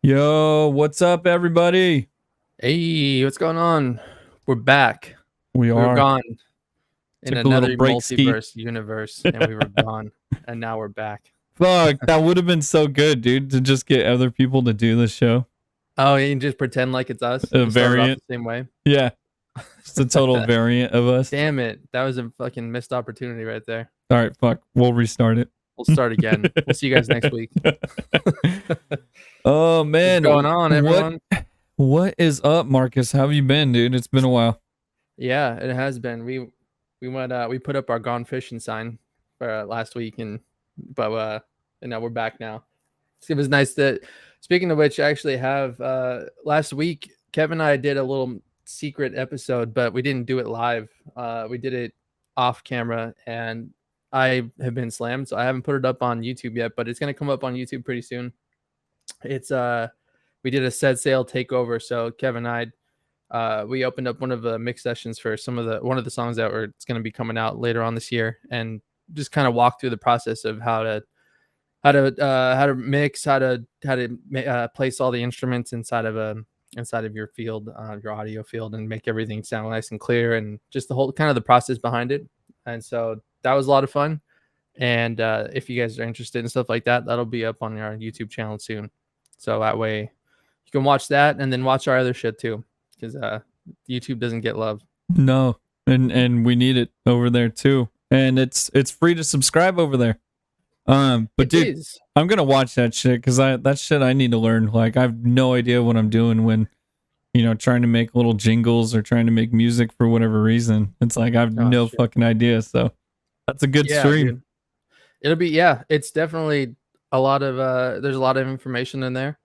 Yo, what's up, everybody? Hey, what's going on? We're back. We We were are. gone in Took a little another break ski. multiverse universe, and we were gone, and now we're back. Fuck, that would have been so good, dude, to just get other people to do the show. Oh, you can just pretend like it's us A and start it off variant. the same way. Yeah, just a total variant of us. Damn it, that was a fucking missed opportunity right there. All right, fuck. We'll restart it. We'll start again. We'll see you guys next week. Oh What's man, going on, what everyone? what is up, Marcus? How have you been, dude? It's been a while. Yeah, it has been. We put up our gone fishing sign for last week, and now we're back now. It was nice that. Speaking of which, I actually have last week Kevin and I did a little secret episode, but we didn't do it live. We did it off camera, and I have been slammed, so I haven't put it up on YouTube yet, but it's gonna come up on YouTube pretty soon. It's we did a set sail takeover, so Kevin and I we opened up one of the mix sessions for one of the songs that it's going to be coming out later on this year, and just kind of walk through the process of how to mix, how to place all the instruments inside of your field, your audio field, and make everything sound nice and clear, and just the whole kind of the process behind it. And so that was a lot of fun. And if you guys are interested in stuff like that, that'll be up on our YouTube channel soon. So that way you can watch that and then watch our other shit too, because YouTube doesn't get love. No, and we need it over there too, and it's free to subscribe over there. But dude, I'm gonna watch that shit because that shit I need to learn. Like, I have no idea what I'm doing when, trying to make little jingles or trying to make music for whatever reason. It's like I have no fucking idea. So that's a good stream. Dude. It'll be it's definitely a lot of there's a lot of information in there,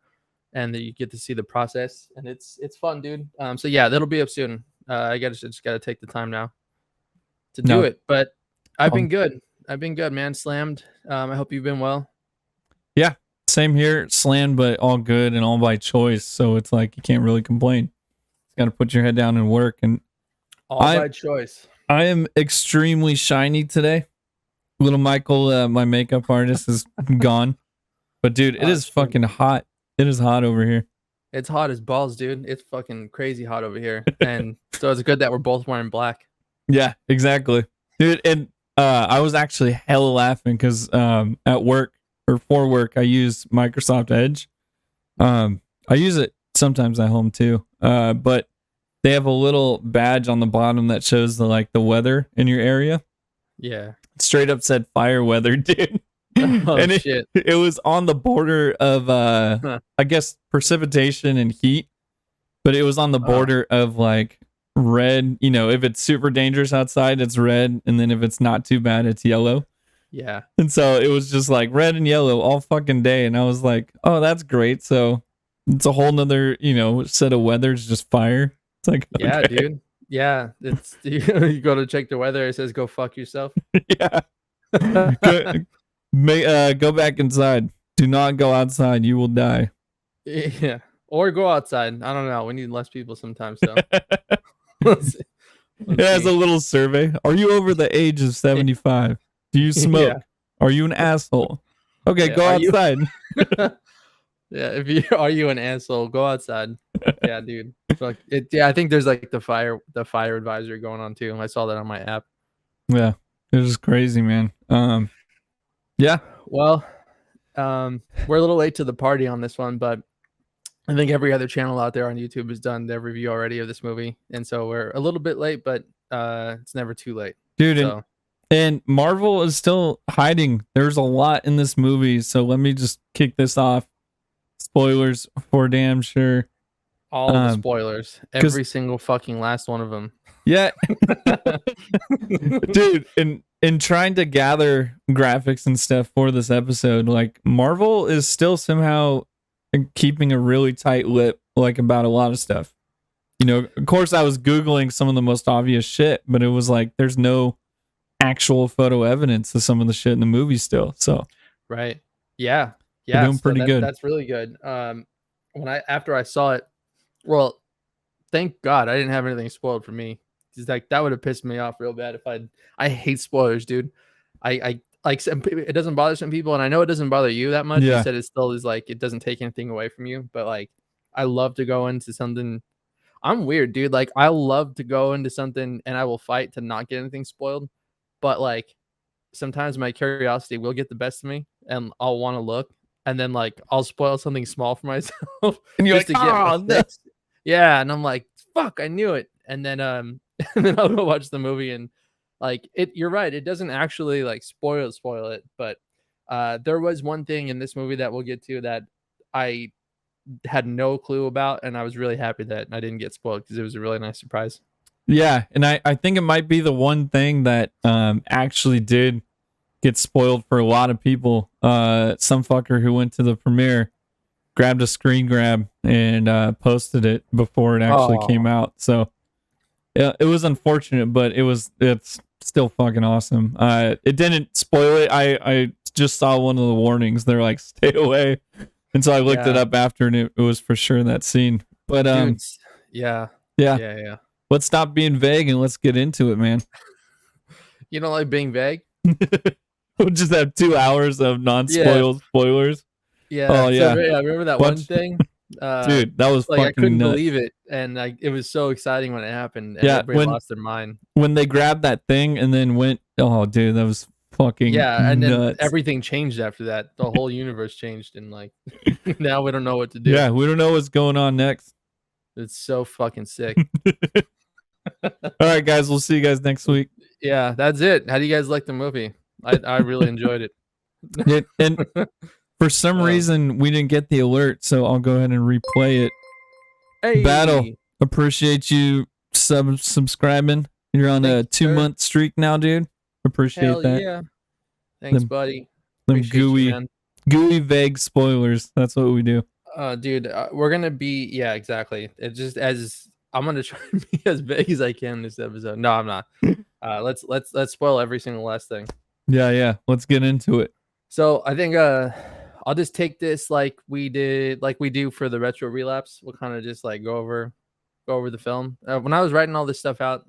and that you get to see the process, and it's fun, dude. So yeah, that'll be up soon. I just gotta take the time now to do it. But I've been good. I've been good, man. Slammed. I hope you've been well. Yeah, same here. Slammed, but all good and all by choice. So it's like you can't really complain. You got to put your head down and work. And all by choice. I am extremely shiny today. Little Michael, my makeup artist, is gone. But dude, it is fucking hot. It is hot over here. It's hot as balls, dude. It's fucking crazy hot over here. And so it's good that we're both wearing black. Yeah, exactly. Dude, and I was actually hella laughing because at work or for work, I use Microsoft Edge. I use it sometimes at home too. But they have a little badge on the bottom that shows the weather in your area. Yeah. It straight up said fire weather, dude. Oh, and shit. It was on the border of I guess precipitation and heat, but it was on the border of like red. If it's super dangerous outside, it's red, and then if it's not too bad, it's yellow. Yeah. And so it was just like red and yellow all fucking day, and I was like, oh, that's great. So it's a whole nother set of weather. It's just fire. It's like, okay. Yeah, dude. Yeah, it's you go to check the weather. It says go fuck yourself. Yeah. Go back inside. Do not go outside. You will die. Yeah. Or go outside. I don't know. We need less people sometimes, though. Let's it has a little survey. Are you over the age of 75? Do you smoke? Yeah. Are you an asshole? Okay, go outside. Yeah, are you an asshole? Go outside. Yeah, dude. Fuck it. Yeah, I think there's like the fire advisory going on too. I saw that on my app. Yeah, it was crazy, man. Yeah. Well, we're a little late to the party on this one, but I think every other channel out there on YouTube has done their review already of this movie, and so we're a little bit late, but it's never too late, dude. So. And Marvel is still hiding. There's a lot in this movie, so let me just kick this off. Spoilers for damn sure. All the spoilers, every single fucking last one of them. Yeah, dude. In trying to gather graphics and stuff for this episode, like Marvel is still somehow keeping a really tight lip, like about a lot of stuff. Of course, I was Googling some of the most obvious shit, but it was like there's no actual photo evidence of some of the shit in the movie still. So, right, yeah, they're doing pretty good. That's really good. After I saw it, well, thank God I didn't have anything spoiled for me. It's like that would have pissed me off real bad if I hate spoilers, dude. I like it doesn't bother some people, and I know it doesn't bother you that much. You said it still is like it doesn't take anything away from you, but like I love to go into something. I'm weird, dude. Like I love to go into something and I will fight to not get anything spoiled, but like sometimes my curiosity will get the best of me, and I'll want to look, and then like I'll spoil something small for myself And you're just like, to get oh, my fix. Yeah, and I'm like, fuck, I knew it, and then and then I'll go watch the movie and like it. You're right, it doesn't actually like spoil it, but there was one thing in this movie that we'll get to that I had no clue about, and I was really happy that I didn't get spoiled because it was a really nice surprise. Yeah, and I think it might be the one thing that actually did get spoiled for a lot of people. Some fucker who went to the premiere grabbed a screen grab and posted it before it actually came out. So yeah, it was unfortunate, but it's still fucking awesome. It didn't spoil it. I just saw one of the warnings. They're like, stay away. And so I looked it up after, and it was for sure that scene. But Dudes, yeah. Let's stop being vague and let's get into it, man. You don't like being vague? We'll just have 2 hours of spoilers. Yeah. Oh yeah. So, I remember that one thing. Dude, that was like fucking I couldn't nuts. believe it, and like it was so exciting when it happened, and Yeah, everybody lost their mind. When they grabbed that thing and then went, oh dude, that was fucking and nuts. then everything changed after that. The whole universe changed, and like now we don't know what to do. Yeah, we don't know what's going on next. It's so fucking sick. All right, guys, we'll see you guys next week. Yeah, that's it. How do you guys like the movie? I really enjoyed it. And for some reason we didn't get the alert, so I'll go ahead and replay it. Hey, Battle, appreciate you subscribing. You're on a 2-month streak now, dude. Appreciate that. Yeah. Thanks, buddy. Them gooey vague spoilers. That's what we do. Dude, we're gonna be exactly. It just as I'm gonna try to be as vague as I can this episode. No, I'm not. Let's spoil every single last thing. Yeah. Let's get into it. So I think I'll just take this like we do for the retro relapse. We'll kind of just like go over the film. When I was writing all this stuff out,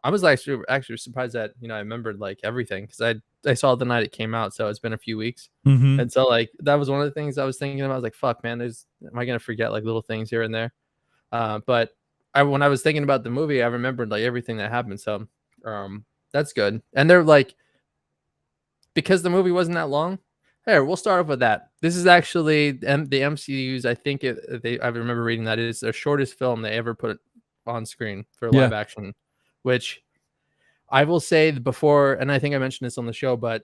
I was actually surprised that I remembered like everything because I saw it the night it came out, so it's been a few weeks, and so like that was one of the things I was thinking about. I was like, fuck, man, am I gonna forget like little things here and there? But when I was thinking about the movie, I remembered like everything that happened. So that's good. And they're like, because the movie wasn't that long. Here, we'll start off with that. This is actually the MCU's. I think I remember reading that it's their shortest film they ever put on screen for live action, which I will say before, and I think I mentioned this on the show, but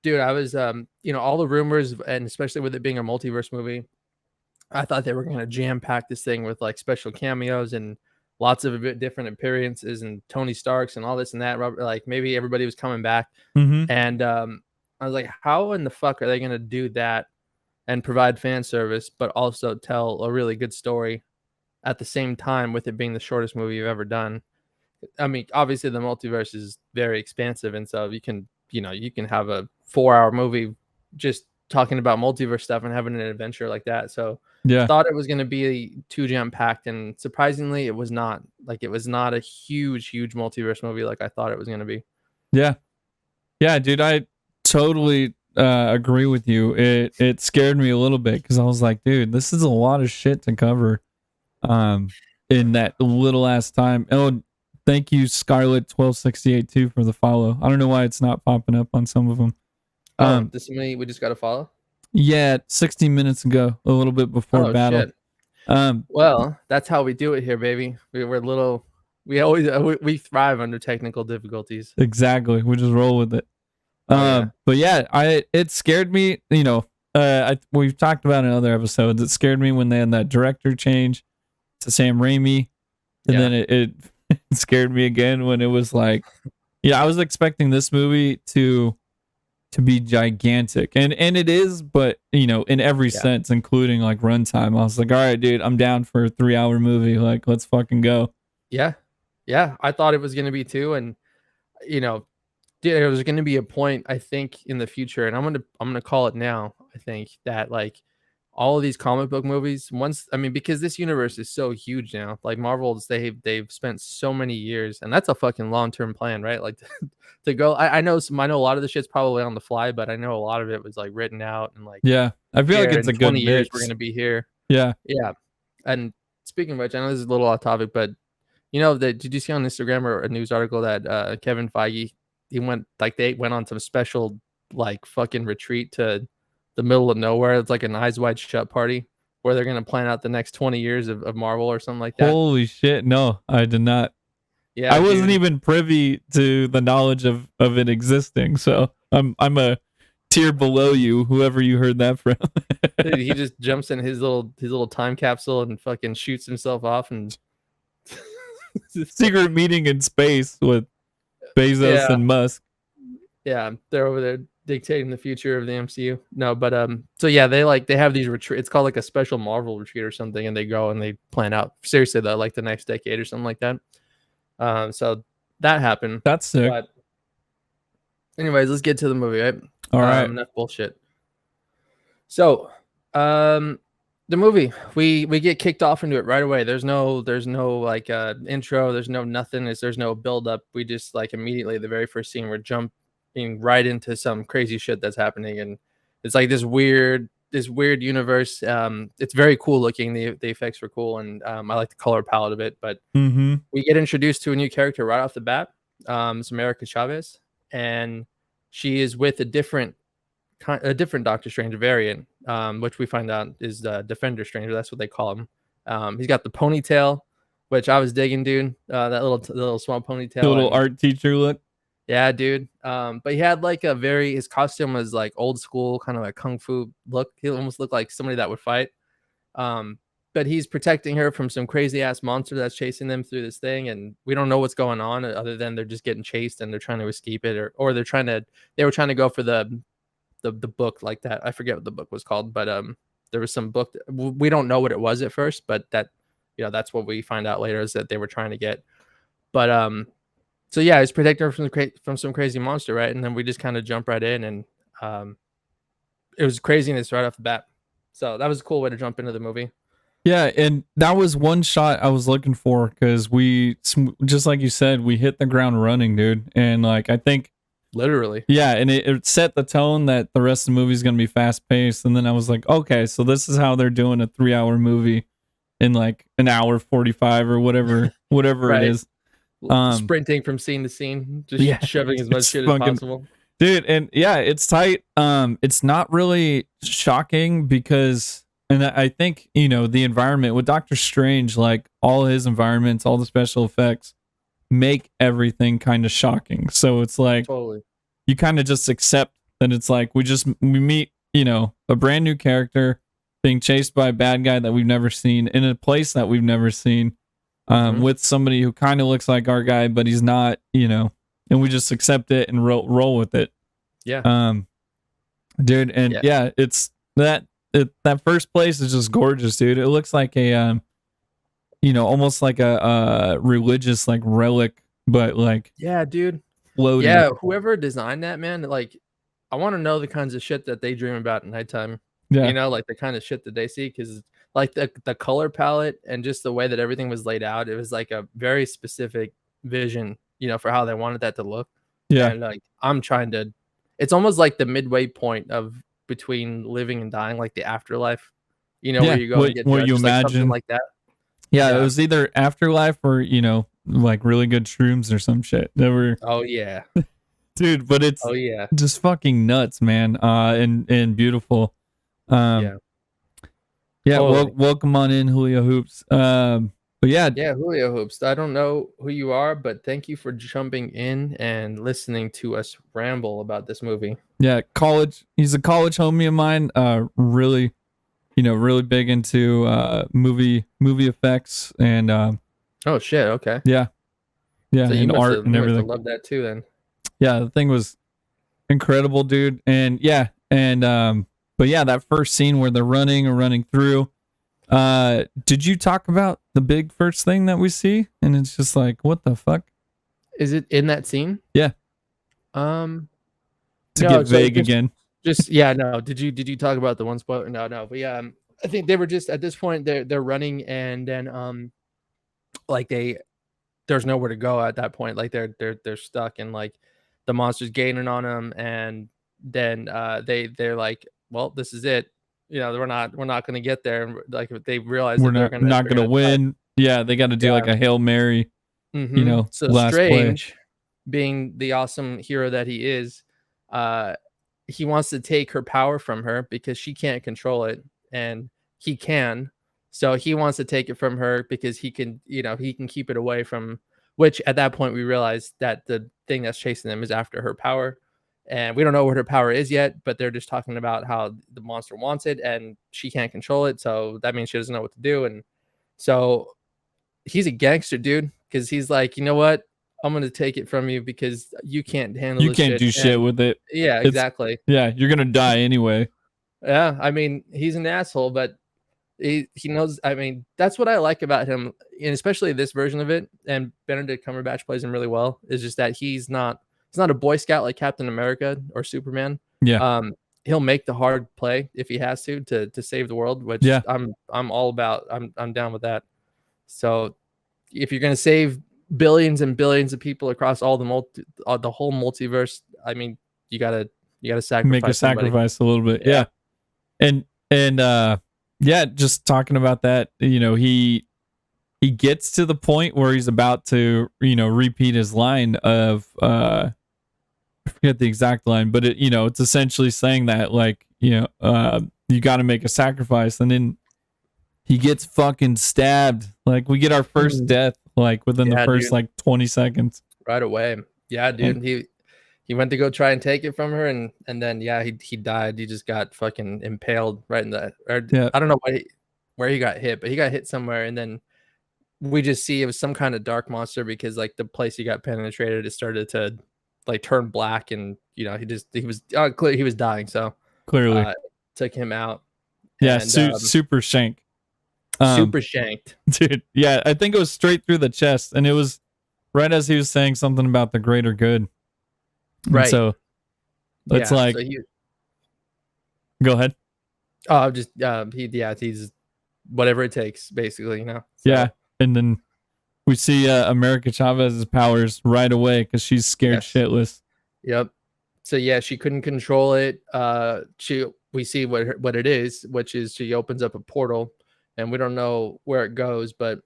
dude, I was all the rumors, and especially with it being a multiverse movie, I thought they were going to jam pack this thing with like special cameos and lots of a bit different appearances and Tony Starks and all this and that. Like maybe everybody was coming back, and I was like, how in the fuck are they going to do that and provide fan service, but also tell a really good story at the same time with it being the shortest movie you've ever done? I mean, obviously the multiverse is very expansive, and so you can have a 4-hour movie just talking about multiverse stuff and having an adventure like that. So I thought it was going to be too jam packed, and surprisingly, it was not. Like it was not a huge multiverse movie like I thought it was going to be. Yeah, dude, I totally agree with you. It scared me a little bit because I was like, dude, this is a lot of shit to cover in that little ass time. Oh, thank you, Scarlet1268 too, for the follow. I don't know why it's not popping up on some of them. This is me. We just got to follow. Yeah, 16 minutes ago, a little bit before battle. Shit. Well, that's how we do it here, baby. We thrive under technical difficulties. Exactly. We just roll with it. But yeah, it scared me. We've talked about in other episodes. It scared me when they had that director change to Sam Raimi, and then it scared me again when it was like, I was expecting this movie to be gigantic, and it is, but in every sense, including like runtime. I was like, all right, dude, I'm down for a 3-hour movie. Like, let's fucking go. Yeah, I thought it was gonna be too, and there's gonna be a point I think in the future, and I'm gonna call it now. I think that like all of these comic book movies, because this universe is so huge now, like Marvel's, they've spent so many years, and that's a fucking long-term plan, right? Like to go, I know a lot of the shit's probably on the fly, but I know a lot of it was like written out and like, Yeah, I feel like here it's in a good 20 years we're mix. gonna be here. Yeah. And speaking of which, I know this is a little off topic, but did you see on Instagram or a news article that Kevin Feige, they went on some special like fucking retreat to the middle of nowhere. It's like an eyes wide shut party where they're gonna plan out the next 20 years of Marvel or something like that. Holy shit! No, I did not. Yeah, I wasn't dude. even privy to the knowledge of it existing. So I'm a tier below you, whoever you heard that from. Dude, he just jumps in his little time capsule and fucking shoots himself off and secret meeting in space with Bezos and Musk. Yeah, they're over there dictating the future of the MCU. No, but so yeah, they have these retreat. It's called like a special Marvel retreat or something, and they go and they plan out seriously though, like the next decade or something like that. So that happened. That's sick. But anyways, let's get to the movie, right? All right. Enough bullshit. So, the movie, we get kicked off into it right away. There's no like intro. There's no nothing. There's no build up. We just like immediately the very first scene we're jumping right into some crazy shit that's happening, and it's like this weird universe. It's very cool looking. The effects were cool, and I like the color palette of it. But we get introduced to a new character right off the bat. It's America Chavez, and she is with a different Doctor Strange variant, which we find out is Defender Stranger. That's what they call him. He's got the ponytail, which I was digging, dude. That little small ponytail, the little art teacher look. Yeah, dude. But he had like his costume was like old school, kind of like kung fu look. He almost looked like somebody that would fight. But he's protecting her from some crazy ass monster that's chasing them through this thing, and we don't know what's going on other than they're just getting chased and they're trying to escape it, or they were trying to go for the book like that. I forget what the book was called, but there was some book we don't know what it was at first, but that's what we find out later is that they were trying to get. But so yeah, he's protecting her from some crazy monster, right? And then we just kind of jump right in, and it was craziness right off the bat. So that was a cool way to jump into the movie. Yeah, and that was one shot I was looking for because we, just like you said, we hit the ground running, dude. And like I think literally, yeah, and it set the tone that the rest of the movie is going to be fast paced. And then I was like, okay, so this is how they're doing a 3-hour movie in like an hour 45 or whatever right. It is. Sprinting from scene to scene, just shoving as much shit as possible, dude. And yeah, it's tight. It's not really shocking because, and I think the environment with Doctor Strange, like all his environments, all the special effects make everything kind of shocking. So it's like totally, you kind of just accept that it's like we meet a brand new character being chased by a bad guy that we've never seen in a place that we've never seen. With somebody who kind of looks like our guy, but he's not, and we just accept it and roll with it. Yeah. Dude. And it's that first place is just gorgeous, dude. It looks like a, almost like a religious like relic, but like, yeah, dude. Floating. Yeah. Whoever designed that, man, like, I want to know the kinds of shit that they dream about at nighttime. Yeah. Like the kind of shit that they see, because like the color palette and just the way that everything was laid out, it was like a very specific vision, for how they wanted that to look. Yeah. And like it's almost like the midway point of between living and dying, like the afterlife, where you go and get what you imagine like something like that. Yeah, it was either afterlife or like really good shrooms or some shit. They were. Oh yeah, dude, but it's just fucking nuts, man. And beautiful. Yeah, welcome on in, Julio Hoops. But yeah, Julio Hoops. I don't know who you are, but thank you for jumping in and listening to us ramble about this movie. Yeah, he's a college homie of mine. Really, really big into movie effects and. Oh shit! Okay. Yeah, so and art and everything. Love that too, then. Yeah, the thing was incredible, dude, and but yeah, that first scene where they're running through. Did you talk about the big first thing that we see? And it's just like, what the fuck? Is it in that scene? Yeah. To get vague again. No. Did you talk about the one spoiler? No. I think they were just at this point they're running, and then like there's nowhere to go at that point. Like they're stuck, and like the monster's gaining on them, and then they're like, well, this is it. You know, we're not going to get there. And like they realize We're that not they're gonna gonna win. Yeah, they got to do like a Hail Mary, So last play. Strange, being the awesome hero that he is, he wants to take her power from her because she can't control it, and he can. So he wants to take it from her because he can, he can keep it away from. Which at that point we realize that the thing that's chasing them is after her power, and we don't know what her power is yet. But they're just talking about how the monster wants it, and she can't control it. So that means she doesn't know what to do, and so he's a gangster, dude, because he's like, you know what? I'm gonna take it from you because you can't handle. You can't do shit with it. Yeah, exactly. Yeah, you're gonna die anyway. Yeah, I mean, he's an asshole, but he knows. I mean, that's what I like about him, and especially this version of it. And Benedict Cumberbatch plays him really well. Is just that he's not a Boy Scout like Captain America or Superman. Yeah. He'll make the hard play if he has to save the world, which I'm all about. I'm down with that. So if you're gonna save billions and billions of people across all the whole multiverse, I mean, you gotta sacrifice. Make a sacrifice a little bit, yeah. And just talking about that, he gets to the point where he's about to, repeat his line of I forget the exact line, but it's essentially saying that like, you got to make a sacrifice, and then he gets fucking stabbed. Like we get our first death like within the first like 20 seconds. Right away. Yeah, dude. And he went to go try and take it from her, and then he died. He just got fucking impaled right in the I don't know where he got hit, but he got hit somewhere, and then we just see it was some kind of dark monster because like the place he got penetrated, it started to like turn black, and he was dying, so clearly took him out. Yeah, and, super shank. Super shanked, dude. Yeah, I think it was straight through the chest, and it was right as he was saying something about the greater good. Right. And so it's like, so go ahead. Oh, just he's whatever it takes, basically, So. Yeah, and then we see America Chavez's powers right away because she's scared shitless. Yep. So yeah, she couldn't control it. We see what it is, which is she opens up a portal. And we don't know where it goes, but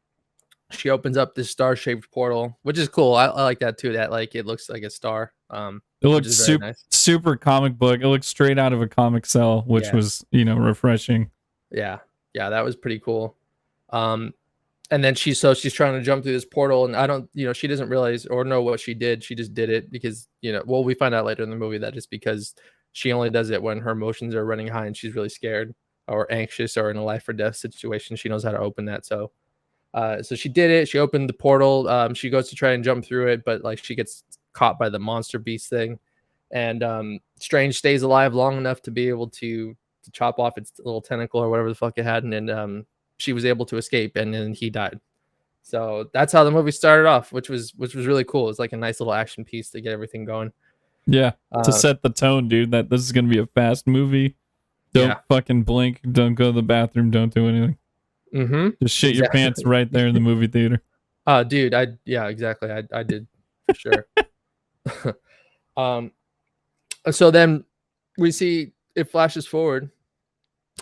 she opens up this star-shaped portal, which is cool. I like that too. That like it looks like a star. It looks super comic book. It looks straight out of a comic cell, which was refreshing. Yeah, that was pretty cool. And then she's trying to jump through this portal, and I don't, she doesn't realize or know what she did. She just did it because we find out later in the movie that it's because she only does it when her emotions are running high and she's really scared or anxious or in a life or death situation. She knows how to open that. So she did it. She opened the portal. She goes to try and jump through it, but like she gets caught by the monster beast thing. And Strange stays alive long enough to be able to chop off its little tentacle or whatever the fuck it had. And then she was able to escape, and then he died. So that's how the movie started off, which was really cool. It's like a nice little action piece to get everything going. Yeah. To set the tone, dude, that this is going to be a fast movie. Don't fucking blink. Don't go to the bathroom. Don't do anything. Mm-hmm. Just shit your pants right there in the movie theater. Dude, exactly. I did for sure. So then we see it flashes forward.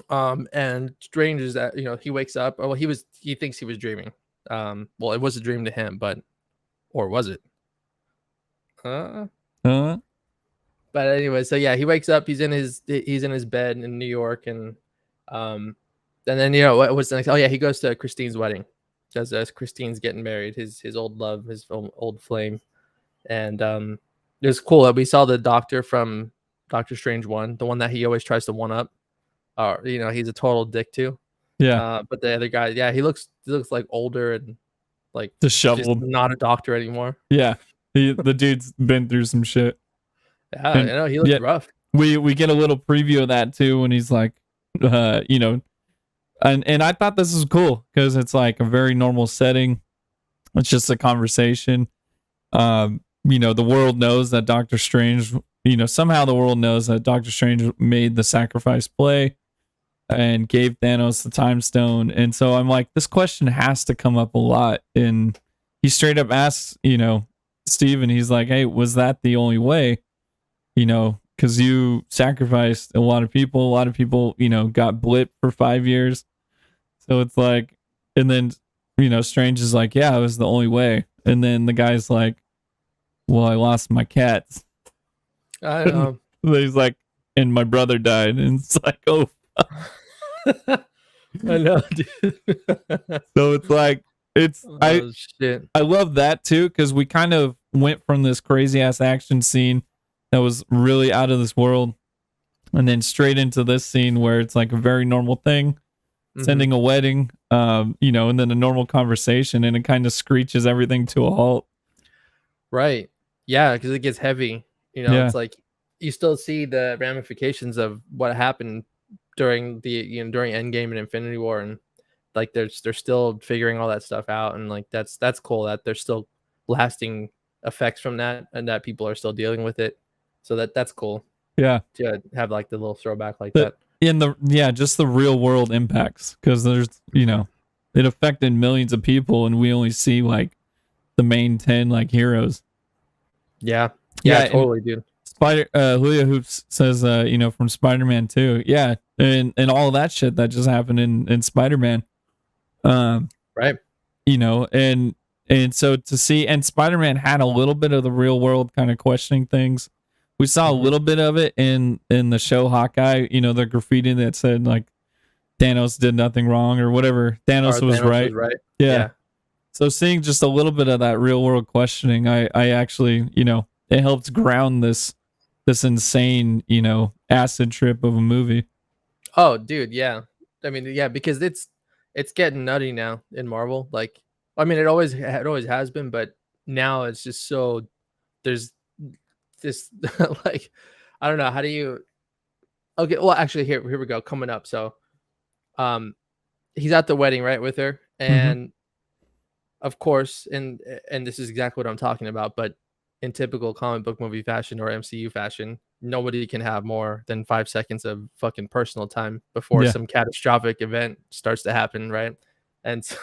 And Strange is that he wakes up. Oh, well, he thinks he was dreaming. Well, it was a dream to him, or was it? But anyway, so yeah, he wakes up. He's in his bed in New York, and then what was the next? Oh yeah, he goes to Christine's wedding, because Christine's getting married. His old love, his old flame, and it was cool that we saw the doctor from Doctor Strange 1, the one that he always tries to one up. He's a total dick to. Yeah. But the other guy, he looks like older and like disheveled, not a doctor anymore. Yeah, the dude's been through some shit. Yeah, he looks rough. We get a little preview of that too when he's like, and I thought this was cool because it's like a very normal setting. It's just a conversation. The world knows that Doctor Strange, somehow the world knows that Doctor Strange made the sacrifice play. and gave Thanos the time stone. And so I'm like, this question has to come up a lot. And he straight up asks, Steven, he's like, hey, was that the only way? Because you sacrificed a lot of people. A lot of people, got blipped for 5 years. So it's like, and then, Strange is like, yeah, it was the only way. And then the guy's like, well, I lost my cats. I know. He's like, and my brother died. And it's like, oh, I know, dude. So it's like, shit. I love that too, because we kind of went from this crazy ass action scene that was really out of this world, and then straight into this scene where it's like a very normal thing, sending a wedding, and then a normal conversation, and it kind of screeches everything to a halt. Right. Yeah, because it gets heavy. It's like you still see the ramifications of what happened during during Endgame and Infinity War, and like they're still figuring all that stuff out, and like that's cool that there's still lasting effects from that, and that people are still dealing with it. So that's cool. Yeah, to have like the little throwback like that. Just the real world impacts, because there's it affected millions of people, and we only see like the main 10 like heroes. Yeah, totally, dude. Julia Hoops says, from Spider-Man 2. Yeah, and all of that shit that just happened in Spider-Man. Right. And so to see, and Spider-Man had a little bit of the real world kind of questioning things. We saw a little bit of it in the show Hawkeye, the graffiti that said like Thanos did nothing wrong or whatever. Thanos was right. Yeah. So seeing just a little bit of that real world questioning, I actually, it helps ground this insane, acid trip of a movie. Oh, dude, yeah. I mean, yeah, because it's getting nutty now in Marvel. Like, I mean, it always has been, but now it's just so there's this like, I don't know, how do you? Okay, well, actually, here we go. Coming up, so, he's at the wedding, right, with her, and of course, and this is exactly what I'm talking about, but in typical comic book movie fashion or MCU fashion, nobody can have more than 5 seconds of fucking personal time before some catastrophic event starts to happen, right? And so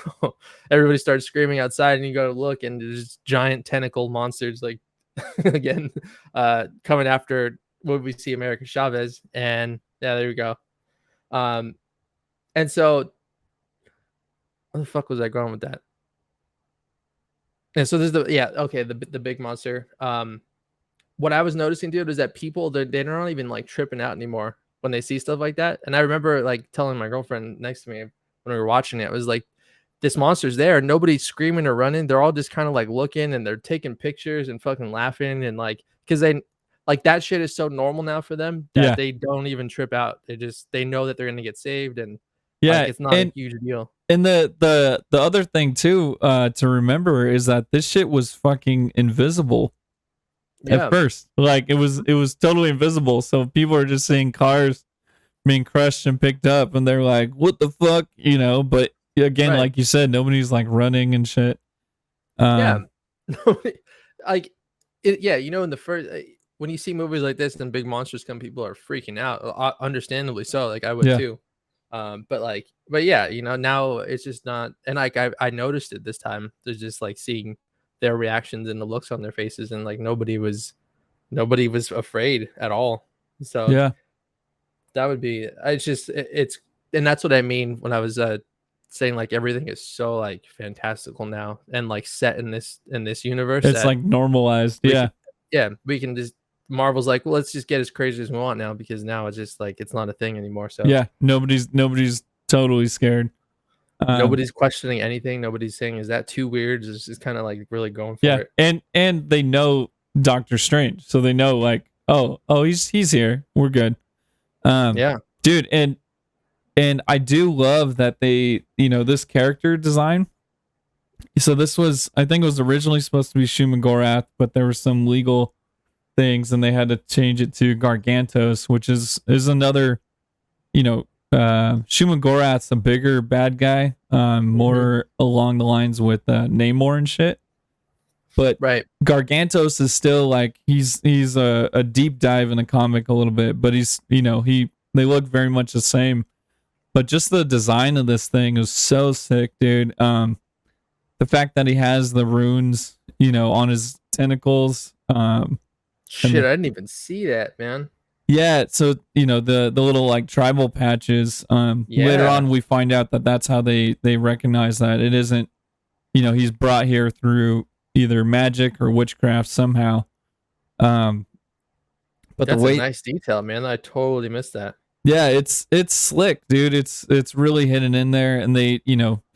everybody starts screaming outside, and you go to look, and there's giant tentacle monsters, like, again, coming after what we see America Chavez, and yeah, there we go. And so, where the fuck was I going with that? And so there's the big monster. What I was noticing, dude, is that people they're not even like tripping out anymore when they see stuff like that. And I remember like telling my girlfriend next to me when we were watching it, was like, this monster's there, nobody's screaming or running. They're all just kind of like looking, and they're taking pictures and fucking laughing, and like, because they like that shit is so normal now for them that they don't even trip out. They know that they're gonna get saved, and like, it's not a huge deal. And the other thing too, to remember, is that this shit was fucking invisible at first. Like it was totally invisible. So people are just seeing cars being crushed and picked up, and they're like, what the fuck, but again, like you said, nobody's like running and shit. Like in the first, when you see movies like this and big monsters come, people are freaking out, understandably so. Like I would too. But yeah, now it's just not, and like I noticed it this time. There's just like seeing their reactions and the looks on their faces, and like nobody was afraid at all. So yeah, that would be, it's and that's what I mean when I was saying like everything is so like fantastical now and like set in this universe. It's like normalized. We can just, Marvel's like, well, let's just get as crazy as we want now, because now it's just like it's not a thing anymore. So yeah, nobody's totally scared. Nobody's questioning anything. Nobody's saying, is that too weird? It's just kind of like really going for it. And they know Doctor Strange, so they know like, oh, he's here, we're good. Dude, and I do love that they, this character design. So this was, I think it was originally supposed to be Shuman Gorath, but there were some legal things, and they had to change it to Gargantos, which is another, Shuman Gorath's a bigger bad guy, more along the lines with Namor and shit. But Gargantos is still like, he's a deep dive in the comic a little bit, but he's, they look very much the same. but just the design of this thing is so sick, dude. The fact that he has the runes, on his tentacles. Shit, I didn't even see that, man. Yeah, so the little like tribal patches. Later on, we find out that that's how they recognize that it isn't. He's brought here through either magic or witchcraft somehow. But that's a nice detail, man. I totally missed that. Yeah, it's slick, dude. It's really hidden in there, and they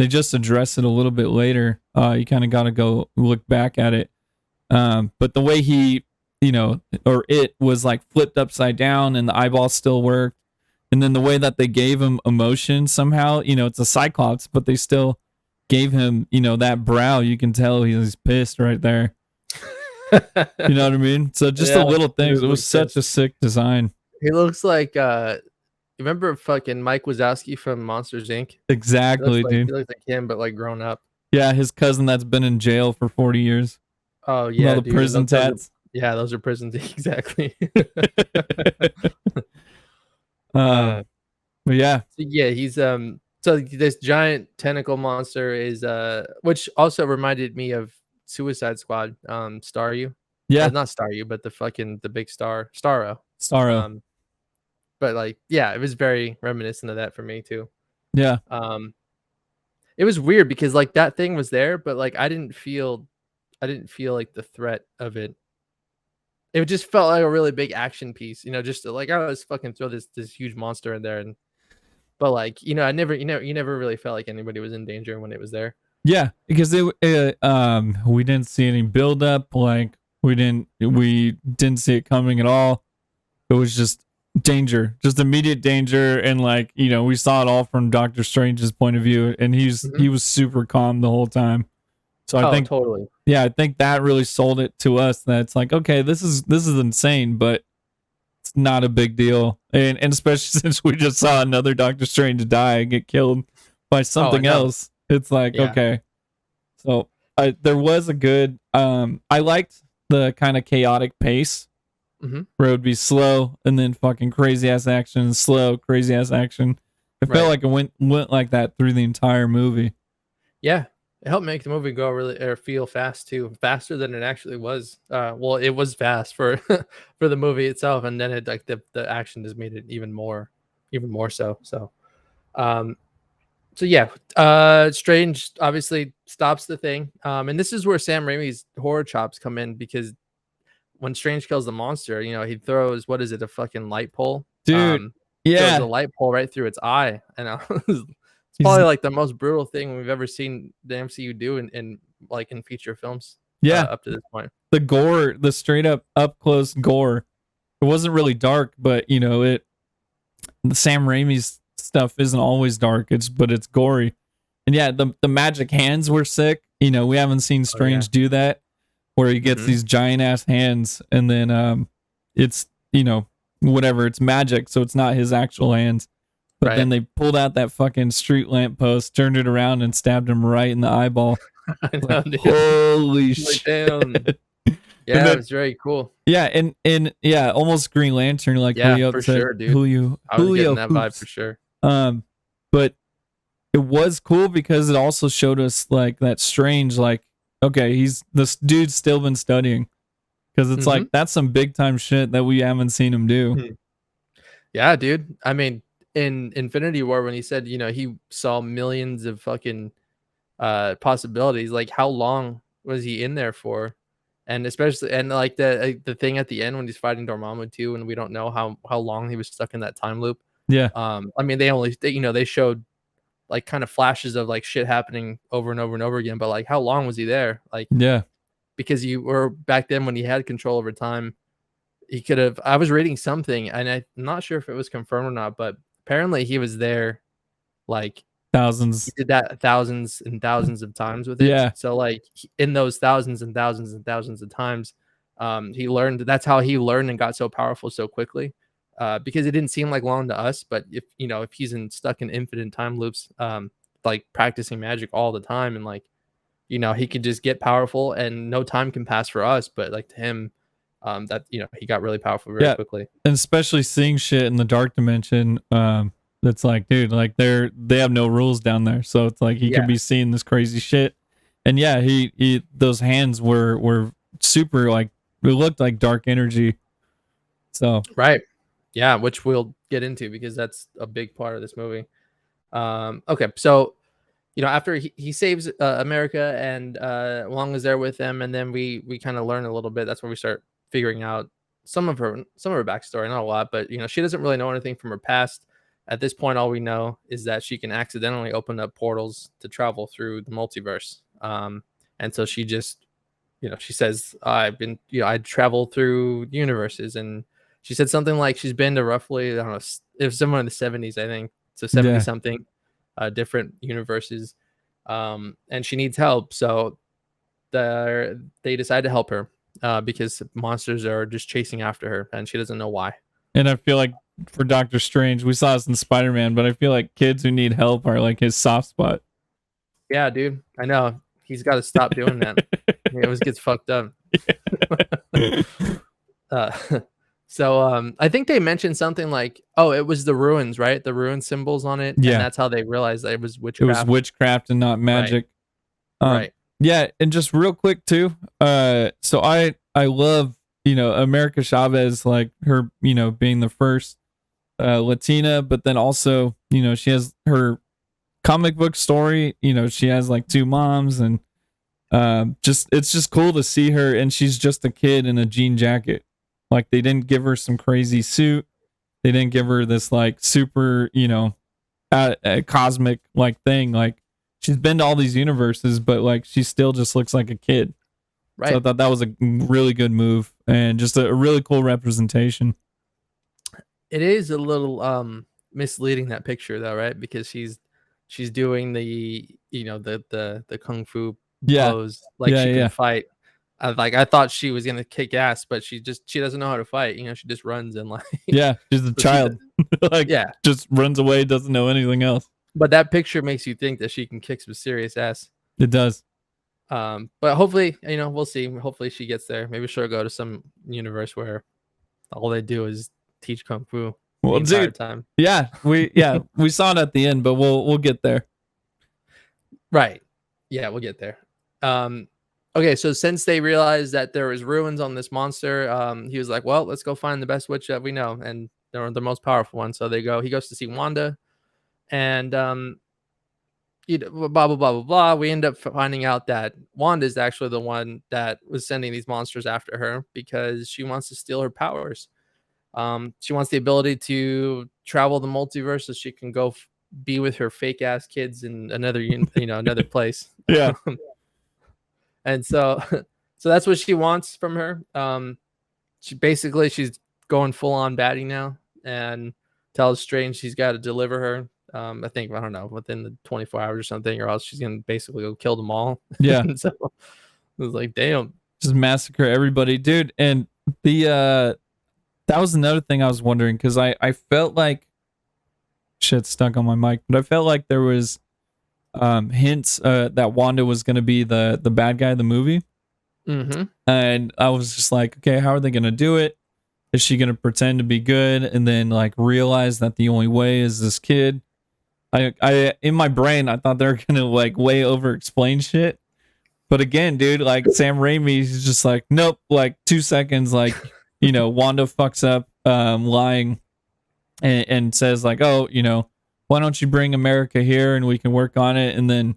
just address it a little bit later. You kind of got to go look back at it. But the way he, or it was like flipped upside down, and the eyeballs still worked, and then the way that they gave him emotion somehow, it's a Cyclops, but they still gave him, that brow. You can tell he's pissed right there. You know what I mean? So just the little things. It was such a sick design. He looks like remember fucking Mike Wazowski from Monsters Inc? Exactly, dude. He looks like him, but like grown up. Yeah, his cousin that's been in jail for 40 years. Oh yeah, the prison tats. Those are prison exactly. But yeah. So yeah, he's so this giant tentacle monster is which also reminded me of Suicide Squad, Staryu. Yeah. Not Staryu, but the big star, Starro. But like, yeah, it was very reminiscent of that for me too. Yeah. It was weird because like that thing was there, but like I didn't feel like the threat of it. It just felt like a really big action piece, just like I was fucking throw this huge monster in there, but like I never, you never really felt like anybody was in danger when it was there. Yeah, because we didn't see any build up, like we didn't see it coming at all. It was just danger, just immediate danger, and like we saw it all from Doctor Strange's point of view, and he was super calm the whole time. So I think totally. Yeah, I think that really sold it to us. That it's like, okay, this is insane, but it's not a big deal, and especially since we just saw another Doctor Strange die and get killed by something else. It's like, okay. So there was a good. I liked the kind of chaotic pace. Where it would be slow and then fucking crazy ass action, slow, crazy ass action. It felt like it went like that through the entire movie. Yeah, it helped make the movie go or feel fast too, faster than it actually was. Well, it was fast for for the movie itself, and then it like the action just made it even more so. So yeah, Strange obviously stops the thing, and this is where Sam Raimi's horror chops come in, because when Strange kills the monster, he throws, what is it, a fucking light pole? Dude, throws a light pole right through its eye. And it's probably like the most brutal thing we've ever seen the MCU do in feature films. Up to this point. The gore, the straight up close gore. It wasn't really dark, but the Sam Raimi's stuff isn't always dark. It's gory. And yeah, the magic hands were sick. We haven't seen Strange do that, where he gets these giant ass hands, and then it's whatever, it's magic, so it's not his actual hands, but then they pulled out that fucking street lamp post, turned it around, and stabbed him right in the eyeball. I know, like, holy shit. Damn. Yeah, it was very cool. Yeah, and almost Green Lantern, like for sure, dude. I was getting that vibe for sure. But it was cool because it also showed us like that Strange, like, okay, this dude's still been studying, because it's like that's some big time shit that we haven't seen him do. Yeah, dude. I mean, in Infinity War, when he said he saw millions of fucking possibilities, like how long was he in there for? And especially like the thing at the end when he's fighting Dormammu too, and we don't know how long he was stuck in that time loop. Yeah. I mean, they showed like kind of flashes of like shit happening over and over and over again, but like how long was he there? Like, yeah, because you were back then when he had control over time, he could have. I was reading something, and I'm not sure if it was confirmed or not, but apparently he was there like thousands. He did that thousands and thousands of times with it. Yeah. So like in those thousands and thousands and thousands of times, he learned. That's how he learned and got so powerful so quickly. Because it didn't seem like long to us, but if he's stuck in infinite time loops, like practicing magic all the time, and like he could just get powerful and no time can pass for us, but like to him, that he got really powerful very quickly. And especially seeing shit in the dark dimension, That's like, dude, like they have no rules down there, so it's like he could be seeing this crazy shit. And yeah, he those hands were super, like, it looked like dark energy. So right, yeah, which we'll get into because that's a big part of this movie. Okay, so after he saves America, and Wong is there with them, and then we kind of learn a little bit. That's where we start figuring out some of her backstory, not a lot, but she doesn't really know anything from her past. At this point, all we know is that she can accidentally open up portals to travel through the multiverse. And so she just, she says, I traveled through universes, and she said something like she's been to roughly, I don't know, it was somewhere in the 70s, I think, so 70 something different universes, and she needs help. So they decide to help her because monsters are just chasing after her, and she doesn't know why. And I feel like for Doctor Strange, we saw this in Spider-Man, but I feel like kids who need help are like his soft spot. Yeah, dude, I know. He's got to stop doing that. He always gets fucked up. So I think they mentioned something like, oh, it was the ruins, right? The ruin symbols on it. Yeah. And that's how they realized that it was witchcraft. It was witchcraft and not magic. Right. Yeah, and just real quick too. So I love, America Chavez, like her, being the first Latina, but then also, she has her comic book story. She has like two moms, and it's just cool to see her, and she's just a kid in a jean jacket. Like, they didn't give her some crazy suit. They didn't give her this like super, cosmic like thing. Like, she's been to all these universes, but like she still just looks like a kid. Right. So I thought that was a really good move, and just a really cool representation. It is a little misleading, that picture, though, right? Because she's doing the the kung fu pose, like she can fight. I thought she was gonna kick ass, but she doesn't know how to fight. She just runs and like she's a child. Just runs away, doesn't know anything else. But that picture makes you think that she can kick some serious ass. It does. But hopefully, we'll see. Hopefully she gets there. Maybe she'll go to some universe where all they do is teach kung fu the entire time. Yeah, we saw it at the end, but we'll get there. Right. Yeah, we'll get there. Okay, so since they realized that there was ruins on this monster, he was like, well, let's go find the best witch that we know, and they're the most powerful one. So he goes to see Wanda, and blah blah blah blah blah. We end up finding out that Wanda is actually the one that was sending these monsters after her because she wants to steal her powers. She wants the ability to travel the multiverse so she can go be with her fake ass kids in another another place. Yeah. And so that's what she wants from her. She's going full on baddie now, and tells Strange he's got to deliver her. I think, I don't know, within the 24 hours or something, or else she's gonna basically go kill them all. Yeah. So I was like, damn, just massacre everybody, dude. And that was another thing I was wondering, because I felt like shit stuck on my mic, but I felt like there was hints that Wanda was going to be the bad guy of the movie. Mm-hmm. And I was just like, okay, how are they going to do it? Is she going to pretend to be good and then like realize that the only way is this kid? I in my brain, I thought they were going to like way over explain shit. But again, dude, like Sam Raimi is just like, nope, like 2 seconds, like, Wanda fucks up lying and says like, oh, why don't you bring America here and we can work on it? And then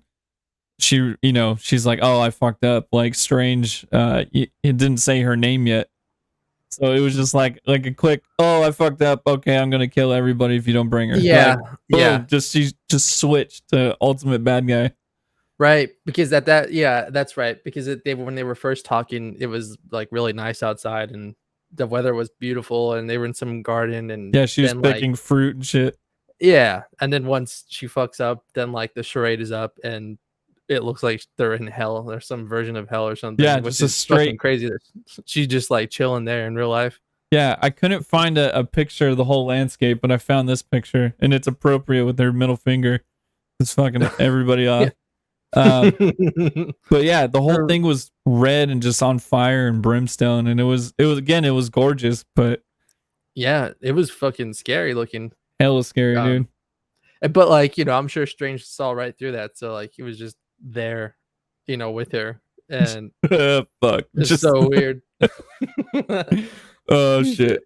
she's like, oh, I fucked up. Like, Strange, it didn't say her name yet. So it was just like a quick, oh, I fucked up. Okay, I'm going to kill everybody if you don't bring her. Yeah. Like, boom, she just switched to ultimate bad guy. Right. Because that's right. Because when they were first talking, it was like really nice outside and the weather was beautiful and they were in some garden, and yeah, she was picking fruit and shit. Yeah, and then once she fucks up, then like the charade is up, and it looks like they're in hell. There's some version of hell or something. Yeah, which just is fucking crazy. She's just like chilling there in real life. Yeah, I couldn't find a picture of the whole landscape, but I found this picture, and it's appropriate with her middle finger. It's fucking everybody off. But yeah, the whole thing was red and just on fire and brimstone, and it was gorgeous, but yeah, it was fucking scary looking. Hella scary, dude. But like, I'm sure Strange saw right through that. So like he was just there, with her. And Fuck. it's Just so weird. oh shit.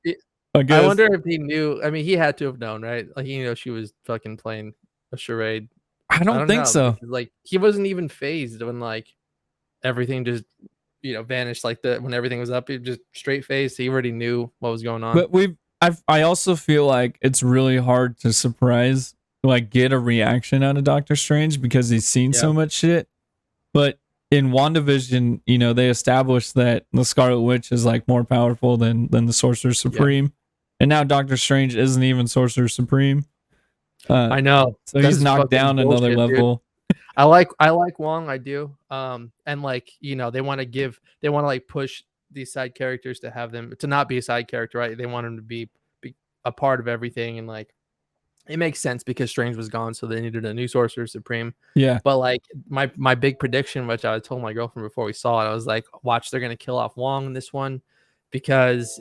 I I guess wonder if he knew. I mean, he had to have known, right? Like he knew she was fucking playing a charade. I I don't don't think know so. because like he wasn't even phased when like everything just vanished like that when everything was up. He just straight faced. He already knew what was going on. But I also feel like it's really hard to surprise, like get a reaction out of Doctor Strange because he's seen Yeah. so much shit. But in WandaVision, they established that the Scarlet Witch is like more powerful than the Sorcerer Supreme. Yeah. And now Doctor Strange isn't even Sorcerer Supreme. I know. So he's knocked down another level. Dude. I like Wong, I do. And like, they want to like push these side characters to have them to not be a side character, right? They want them to be a part of everything, and like it makes sense because Strange was gone, so they needed a new Sorcerer Supreme. Yeah. But like my big prediction, which I told my girlfriend before we saw it, I was like, watch, they're gonna kill off Wong in this one because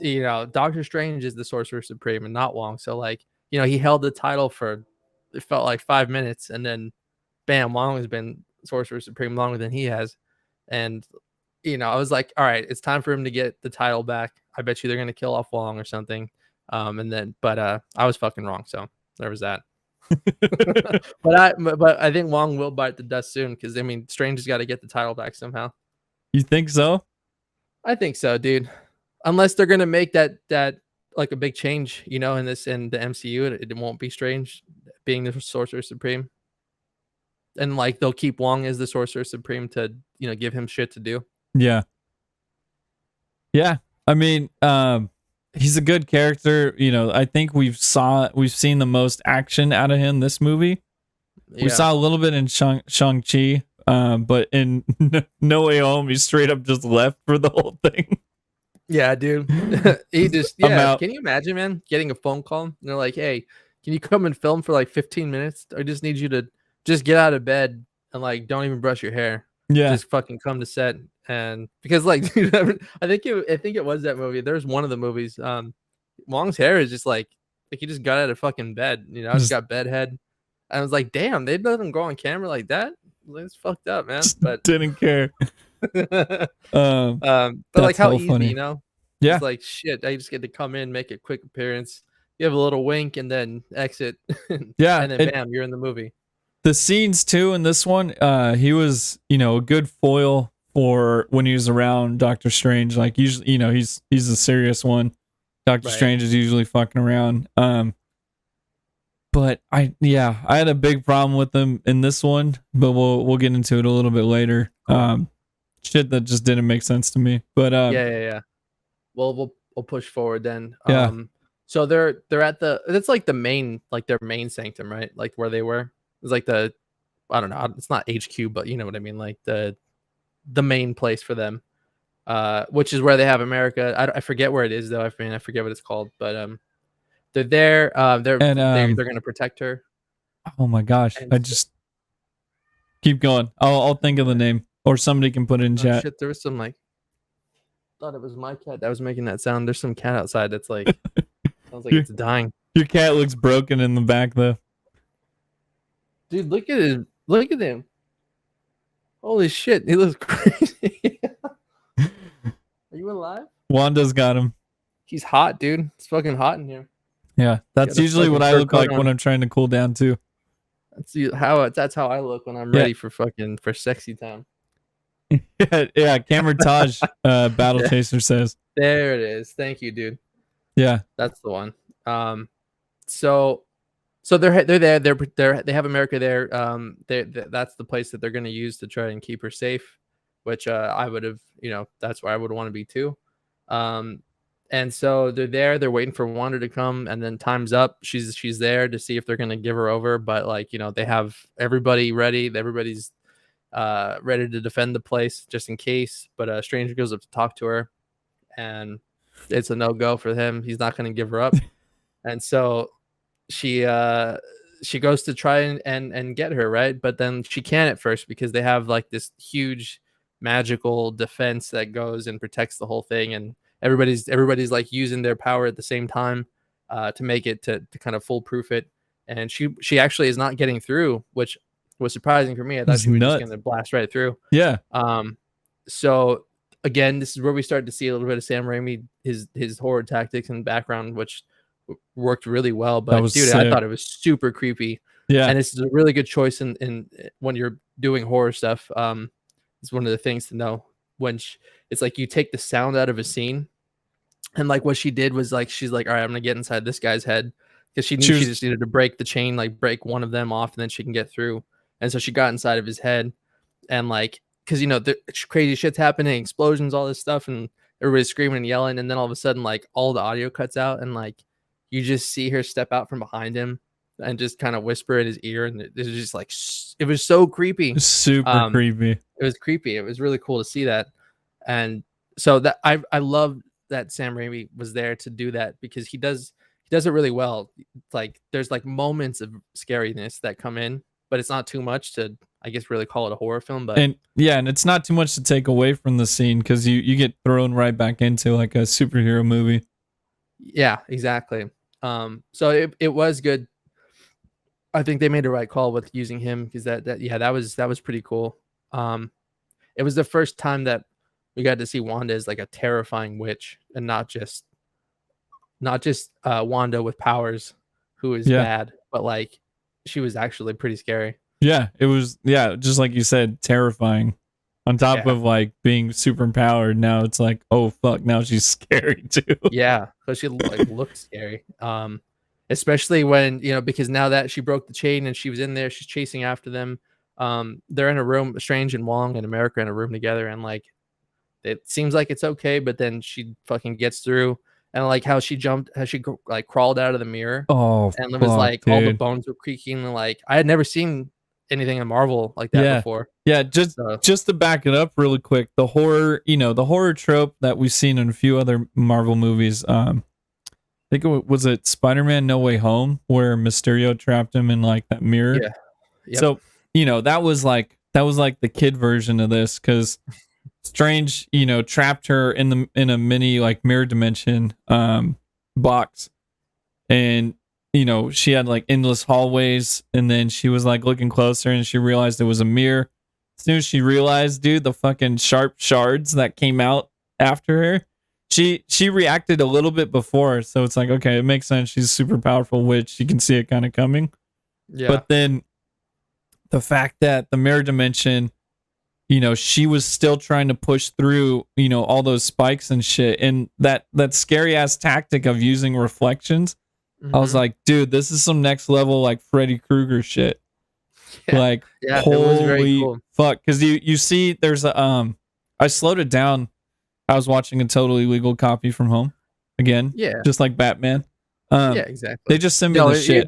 Doctor Strange is the Sorcerer Supreme and not Wong. So like, he held the title for it felt like 5 minutes, and then bam, Wong has been Sorcerer Supreme longer than he has. And I was like, all right, it's time for him to get the title back. I bet you they're gonna kill off Wong or something. But I was fucking wrong. So there was that. but I think Wong will bite the dust soon because I mean, Strange has got to get the title back somehow. You think so? I think so, dude. Unless they're gonna make that like a big change, in the MCU, it won't be Strange being the Sorcerer Supreme, and like they'll keep Wong as the Sorcerer Supreme to give him shit to do. Yeah. Yeah. I mean, he's a good character. I think we've seen the most action out of him this movie. Yeah. We saw a little bit in Shang-Chi, but in No Way Home, he straight up just left for the whole thing. Yeah, dude. He just Can you imagine, man, getting a phone call and they're like, "Hey, can you come and film for like 15 minutes? I just need you to just get out of bed and like don't even brush your hair. Yeah, just fucking come to set." And because like, dude, I think it was that movie. There's one of the movies. Wong's hair is just like he just got out of fucking bed. Just got bed head. I was like, damn, they let him go on camera like that. It's fucked up, man. But didn't care. But like how easy, funny. Yeah. It's like shit. I just get to come in, make a quick appearance. You have a little wink and then exit. Yeah, and then bam, you're in the movie. The scenes too in this one, he was a good foil for when he was around Doctor Strange. Like usually, he's a serious one. Doctor Strange is usually fucking around. But I had a big problem with him in this one, but we'll get into it a little bit later. Shit that just didn't make sense to me. But yeah. Well, we'll push forward then. Yeah. So they're at it's like the main, like their main sanctum, right? Like where they were. It's like I don't know. It's not HQ, but you know what I mean. Like the main place for them, which is where they have America. I forget where it is though. I forget what it's called, but they're there. They're going to protect her. Oh my gosh! I just keep going. I'll think of the name, or somebody can put it in chat. Shit, there was some like. Thought it was my cat that was making that sound. There's some cat outside that's like sounds like it's dying. Your cat looks broken in the back though. Dude, look at him. Look at him. Holy shit, he looks crazy. Are you alive? Wanda's got him. He's hot, dude. It's fucking hot in here. Yeah, that's usually what I look like when I'm trying to cool down too. That's how I look when I'm ready for sexy time. yeah, Cameron Taj, Battle Chaser says. There it is. Thank you, dude. Yeah, that's the one. So they're there. They have America there. That's the place that they're going to use to try and keep her safe, which I would have. That's where I would want to be too. And so they're there. They're waiting for Wanda to come, and then time's up. She's there to see if they're going to give her over, but like they have everybody ready. Everybody's ready to defend the place just in case. But a stranger goes up to talk to her, and it's a no-go for him. He's not going to give her up. And so she goes to try and get her, right? But then she can't at first because they have like this huge magical defense that goes and protects the whole thing, and everybody's like using their power at the same time to make it to kind of foolproof it. and she actually is not getting through, which was surprising for me. I thought It's she was just nuts. going to blast right through. Yeah. So again, this is where we start to see a little bit of Sam Raimi, his horror tactics and background, which worked really well. But dude, sick. I thought it was super creepy. Yeah. And this is a really good choice in when you're doing horror stuff. It's one of the things to know when it's like you take the sound out of a scene, and like what she did was like she's like, all right, I'm gonna get inside this guy's head, because she just needed to break the chain, like break one of them off, and then she can get through. And so she got inside of his head, and like, because the crazy shit's happening, explosions, all this stuff, and everybody's screaming and yelling, and then all of a sudden, like, all the audio cuts out, and like you just see her step out from behind him and just kind of whisper in his ear, and it was just like, it was so creepy, super creepy. It was creepy. It was really cool to see that, and so that I love that Sam Raimi was there to do that, because he does it really well. Like, there's like moments of scariness that come in, but it's not too much to, I guess, really call it a horror film. But and it's not too much to take away from the scene, because you get thrown right back into like a superhero movie. Yeah, exactly. So it was good. I think they made the right call with using him, because that was pretty cool. It was the first time that we got to see Wanda as like a terrifying witch, and not just Wanda with powers who is bad, but like she was actually pretty scary. Yeah, it was. Yeah, just like you said, terrifying. On top of like being super powered, now it's like, oh fuck, now she's scary too. Yeah, because she like looked scary. Especially when, because now that she broke the chain and she was in there, she's chasing after them. They're in a room, Strange and Wong and America in a room together, and like it seems like it's okay, but then she fucking gets through. And like how she like crawled out of the mirror. Oh, and it was like, dude, all the bones were creaking. And like, I had never seen anything in Marvel like that before. Yeah, just to back it up really quick, the horror trope that we've seen in a few other Marvel movies. I think was it Spider-Man No Way Home, where Mysterio trapped him in like that mirror. Yeah. Yep. So that was like the kid version of this, because Strange, trapped her in a mini like mirror dimension box, and she had like endless hallways, and then she was like looking closer and she realized it was a mirror. As soon as she realized, dude, the fucking sharp shards that came out after her, she reacted a little bit before, so it's like, okay, it makes sense. She's a super powerful witch. You can see it kind of coming. Yeah. But then the fact that the mirror dimension, she was still trying to push through, all those spikes and shit. And that scary ass tactic of using reflections, I was like, dude, this is some next level, like Freddy Krueger shit. Yeah. Like, holy it was very cool. Fuck. Cause you see there's I slowed it down. I was watching a totally legal copy from home again. Yeah. Just like Batman. Yeah, exactly. They just send me the shit.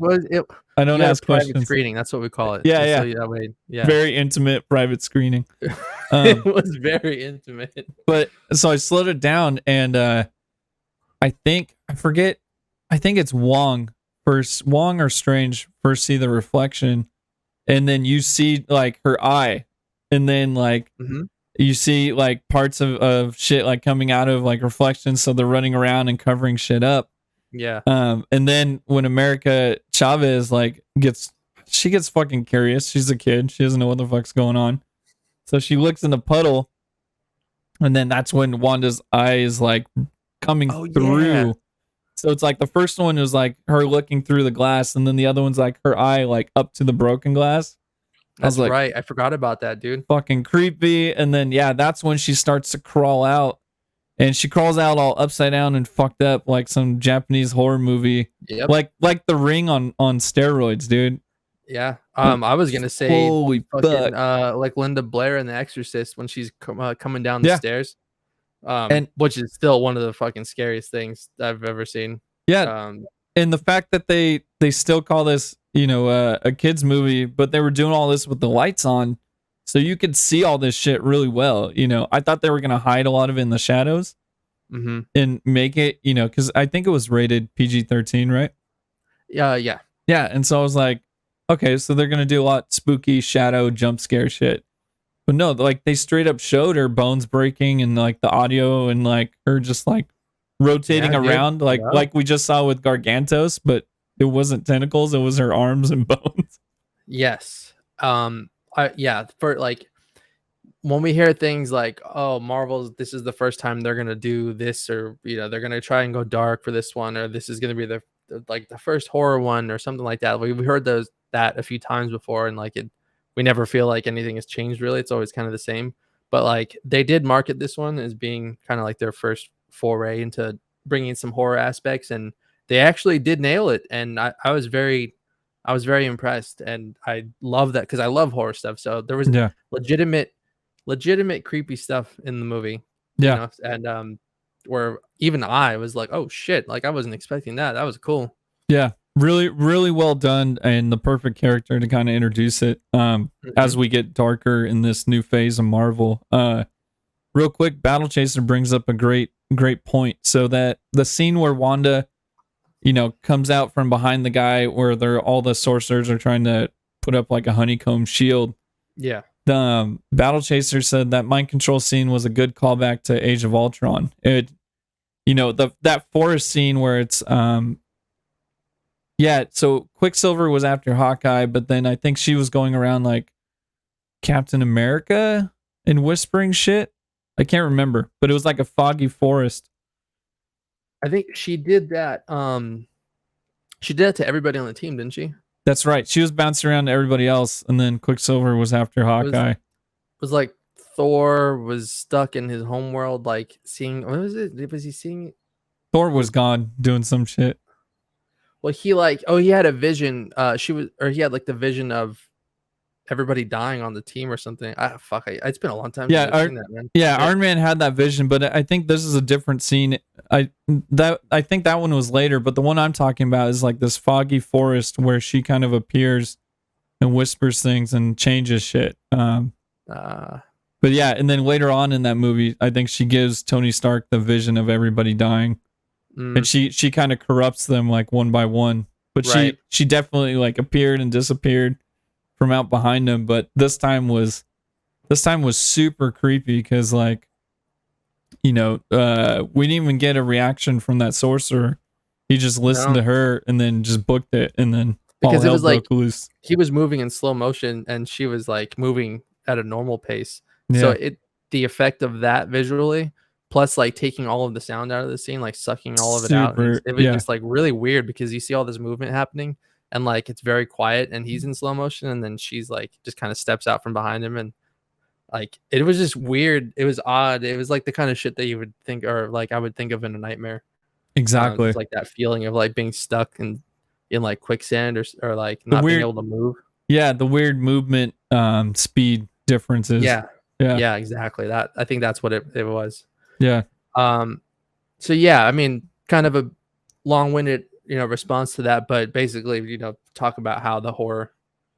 I don't ask questions. Private screening. That's what we call it. Yeah, yeah. So that way, yeah. Very intimate private screening. It was very intimate. But so I slowed it down, and I think it's Wong or Strange first see the reflection, and then you see like her eye, and then like you see like parts of shit like coming out of like reflections, so they're running around and covering shit up. Yeah. And then when America Chavez like gets fucking curious. She's a kid. She doesn't know what the fuck's going on. So she looks in the puddle, and then that's when Wanda's eye is like coming through. Yeah. So it's like the first one was like her looking through the glass, and then the other one's like her eye like up to the broken glass. That's like, right. I forgot about that, dude. Fucking creepy. And then that's when she starts to crawl out. And she crawls out all upside down and fucked up like some Japanese horror movie. Yep. Like The Ring on steroids, dude. Yeah. I was gonna say, holy fuck. Like Linda Blair in The Exorcist when she's coming down the stairs. And which is still one of the fucking scariest things I've ever seen. Yeah. And the fact that they still call this, a kids movie, but they were doing all this with the lights on, so you could see all this shit really well. I thought they were gonna hide a lot of it in the shadows, and make it, because I think it was rated PG-13, right? Yeah. And so I was like, okay, so they're gonna do a lot spooky shadow jump scare shit. But no, like they straight up showed her bones breaking and like the audio and like her just like rotating around, like we just saw with Gargantos, but it wasn't tentacles, it was her arms and bones. Yes. For like when we hear things like, oh, Marvel's, this is the first time they're gonna do this, or they're gonna try and go dark for this one, or this is gonna be the first horror one, or something like that. We heard that a few times before, and like we never feel like anything has changed really. It's always kind of the same. But like they did market this one as being kind of like their first foray into bringing some horror aspects, and they actually did nail it. And I was very impressed, and I love that because I love horror stuff. So there was legitimate creepy stuff in the movie, and where even I was like, oh shit, like I wasn't expecting that. That was cool. Yeah, really, really well done, and the perfect character to kind of introduce it. As we get darker in this new phase of Marvel. Real quick, Battle Chaser brings up a great point. So that the scene where Wanda, comes out from behind the guy where all the sorcerers are trying to put up like a honeycomb shield. Yeah. The Battle Chaser said that mind control scene was a good callback to Age of Ultron. It, that forest scene where it's so Quicksilver was after Hawkeye, but then I think she was going around like Captain America and whispering shit. I can't remember, but it was like a foggy forest. I think she did that. She did that to everybody on the team, didn't she? That's right. She was bouncing around to everybody else, and then Quicksilver was after Hawkeye. It was like Thor was stuck in his homeworld, like seeing. What was it? Was he seeing? Thor was gone doing some shit. Well, he had a vision. He had like the vision of everybody dying on the team or something. It's been a long time since I've seen that, man. Yeah, Iron Man had that vision, but I think this is a different scene. I think that one was later, but the one I'm talking about is like this foggy forest where she kind of appears and whispers things and changes shit. But yeah, and then later on in that movie, I think she gives Tony Stark the vision of everybody dying. And she kind of corrupts them like one by one. But she definitely like appeared and disappeared from out behind him. But this time was super creepy because like, we didn't even get a reaction from that sorcerer. He just listened to her and then just booked it, and then because it was like loose. He was moving in slow motion and she was like moving at a normal pace. Yeah. So the effect of that visually, plus like taking all of the sound out of the scene, like sucking all of it out. It was just like really weird because you see all this movement happening and like it's very quiet and he's in slow motion, and then she's like just kind of steps out from behind him, and like it was just weird. It was odd. It was like the kind of shit that you would think, or like I would think of in a nightmare. Exactly. Like that feeling of like being stuck in like quicksand or like not being able to move. Yeah, the weird movement speed differences. Yeah, exactly. That I think that's what it was. Yeah. So yeah, I mean, kind of a long-winded, response to that, but basically, talk about how the horror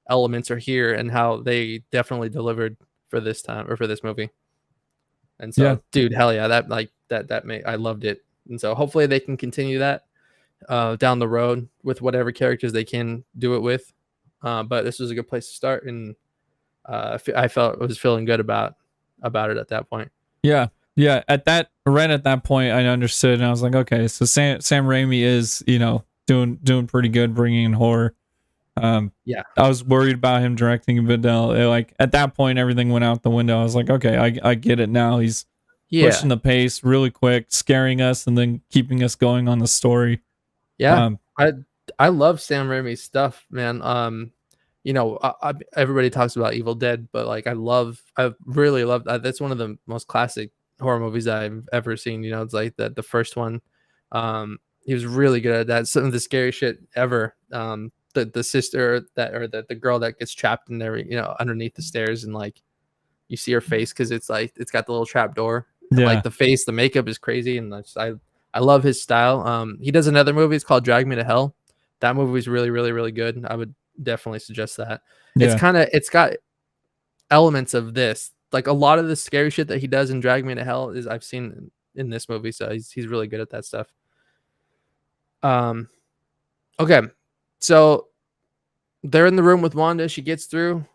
elements are here and how they definitely delivered for this time or for this movie. And so, dude, hell yeah, I loved it. And so hopefully they can continue that down the road with whatever characters they can do it with. But this was a good place to start, and I was feeling good about it at that point. Yeah. At that point, I understood, and I was like, okay, so Sam Raimi is, doing pretty good bringing in horror. I was worried about him directing, but like at that point, everything went out the window. I was like, okay, I get it now. He's pushing the pace really quick, scaring us, and then keeping us going on the story. Yeah, I love Sam Raimi's stuff, man. Everybody talks about Evil Dead, but like I really love that. That's one of the most classic horror movies I've ever seen. It's like the first one. He was really good at that. Some of the scary shit ever. The sister the girl that gets trapped in there, underneath the stairs, and like you see her face because it's like it's got the little trap door. And, like the face, the makeup is crazy, and I love his style. He does another movie. It's called Drag Me to Hell. That movie is really, really, really good. I would definitely suggest that. It's got elements of this, like a lot of the scary shit that he does in Drag Me to Hell is I've seen in this movie. So he's really good at that stuff. Okay. So they're in the room with Wanda. She gets through.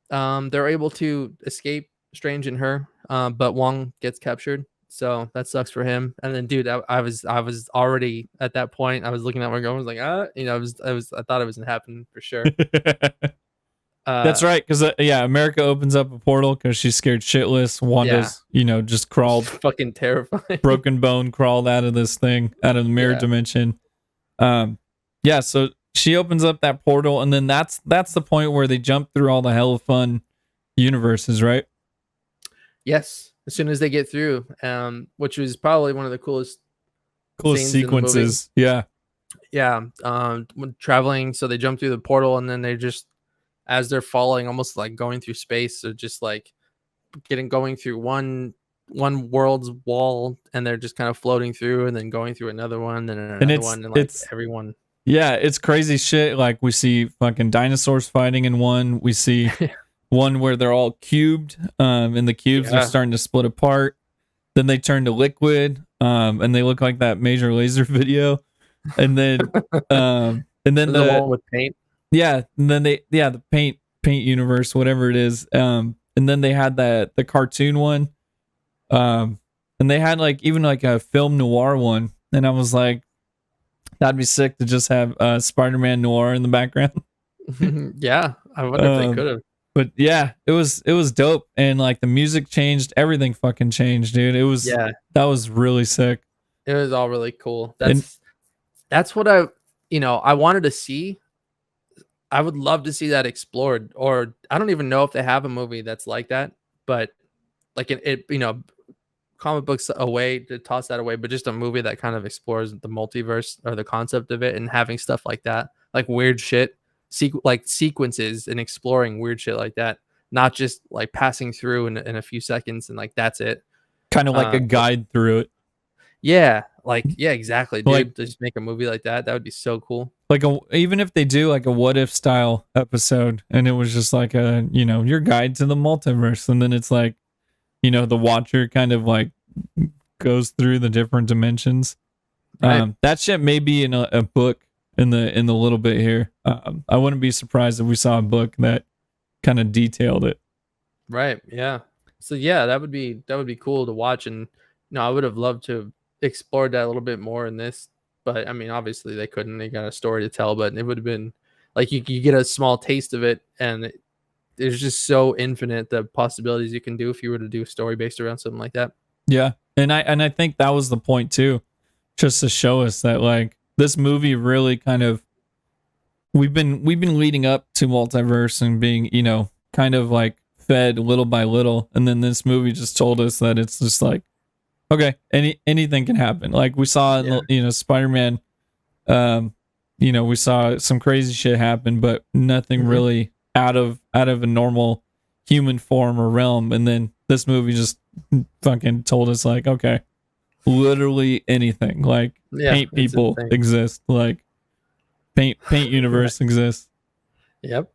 They're able to escape Strange and her, but Wong gets captured. So that sucks for him. And then, dude, I was already at that point. I was looking at my girl. I was like, I thought it was gonna happen for sure. That's right, because America opens up a portal because she's scared shitless. Wanda's, just crawled, fucking terrifying. broken bone, crawled out of this thing, out of the mirror dimension. So she opens up that portal, and then that's the point where they jump through all the hella fun universes, right? Yes, as soon as they get through, which was probably one of the coolest sequences. Yeah. When traveling, so they jump through the portal, and then they just, as they're falling, almost like going through space, or just like going through one world's wall, and they're just kind of floating through, and then going through another one, and another one, and like everyone. Yeah, it's crazy shit. Like, we see fucking dinosaurs fighting in one. We see one where they're all cubed, and the cubes are starting to split apart. Then they turn to liquid, and they look like that Major Lazer video. And then the one with paint. Yeah, and then the paint universe, whatever it is. And then they had the cartoon one. And they had even a film noir one, and I was like, that'd be sick to just have Spider-Man noir in the background. Yeah, I wonder if they could have. But yeah, it was dope, and the music changed, everything fucking changed, dude. That was really sick. It was all really cool. That's what I wanted to see. I would love to see that explored, or I don't even know if they have a movie that's like that, but comic books away, to toss that away, but just a movie that kind of explores the multiverse or the concept of it, and having stuff like that, like weird shit, sequences, and exploring weird shit like that, not just like passing through in a few seconds and that's it. Kind of like a guide through it. Yeah, exactly, dude. Just make a movie like that. That would be so cool. Even if they do a what if style episode, and it was just your guide to the multiverse, and then it's the watcher kind of goes through the different dimensions. Right. That shit may be in a book in the little bit here. I wouldn't be surprised if we saw a book that kind of detailed it. Right. Yeah. So yeah, that would be cool to watch, and I would have loved to explore that a little bit more in this, but I mean, obviously they couldn't. They got a story to tell, but it would have been you get a small taste of it, and there's just so infinite the possibilities you can do if you were to do a story based around something like that. Yeah, and I think that was the point too, just to show us that this movie really kind of we've been leading up to multiverse and being kind of fed little by little, and then this movie just told us that it's just okay, anything can happen. We saw in Spider-Man, we saw some crazy shit happen, but nothing really out of a normal human form or realm. And then this movie just fucking told us okay, literally anything. Paint people exist. Paint universe exists. Yep.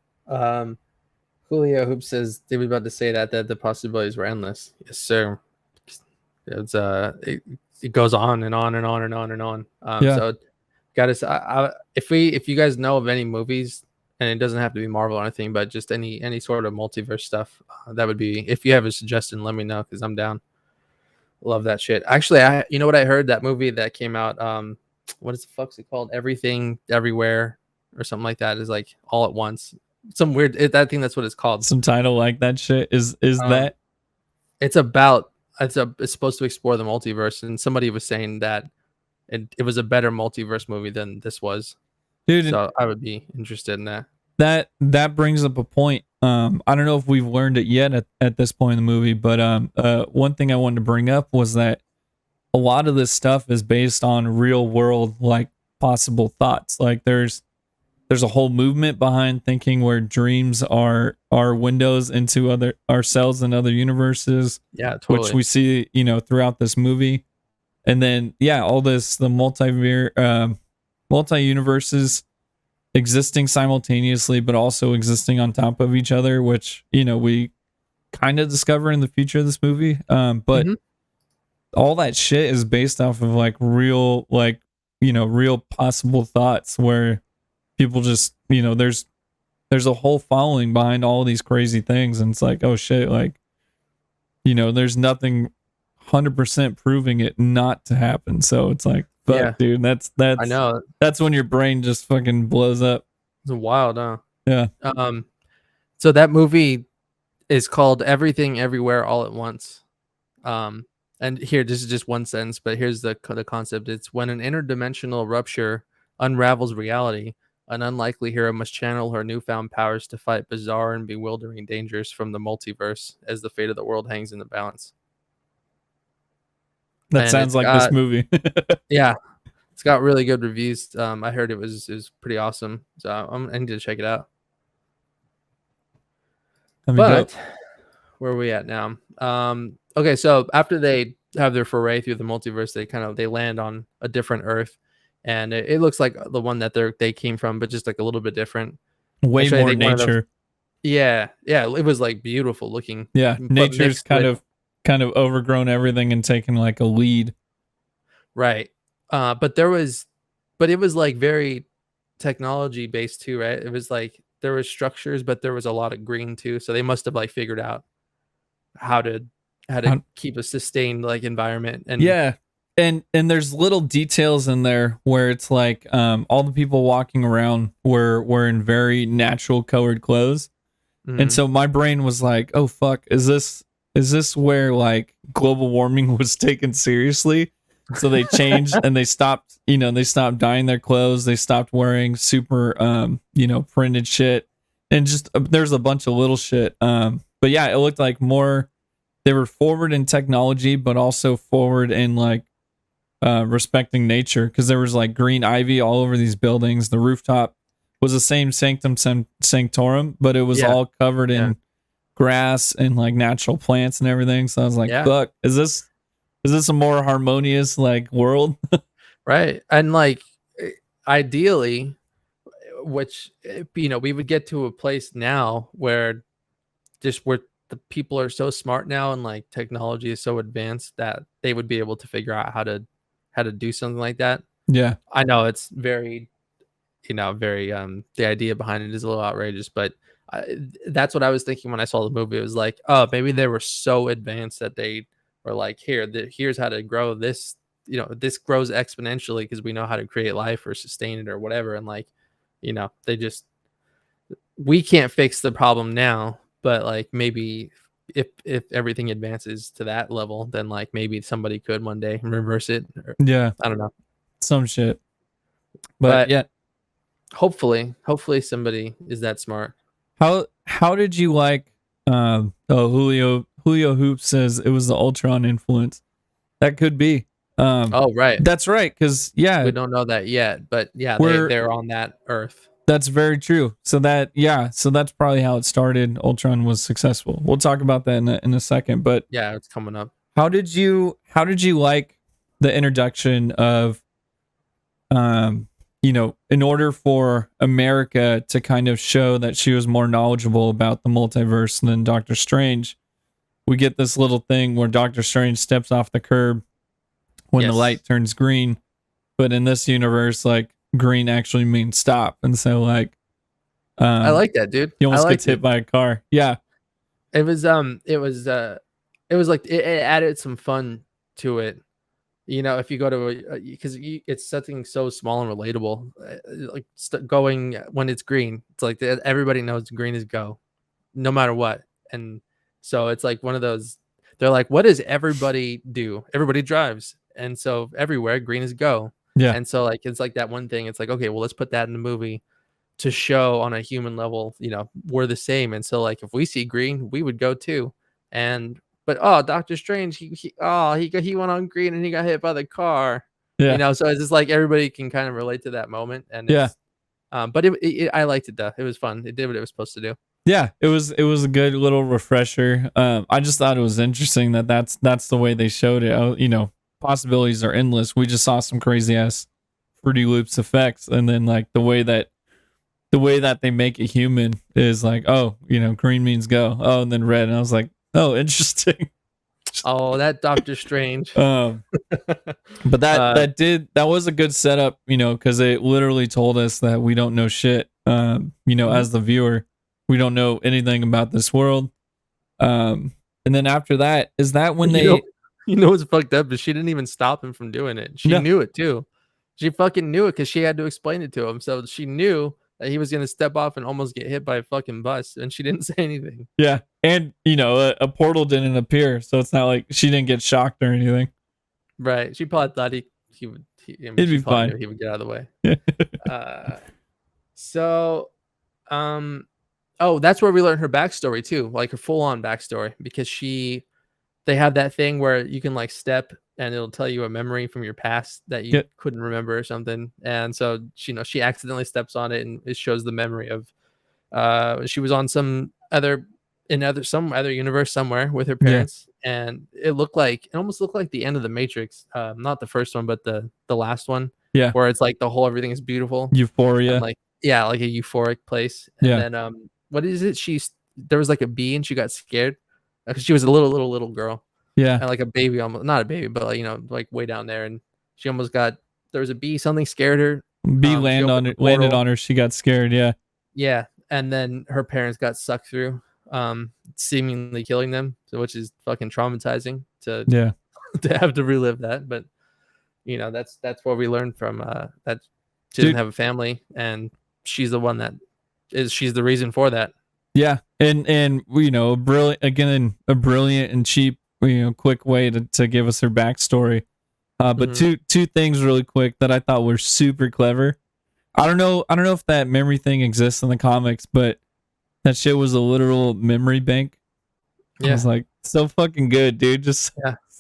Julio Hoop says they were about to say that the possibilities were endless. Yes, sir. It's it goes on and on and on and on and on. So gotta if you guys know of any movies, and it doesn't have to be Marvel or anything, but just any sort of multiverse stuff, that would be, if you have a suggestion, let me know, because I'm down. Love that shit. Actually, you know what I heard? That movie that came out, what is the fuck's it called? Everything Everywhere or something like that, is all at once. Some weird, I think that's what it's called. Some title like that shit is that? It's about, it's supposed to explore the multiverse, and somebody was saying that it was a better multiverse movie than this was. Dude, so I would be interested in that. That brings up a point. I don't know if we've learned it yet at this point in the movie, but one thing I wanted to bring up was that a lot of this stuff is based on real world possible thoughts. There's a whole movement behind thinking where dreams are windows into ourselves and other universes. Yeah, totally. Which we see throughout this movie. And then all this, the multi-universes existing simultaneously, but also existing on top of each other, which we kind of discover in the future of this movie. But all that shit is based off of real real possible thoughts, where people just there's a whole following behind all these crazy things, and it's oh shit, there's nothing 100% proving it not to happen. So it's like, fuck, dude, that's I know. That's when your brain just fucking blows up. It's wild, huh? Yeah. So that movie is called Everything Everywhere All at Once. And here, this is just one sentence, but here's the concept. It's when an interdimensional rupture unravels reality, an unlikely hero must channel her newfound powers to fight bizarre and bewildering dangers from the multiverse as the fate of the world hangs in the balance. That sounds like this movie. Yeah. It's got really good reviews. I heard it was pretty awesome. So I need to check it out. But where are we at now? Okay, so after they have their foray through the multiverse, they land on a different Earth, and it looks like the one that they came from, but just like a little bit different. Way actually, more nature. Yeah, it was like beautiful looking. Yeah, nature's kind of overgrown everything and taken like a lead. Right. But it was like very technology based too, right? It was like there was structures, but there was a lot of green too. So they must have like figured out how to keep a sustained like environment. And yeah. And there's little details in there where it's like all the people walking around were in very natural colored clothes. Mm-hmm. And so my brain was like, oh fuck, is this where like global warming was taken seriously? So they changed and they stopped dyeing their clothes. They stopped wearing super, printed shit, and just there's a bunch of little shit. But yeah, it looked like more, they were forward in technology, but also forward in like respecting nature. Cause there was like green ivy all over these buildings. The rooftop was the same Sanctum Sanctorum, but it was all covered in grass and like natural plants and everything. So I was like, fuck, is this a more harmonious like world? Right. And like ideally, which we would get to a place now where the people are so smart now and like technology is so advanced that they would be able to figure out how to do something like that. Yeah. I know it's very the idea behind it is a little outrageous, but that's what I was thinking when I saw the movie. It was like, oh, maybe they were so advanced that they were like, here's how to grow this. This grows exponentially because we know how to create life or sustain it or whatever. And like, we can't fix the problem now, but like maybe if everything advances to that level, then like maybe somebody could one day reverse it. Yeah, I don't know, some shit. But yeah, hopefully somebody is that smart. How did you like? Julio Hoop says it was the Ultron influence. That could be. Oh right, that's right. Because we don't know that yet, but yeah, they're on that Earth. That's very true. So that's probably how it started. Ultron was successful. We'll talk about that in a second. But yeah, it's coming up. How did you like the introduction of, in order for America to kind of show that she was more knowledgeable about the multiverse than Doctor Strange, we get this little thing where Doctor Strange steps off the curb when the light turns green, but in this universe, like, green actually means stop, and so like, I like that, dude. He almost gets hit by a car. Yeah, it was like it added some fun to it. If you go to because it's something so small and relatable, like going when it's green, it's like everybody knows green is go, no matter what. And so it's like one of those. They're like, what does everybody do? Everybody drives, and so everywhere green is go. Yeah. And so like it's like that one thing. It's like, okay, well, let's put that in the movie to show on a human level, we're the same. And so like if we see green, we would go too. But Doctor Strange, he went on green and he got hit by the car. Yeah. So it's just like everybody can kind of relate to that moment. And but I liked it though. It was fun. It did what it was supposed to do. Yeah, it was a good little refresher. I just thought it was interesting that's the way they showed it. Possibilities are endless. We just saw some crazy ass Fruity Loops effects, and then like the way that they make it human is like, green means go. Oh, and then red, and I was like, oh, interesting. Oh, that Doctor Strange. But that was a good setup, because it literally told us that we don't know shit. As the viewer, we don't know anything about this world. And then after that, is that when you You know what's fucked up is she didn't even stop him from doing it. She knew it too. She fucking knew it because she had to explain it to him. So she knew that he was gonna step off and almost get hit by a fucking bus, and she didn't say anything. Yeah, and a portal didn't appear, so it's not like she didn't get shocked or anything. Right. She probably thought he would. He'd be fine. He would get out of the way. So, oh, that's where we learned her backstory too, like her full-on backstory, because they have that thing where you can like step and it'll tell you a memory from your past that you couldn't remember or something. And so she accidentally steps on it and it shows the memory of she was on some other universe somewhere with her parents, and it almost looked like the end of the Matrix. Not the first one, but the last one. Yeah. Where it's like the whole everything is beautiful. Euphoria. And like a euphoric place. And then what is it? There was like a bee and she got scared because she was a little girl. Yeah. And like a baby, almost not a baby, but like, like way down there, and she almost got, there was a bee, something scared her. Bee landed on her, she got scared, Yeah. And then her parents got sucked through, seemingly killing them, which is fucking traumatizing to have to relive that. But that's what we learned from that she didn't have a family, and she's the one she's the reason for that. Yeah. And a brilliant and cheap, quick way to give us her backstory. But two things really quick that I thought were super clever. I don't know if that memory thing exists in the comics, but that shit was a literal memory bank. I was like, so fucking good, dude. Just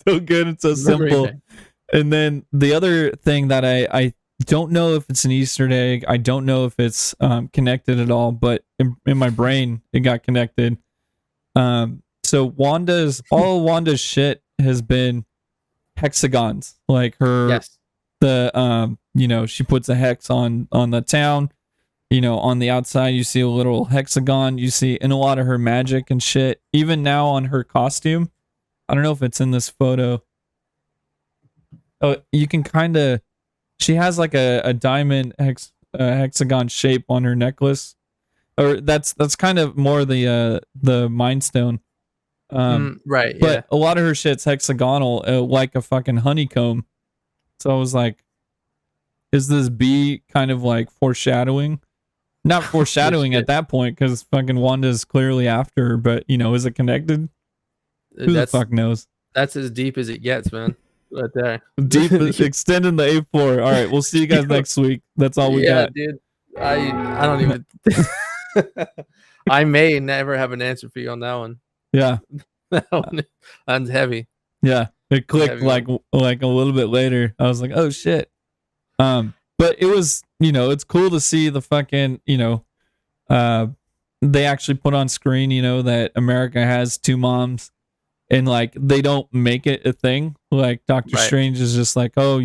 so good and so simple. Bank. And then the other thing that I don't know if it's an Easter egg. I don't know if it's connected at all, but in my brain, it got connected. So Wanda's shit has been hexagons. Like her, she puts a hex on the town. On the outside, you see a little hexagon. You see in a lot of her magic and shit. Even now on her costume, I don't know if it's in this photo. Oh, you can kind of. She has like a diamond hexagon shape on her necklace, or that's kind of more the Mind Stone. Right. But a lot of her shit's hexagonal, like a fucking honeycomb. So I was like, is this bee kind of like foreshadowing? Not foreshadowing at that point, because fucking Wanda's clearly after her, but is it connected? Who the fuck knows? That's as deep as it gets, man. Right there. Deep extending the A4. All right, we'll see you guys next week. That's all we got. Dude. I don't even I may never have an answer for you on that one. Yeah. That's heavy. Yeah. It clicked like a little bit later. I was like, oh shit. But it was, it's cool to see the fucking, they actually put on screen, that America has two moms, and like they don't make it a thing. Like Doctor Strange is just like, oh,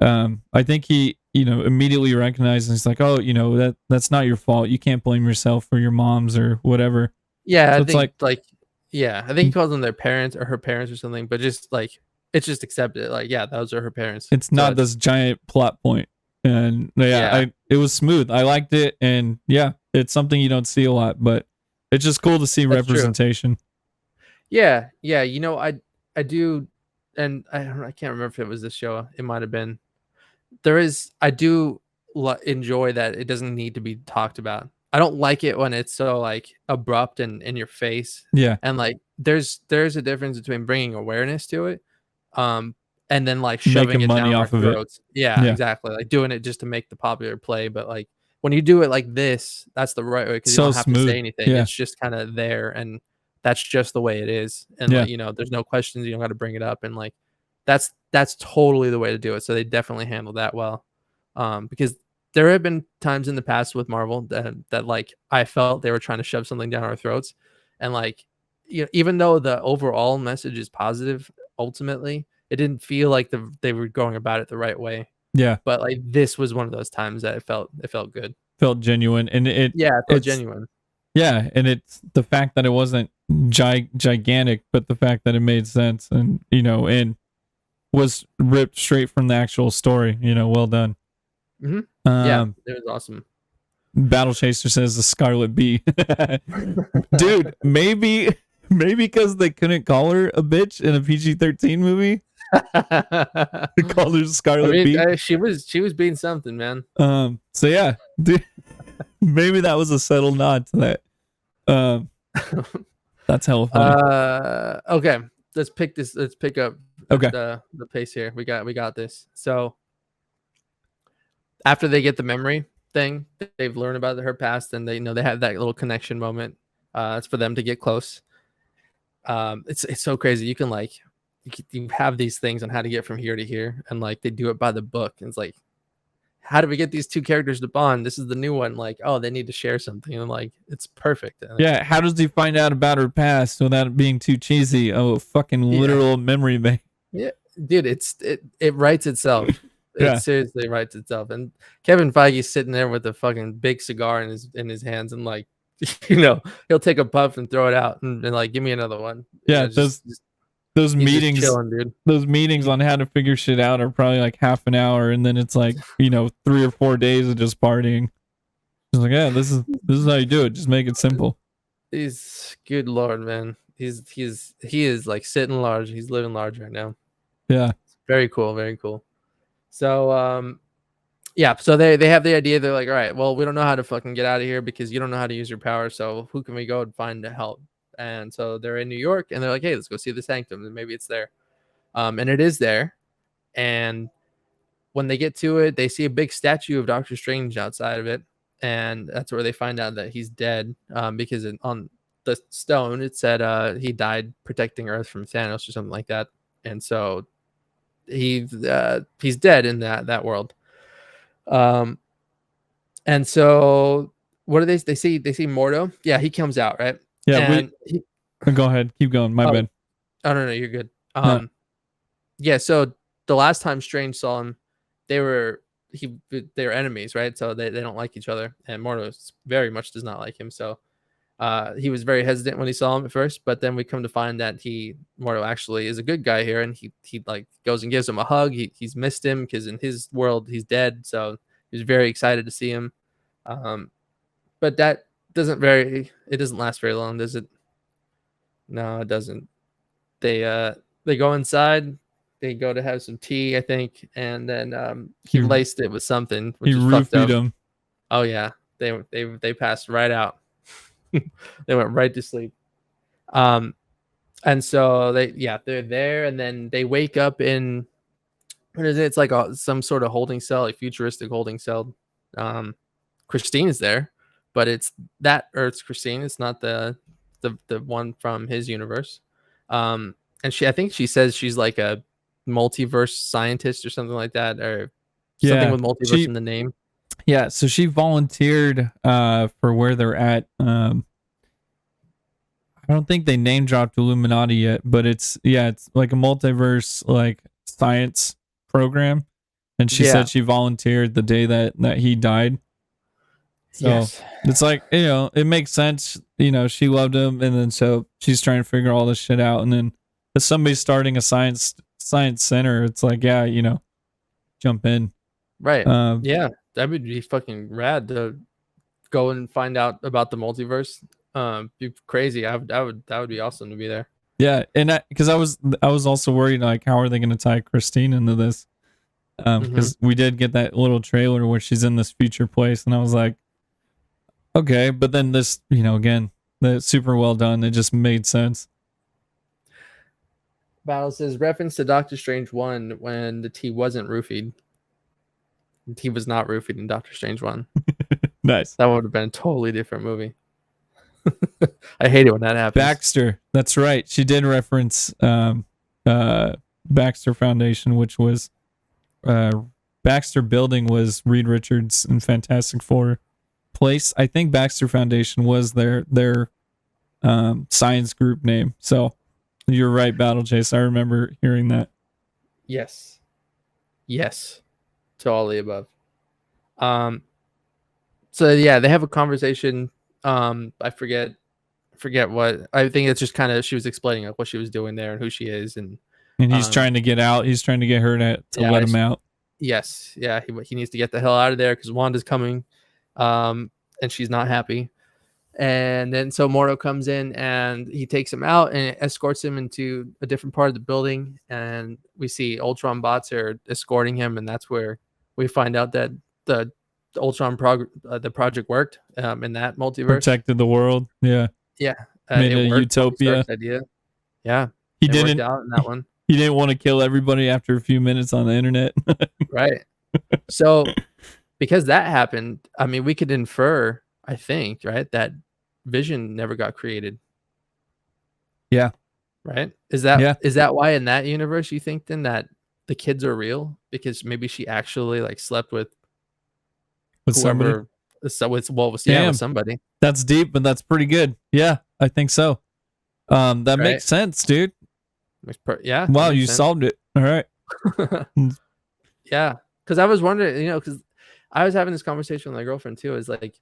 I think he, immediately recognizes, he's like, oh, that's not your fault. You can't blame yourself for your moms or whatever. Yeah, so I think I think he calls them their parents or her parents or something, but just like, it's just accepted. Like, yeah, those are her parents. It's not this giant plot point. And it was smooth. I liked it. And yeah, it's something you don't see a lot, but it's just cool to see representation. True. Yeah. I do. And I can't remember if it was this show. It might've been. I do enjoy that it doesn't need to be talked about. I don't like it when it's so like abrupt and in your face. Yeah. And like, there's a difference between bringing awareness to it. And then like shoving it down our throats. Yeah, exactly. Like doing it just to make the popular play. But like when you do it like this, that's the right way, because you don't have to say anything. It's just kind of there, and that's just the way it is. And like, there's no questions. You don't got to bring it up. And like that's totally the way to do it. So they definitely handled that well. Because there have been times in the past with Marvel that like I felt they were trying to shove something down our throats, and like even though the overall message is positive, ultimately it didn't feel like they were going about it the right way. Yeah. But like this was one of those times that it felt good. Felt genuine. And it felt genuine. Yeah, and it's the fact that it wasn't gigantic, but the fact that it made sense, and and was ripped straight from the actual story. Well done. Mm-hmm. Yeah, it was awesome. Battle Chaser says the Scarlet Bee. Dude, maybe Maybe because they couldn't call her a bitch in a PG-13 movie. They called her Scarlet B. She was being something, man. So yeah, dude, maybe that was a subtle nod to that. That's hella funny. Okay, let's pick up okay. the pace here. We got this. So after they get the memory thing, they've learned about her past, and they have that little connection moment. It's for them to get close. It's so crazy. You can you have these things on how to get from here to here, and like they do it by the book. And it's like, how do we get these two characters to bond? This is the new one. Like, oh, they need to share something, and like it's perfect. Yeah, how does he find out about her past without it being too cheesy? Oh, fucking literal memory bank. Yeah, dude, it writes itself. It seriously writes itself. And Kevin Feige's sitting there with a fucking big cigar in his hands, and like, he'll take a puff and throw it out, and like, give me another one. Yeah, those meetings, chilling, dude. Those meetings on how to figure shit out are probably like half an hour, and then it's like 3 or 4 days of just partying. It's like, yeah, this is how you do it. Just make it simple. He's good lord, man. He is like sitting large. He's living large right now. Yeah. Very cool. Very cool. So yeah, so they have the idea. They're like, all right, well, we don't know how to fucking get out of here because you don't know how to use your power. So who can we go and find to help? And so they're in New York, and they're like, hey, let's go see the Sanctum, and maybe it's there. And it is there. And when they get to it, they see a big statue of Doctor Strange outside of it, and that's where they find out that he's dead. Because on the stone it said he died protecting Earth from Thanos or something like that, and so he's dead in that world. And so what do they see Mordo? Yeah, he comes out, right? Yeah, go ahead, keep going. My bad. Oh no, you're good. Yeah, so the last time Strange saw him, they were enemies, right? So they don't like each other, and Mordo very much does not like him. So he was very hesitant when he saw him at first, but then we come to find that Mordo actually is a good guy here, and he like goes and gives him a hug. He's missed him because in his world he's dead, so he was very excited to see him. But that doesn't last very long, does it? No, it doesn't. They go inside. They go to have some tea, I think, and then he laced it with something, which is fucked up. Him. Oh yeah, they passed right out. They went right to sleep. And so they're there, and then they wake up in, what is it? It's like some sort of holding cell, like futuristic holding cell. Christine is there, but it's that Earth's Christine. It's not the one from his universe. And I think she says she's like a multiverse scientist or something like that, or something with multiverse in the name. Yeah, so she volunteered for where they're at. I don't think they name dropped Illuminati yet, but it's like a multiverse like science program, and she said she volunteered the day that he died. So it's like, it makes sense. She loved him, and then so she's trying to figure all this shit out, and then if somebody's starting a science center, it's like, jump in. Right. Yeah, that would be fucking rad to go and find out about the multiverse. Be crazy. That would be awesome to be there. Yeah, and because I was also worried, like, how are they going to tie Christine into this? Because we did get that little trailer where she's in this future place, and I was like, okay, but then this, again, that's super well done. It just made sense. Battle says reference to Doctor Strange 1 when the tea wasn't roofied. The tea was not roofied in Doctor Strange 1. Nice. That would have been a totally different movie. I hate it when that happens. Baxter, that's right. She did reference Baxter Foundation, which was Baxter Building was Reed Richards and Fantastic Four place. I think Baxter Foundation was their science group name. So you're right, Battle Chase. I remember hearing that. Yes to all the above. So yeah, they have a conversation. I forget what. I think it's just kind of, she was explaining like what she was doing there and who she is, and he's trying to get out. He's trying to get her to let him out. Yes, yeah, he needs to get the hell out of there because Wanda's coming, and she's not happy. And then so Mordo comes in and he takes him out and escorts him into a different part of the building. And we see Ultron bots are escorting him, and that's where we find out that the Ultron the project worked in that multiverse. Protected the world. Yeah. Yeah. Made a worked. utopia. Idea. Yeah. He it didn't worked out in that one. He didn't want to kill everybody after a few minutes on the internet. Right. So because that happened, I mean, we could infer, I think, right, that Vision never got created. Yeah. Right? Is that why in that universe you think then that the kids are real? Because maybe she actually like slept with whoever somebody? With somebody. That's deep, but that's pretty good. Yeah, I think so. That makes sense, dude. Yeah. Wow, you solved it. All right. Yeah. Because I was wondering, because I was having this conversation with my girlfriend too, is like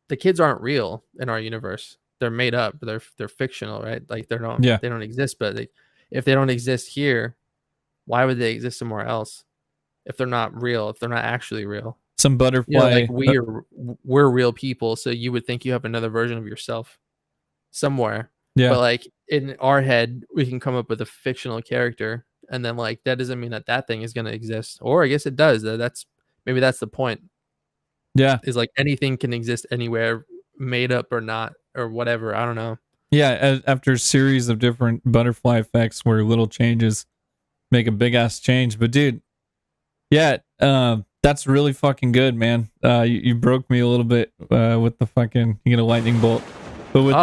the kids aren't real in our universe. They're made up. They're fictional, right? Like they don't exist. But if they don't exist here, why would they exist somewhere else? If they're not real, if they're not actually real. Some butterfly. We're real people, so you would think you have another version of yourself somewhere. Yeah. But like in our head, we can come up with a fictional character, and then like that doesn't mean that thing is going to exist. Or I guess it does. That's the point. Yeah. Is like anything can exist anywhere, made up or not, or whatever. I don't know. Yeah, after a series of different butterfly effects where little changes make a big ass change. But dude, yeah, that's really fucking good, man. You broke me a little bit with the fucking you get a lightning bolt, but with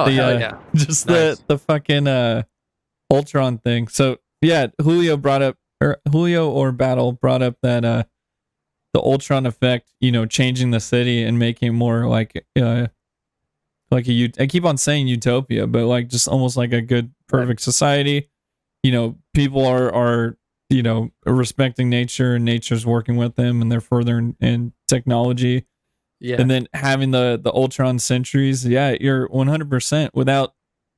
just nice. the fucking Ultron thing. So yeah, Julio or Battle brought up that the Ultron effect, changing the city and making it more like I keep on saying utopia, but like just almost like a good perfect society. People are respecting nature, and nature's working with them, and they're further in technology. Yeah. And then having the Ultron sentries, yeah, you're 100%. Without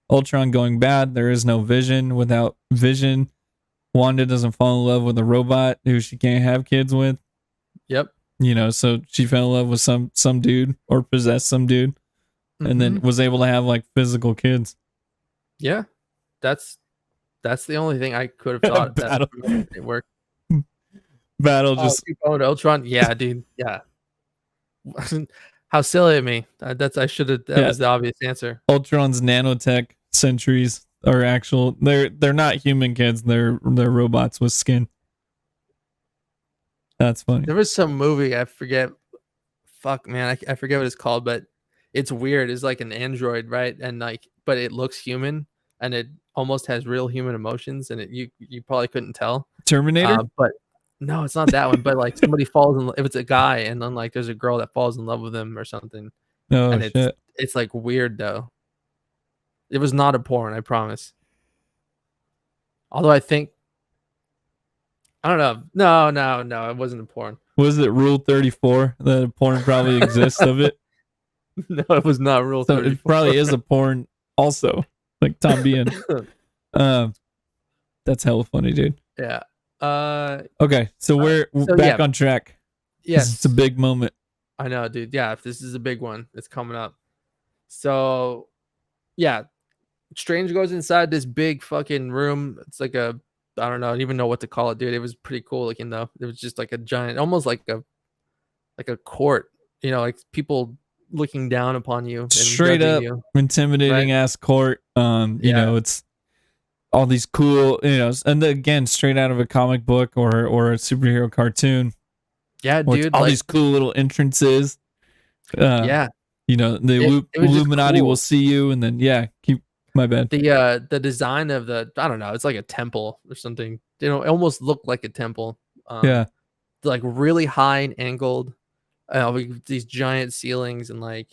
Ultron going bad, there is no Vision. Without Vision, Wanda doesn't fall in love with a robot who she can't have kids with. Yep. So she fell in love with some dude or possessed some dude, and then was able to have like physical kids. Yeah, that's the only thing I could have thought that it worked. Battle just Ultron. Yeah, dude. Yeah. How silly of me. That was the obvious answer. Ultron's nanotech sentries are actual. They're not human kids. They're robots with skin. That's funny. There was some movie I forget. Fuck man, I forget what it's called, but it's weird. It's like an android, right? And like, but it looks human, and it almost has real human emotions, and you probably couldn't tell. Terminator, but no, it's not that one. But like somebody falls in. If it's a guy, and then like there's a girl that falls in love with him or something. Oh and shit! It's like weird though. It was not a porn, I promise. Although I think. I don't know. No, it wasn't a porn. Was it Rule 34? The porn probably exists of it. No, it was not Rule 34. It probably is a porn also, like Tom Bean. That's hella funny, dude. Yeah. Okay, so we're back on track. Yes. It's a big moment. I know, dude. Yeah, this is a big one. It's coming up. So, yeah. Strange goes inside this big fucking room. It's like I don't know. I don't even know what to call it, dude. It was pretty cool looking though. It was just like a giant, almost like a court, like people looking down upon you. Straight up intimidating ass court. It's all these cool, and again, straight out of a comic book or a superhero cartoon. Yeah, dude. All these cool little entrances. Yeah. The Illuminati will see you, and then my bad. The design of I don't know, it's like a temple or something. It almost looked like a temple. Like really high and angled. These giant ceilings, and like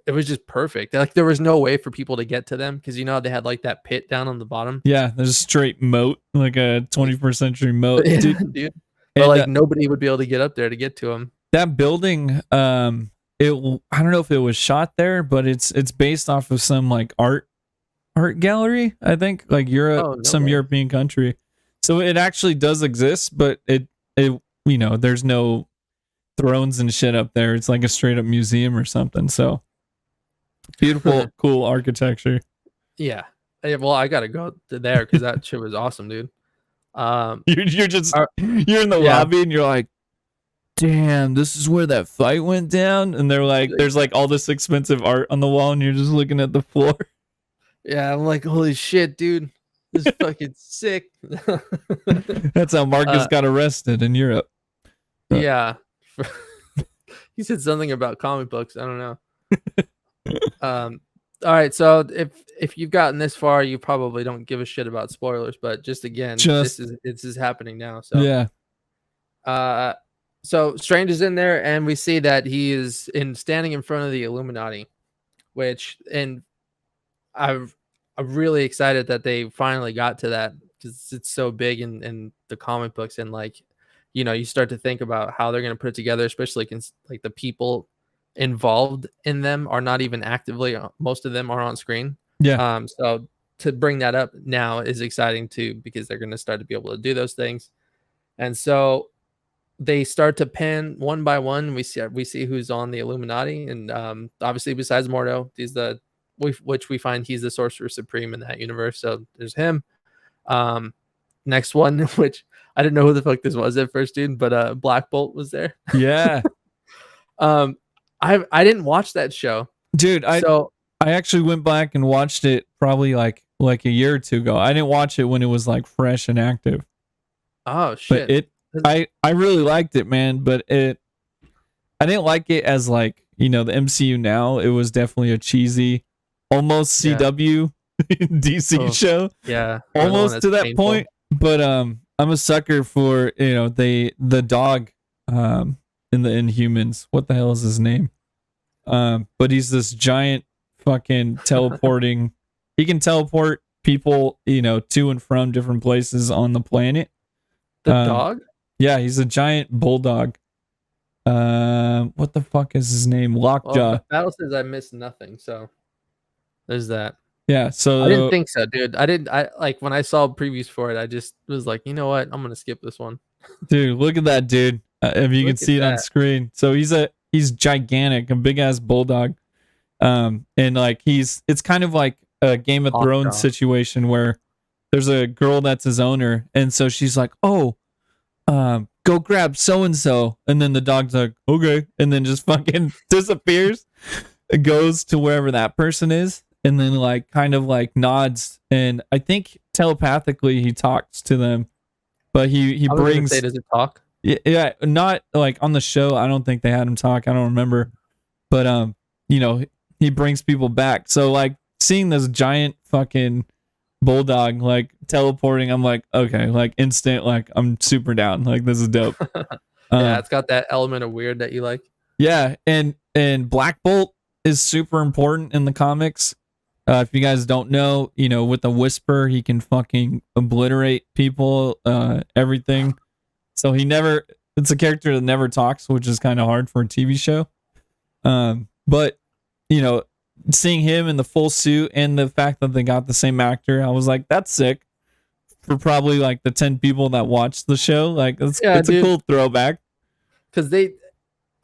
it was just perfect. Like there was no way for people to get to them because they had like that pit down on the bottom. Yeah, there's a straight moat, like a 21st century moat, dude. But like nobody would be able to get up there to get to them. That building, I don't know if it was shot there, but it's based off of some like art gallery, I think, like Europe, European country. So it actually does exist, but it there's no thrones and shit up there. It's like a straight up museum or something. So Beautiful, cool architecture. Yeah. Well, I gotta go to there because that shit was awesome, dude. You're just you're in the lobby and you're like, damn, this is where that fight went down. And they're like, there's like all this expensive art on the wall, and you're just looking at the floor. Yeah, I'm like, holy shit, dude. This is fucking sick. That's how Marcus got arrested in Europe. Yeah. He said something about comic books. I don't know. All right, so if you've gotten this far, you probably don't give a shit about spoilers, but just again, this is happening now. So yeah. So Strange is in there, and we see that he is standing in front of the Illuminati, and I'm really excited that they finally got to that because it's so big in the comic books, and like, you start to think about how they're going to put it together, especially like the people involved in them are not even actively, most of them are on screen. Yeah. So to bring that up now is exciting too, because they're going to start to be able to do those things. And so they start to pan one by one. We see who's on the Illuminati, and obviously besides Mordo, which we find he's the Sorcerer Supreme in that universe. So there's him. Next one, which I didn't know who the fuck this was at first, dude, but Black Bolt was there. Yeah. I didn't watch that show, dude. I actually went back and watched it probably like a year or two ago. I didn't watch it when it was like fresh and active. Oh shit! But I really liked it, man. But I didn't like it as like, the MCU now. It was definitely a cheesy, almost CW DC show. Yeah, almost to that painful point. But I'm a sucker for the dog in the Inhumans. What the hell is his name? But he's this giant fucking teleporting. He can teleport people, to and from different places on the planet. The dog? Yeah, he's a giant bulldog. What the fuck is his name? Lockjaw. Well, Battle says I missed nothing, so there's that. Yeah, so I didn't think so, dude. I like when I saw previews for it, I just was like, you know what? I'm gonna skip this one. Dude, look at that dude. If you can see it on screen. So he's gigantic, a big ass bulldog. And like it's kind of like a Game of Thrones situation where there's a girl that's his owner, and so she's like, oh, go grab so and so, and then the dog's like, okay, and then just fucking disappears. It goes to wherever that person is, and then like kind of like nods, and I think telepathically he talks to them, but he brings. Does it talk? Yeah, not like on the show. I don't think they had him talk. I don't remember, but he brings people back. So like seeing this giant fucking bulldog like teleporting, I'm like, okay, like instant, like I'm super down. Like this is dope. Yeah, it's got that element of weird that you like. Yeah, and Black Bolt is super important in the comics. If you guys don't know, with a whisper, he can fucking obliterate people, everything. So it's a character that never talks, which is kind of hard for a TV show. But seeing him in the full suit and the fact that they got the same actor, I was like, that's sick. For probably like the 10 people that watched the show, like it's a cool throwback. Because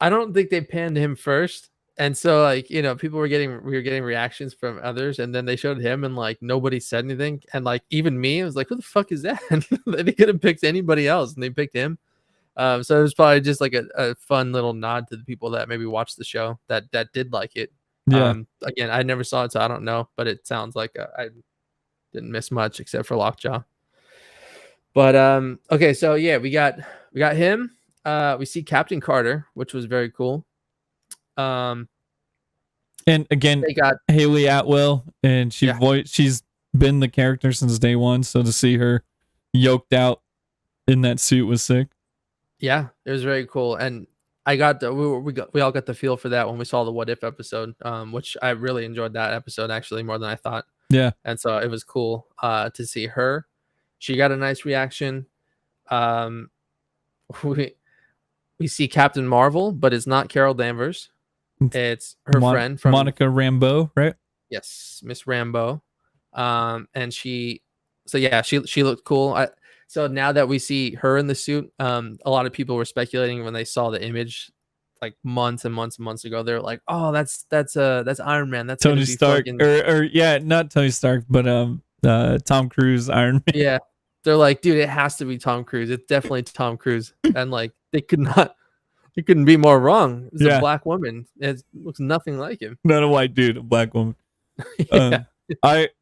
I don't think they panned him first, and so like we were getting reactions from others, and then they showed him, and like nobody said anything, and like even me, I was like, who the fuck is that? They could have picked anybody else, and they picked him. So it was probably just like a fun little nod to the people that maybe watched the show that did like it. Yeah. Again, I never saw it, so I don't know, but it sounds like I didn't miss much except for Lockjaw. But okay, so yeah, we got him. We see Captain Carter, which was very cool. And again, they got Haley Atwell, and she's been the character since day one. So to see her yoked out in that suit was sick. Yeah, it was very cool, and I got we all got the feel for that when we saw the What If episode, which I really enjoyed that episode actually more than I thought. Yeah, and so it was cool to see her. She got a nice reaction. We see Captain Marvel, but it's not Carol Danvers. It's her friend from Monica Rambeau, right? Yes, Miss Rambeau. And she looked cool. So now that we see her in the suit, a lot of people were speculating when they saw the image like months and months and months ago. They're like, oh, that's Iron Man. That's gonna Tony be Stark, fucking or yeah, not Tony Stark, but Tom Cruise Iron Man. yeah. They're like, dude, it has to be Tom Cruise. It's definitely Tom Cruise. And like they couldn't be more wrong. It's a Yeah, black woman. It looks nothing like him. not a white dude, a black woman. Yeah.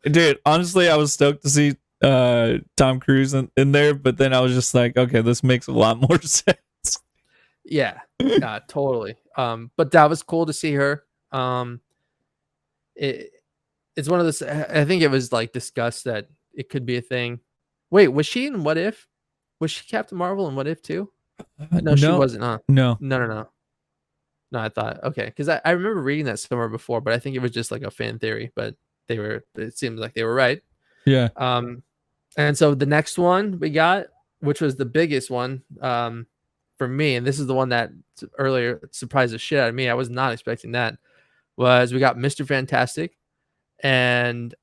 Dude, honestly, I was stoked to see Tom Cruise in there, but then I was just like, okay, this makes a lot more sense. Yeah, totally. But that was cool to see her. It's one of those. I think it was like discussed that it could be a thing. Wait, was she in What If? Was she Captain Marvel in What If too? No, she wasn't. Huh? No. No, I thought okay, because I remember reading that somewhere before, but I think it was just like a fan theory. But it seems like they were right. Yeah. And so the next one we got, which was the biggest one, for me, and this is the one that earlier surprised the shit out of me. I was not expecting that. Was we got Mr. Fantastic and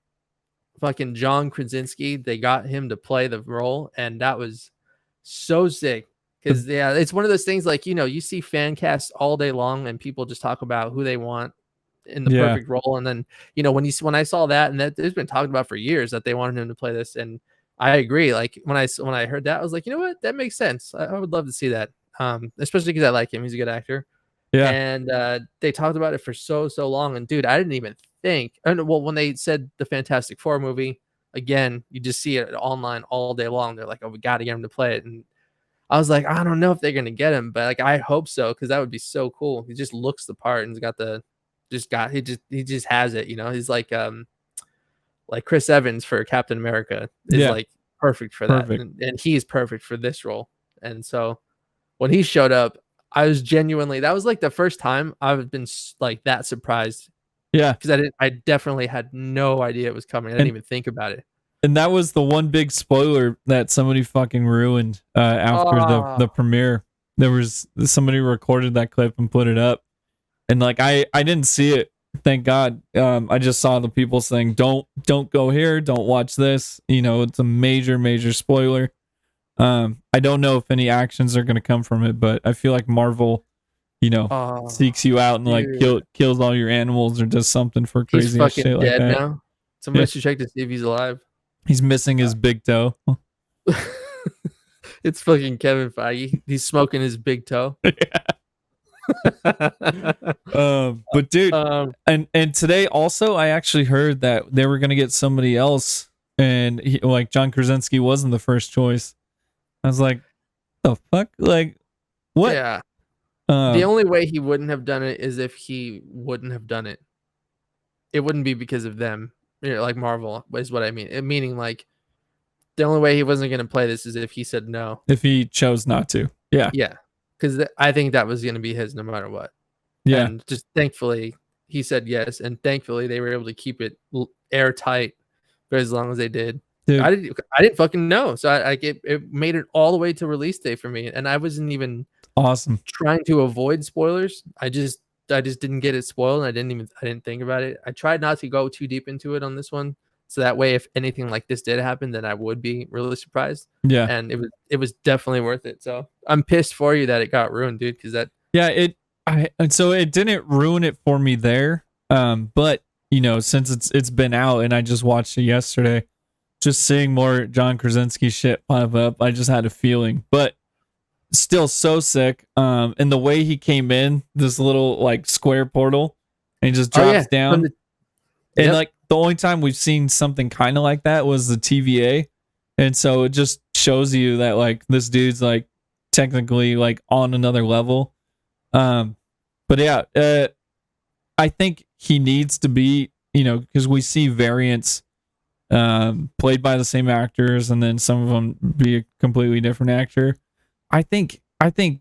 fucking John Krasinski. They got him to play the role, and that was so sick. Because yeah, it's one of those things like you see fan casts all day long, and people just talk about who they want in the perfect role, and then when I saw that, and that it's been talked about for years that they wanted him to play this, and I agree. Like when I heard that, I was like, you know what, that makes sense. I would love to see that, especially because I like him. He's a good actor. Yeah. And they talked about it for so long, and dude, I didn't even think. And well, when they said the Fantastic Four movie again, you just see it online all day long. They're like, oh, we got to get him to play it, and I was like, I don't know if they're gonna get him, but like I hope so because that would be so cool. He just looks the part and he's got he just has it. He's like Chris Evans for Captain America is like perfect for that, and he's perfect for this role. And so when he showed up, I was genuinely, that was like the first time I've been like that surprised. Yeah, because I definitely had no idea it was coming. I didn't even think about it. And that was the one big spoiler that somebody fucking ruined after the premiere. There was somebody recorded that clip and put it up, and like I didn't see it. Thank God. I just saw the people saying, "Don't go here. Don't watch this." It's a major spoiler. I don't know if any actions are going to come from it, but I feel like Marvel, seeks you out and like kills all your animals or does something for crazy shit like that. He's fucking dead now. Somebody should check to see if he's alive. He's missing his big toe. It's fucking Kevin Feige. He's smoking his big toe. But dude, and today also I actually heard that they were gonna get somebody else, and like John Krasinski wasn't the first choice. I was like, the fuck, like what? Yeah. The only way he wouldn't have done it is if he wouldn't have done it. It wouldn't be because of them. Like Marvel is what I mean. Meaning like the only way he wasn't going to play this is if he said no. If he chose not to. Yeah. Yeah. Because I think that was going to be his no matter what. Yeah. And just thankfully he said yes. And thankfully they were able to keep it airtight for as long as they did. Dude. I didn't fucking know. So it made it all the way to release day for me. And I wasn't even awesome trying to avoid spoilers. I just didn't get it spoiled, and I didn't think about it. I tried not to go too deep into it on this one, so that way if anything like this did happen, then I would be really surprised. Yeah, and it was definitely worth it. So I'm pissed for you that it got ruined, dude. Because so it didn't ruin it for me there. But since it's been out and I just watched it yesterday, just seeing more John Krasinski shit pop up, I just had a feeling, but. Still so sick. And the way he came in, this little like square portal, and he just drops down. And like the only time we've seen something kind of like that was the TVA, and so it just shows you that like this dude's like technically like on another level. But yeah, I think he needs to be, because we see variants played by the same actors, and then some of them be a completely different actor. I think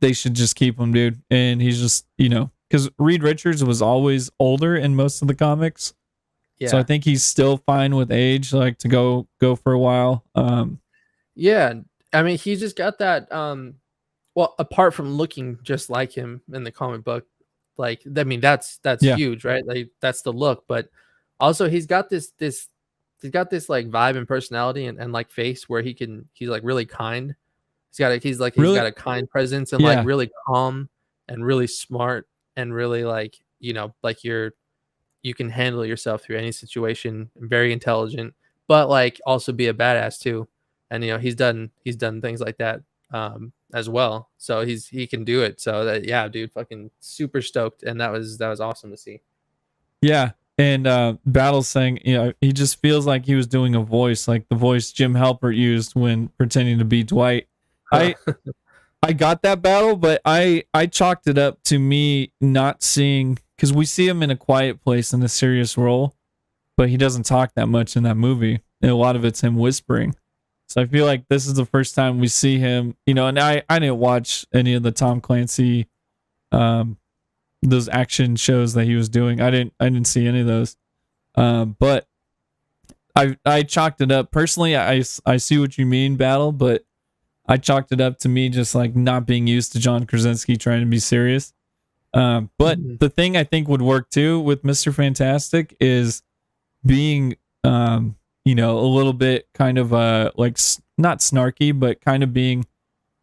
they should just keep him, dude. And he's just, because Reed Richards was always older in most of the comics. Yeah. So I think he's still fine with age, like to go for a while. Yeah. I mean, he just got that, well, apart from looking just like him in the comic book, like, I mean, that's huge, right? Like that's the look, but also he's got this like vibe and personality and like face where he's like really kind. He's got a kind presence and like really calm. and really smart and really like, like you can handle yourself through any situation, very intelligent, but like also be a badass too. And he's done things like that as well. So he can do it. So that, yeah, dude, fucking super stoked. And that was awesome to see. Yeah. And Battle's saying, he just feels like he was doing a voice, like the voice Jim Halpert used when pretending to be Dwight. I I got that, Battle, but I chalked it up to me not seeing, because we see him in A Quiet Place in a serious role, but he doesn't talk that much in that movie. And a lot of it's him whispering. So I feel like this is the first time we see him, and I didn't watch any of the Tom Clancy um those action shows that he was doing. I didn't see any of those. But I chalked it up personally. I see what you mean, Battle, but I chalked it up to me just like not being used to John Krasinski trying to be serious. But the thing I think would work too with Mr. Fantastic is being a little bit kind of like not snarky, but kind of being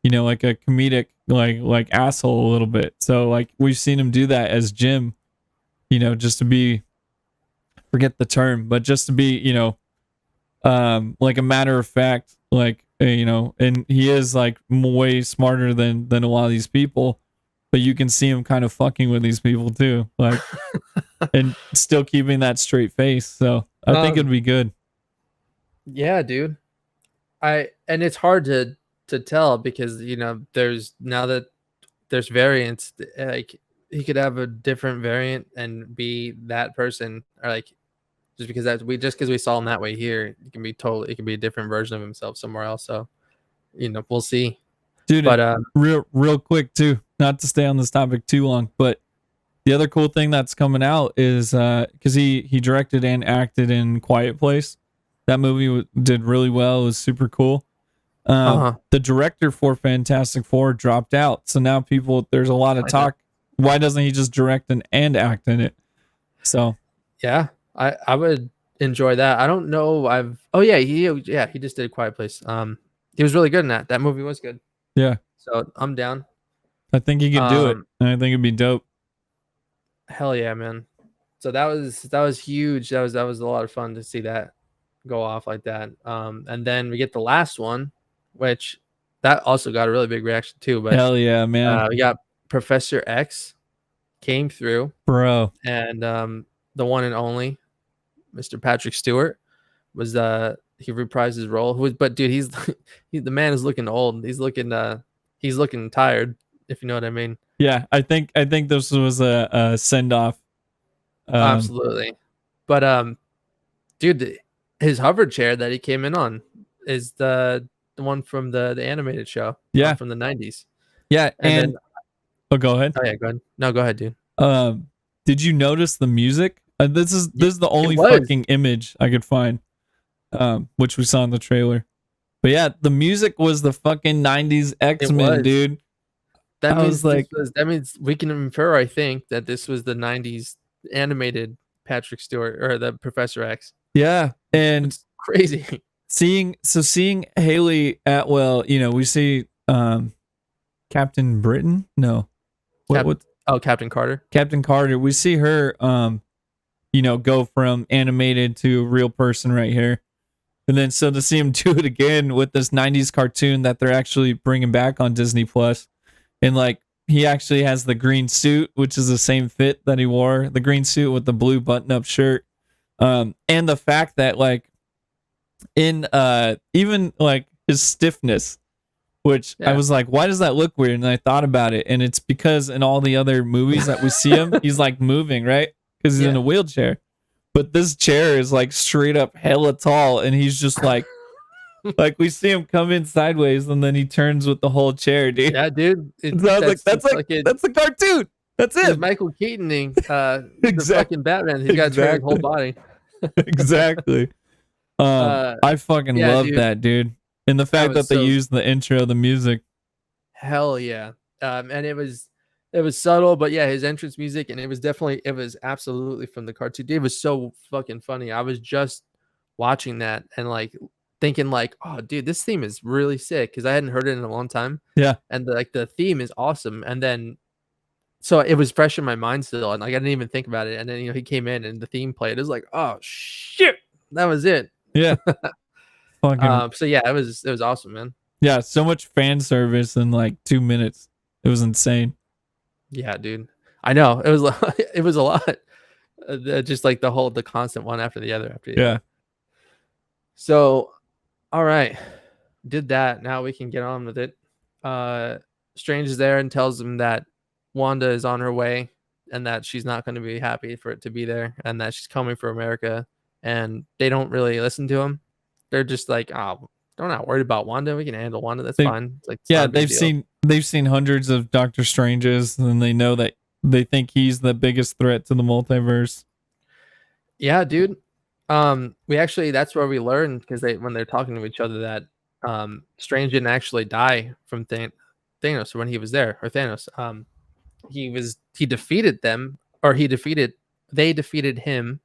like a comedic like asshole a little bit. So like we've seen him do that as Jim, just to be, forget the term, but just to be, like a matter of fact, like and he is like way smarter than a lot of these people, but you can see him kind of fucking with these people too, like and still keeping that straight face. So I think it'd be good. Yeah, dude. And it's hard to tell because there's variants, like he could have a different variant and be that person, or like just because we saw him that way here, it can be a different version of himself somewhere else. So we'll see, dude. But real quick too, not to stay on this topic too long, but the other cool thing that's coming out is because he directed and acted in Quiet Place. That movie did really well. It was super cool. The director for Fantastic Four dropped out, so now there's a lot of talk. Why doesn't he just direct and act in it? So yeah, I would enjoy that. I don't know. He just did Quiet Place. He was really good in that. That movie was good. Yeah. So I'm down. I think he could do it. And I think it'd be dope. Hell yeah, man. So that was huge. That was a lot of fun to see that go off like that. And then we get the last one, which that also got a really big reaction too. But hell yeah, man. We got Professor X came through, bro, and the one and only Mr. Patrick Stewart was he reprised his role. But dude, he's the man is looking old. He's looking tired, if you know what I mean. Yeah, I think this was a send off. Absolutely. But dude, his hover chair that he came in on is the one from the animated show. Yeah, from the 90s. Yeah, and then, go ahead. Oh yeah, go ahead. No, go ahead, dude. Did you notice the music? This is the only fucking image I could find, which we saw in the trailer. But yeah, the music was the fucking 90s X-Men, dude. That means we can infer, I think, that this was the 90s animated Patrick Stewart or the Professor X. Yeah, and it's crazy. Seeing Haley Atwell, we see Captain Britain. No, Captain Carter. Captain Carter. We see her, go from animated to real person right here, and then so to see him do it again with this 90s cartoon that they're actually bringing back on Disney Plus. And like he actually has the green suit, which is the same fit that he wore, the green suit with the blue button-up shirt. And the fact that like in even like his stiffness, which I was like, why does that look weird? And I thought about it, and it's because in all the other movies that we see him, he's like moving, right? Because he's in a wheelchair. But this chair is like straight up hella tall, and he's just like like we see him come in sideways and then he turns with the whole chair, dude. Yeah, dude. So I was that's the cartoon. That's it. Michael Keatoning, the fucking Batman. He's got to turn his whole body. Exactly. I fucking love that, dude. And the fact that they used the intro, the music. Hell yeah. And it was subtle, but yeah, his entrance music, and it was absolutely from the cartoon. It was so fucking funny. I was just watching that and like thinking like, oh dude, this theme is really sick, because I hadn't heard it in a long time. Yeah. And the theme is awesome. And then so it was fresh in my mind still, and like I didn't even think about it. And then he came in and the theme played. It was like, oh shit, that was it. Yeah. Fucking. So yeah, it was awesome, man. Yeah, so much fan service in like 2 minutes. It was insane. Yeah, dude. I know it was it was a lot. Just like the constant one after the other Yeah. So, all right, did that. Now we can get on with it. Strange is there and tells him that Wanda is on her way and that she's not going to be happy for it to be there and that she's coming for America. And they don't really listen to him. They're just like, oh, they're not worried about Wanda. We can handle Wanda. That's fine. It's like, yeah, they've seen hundreds of Doctor Stranges, and they know that they think he's the biggest threat to the multiverse. Yeah, dude. We actually, that's where we learned, because when they're talking to each other, that Strange didn't actually die from Thanos when he was there, or Thanos. He defeated them, or they defeated him.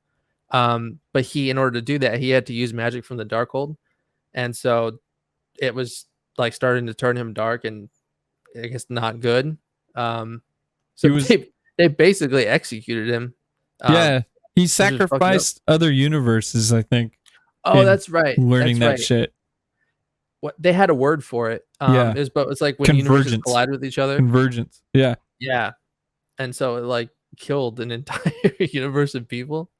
But in order to do that, he had to use magic from the Darkhold, and so it was like starting to turn him dark, and I guess not good. So they basically executed him. Yeah, he sacrificed other universes, I think. Oh, that's right. Learning that shit. What they had a word for it. Yeah, it's like when universes collide with each other. Convergence. Yeah. Yeah, and so it like killed an entire universe of people.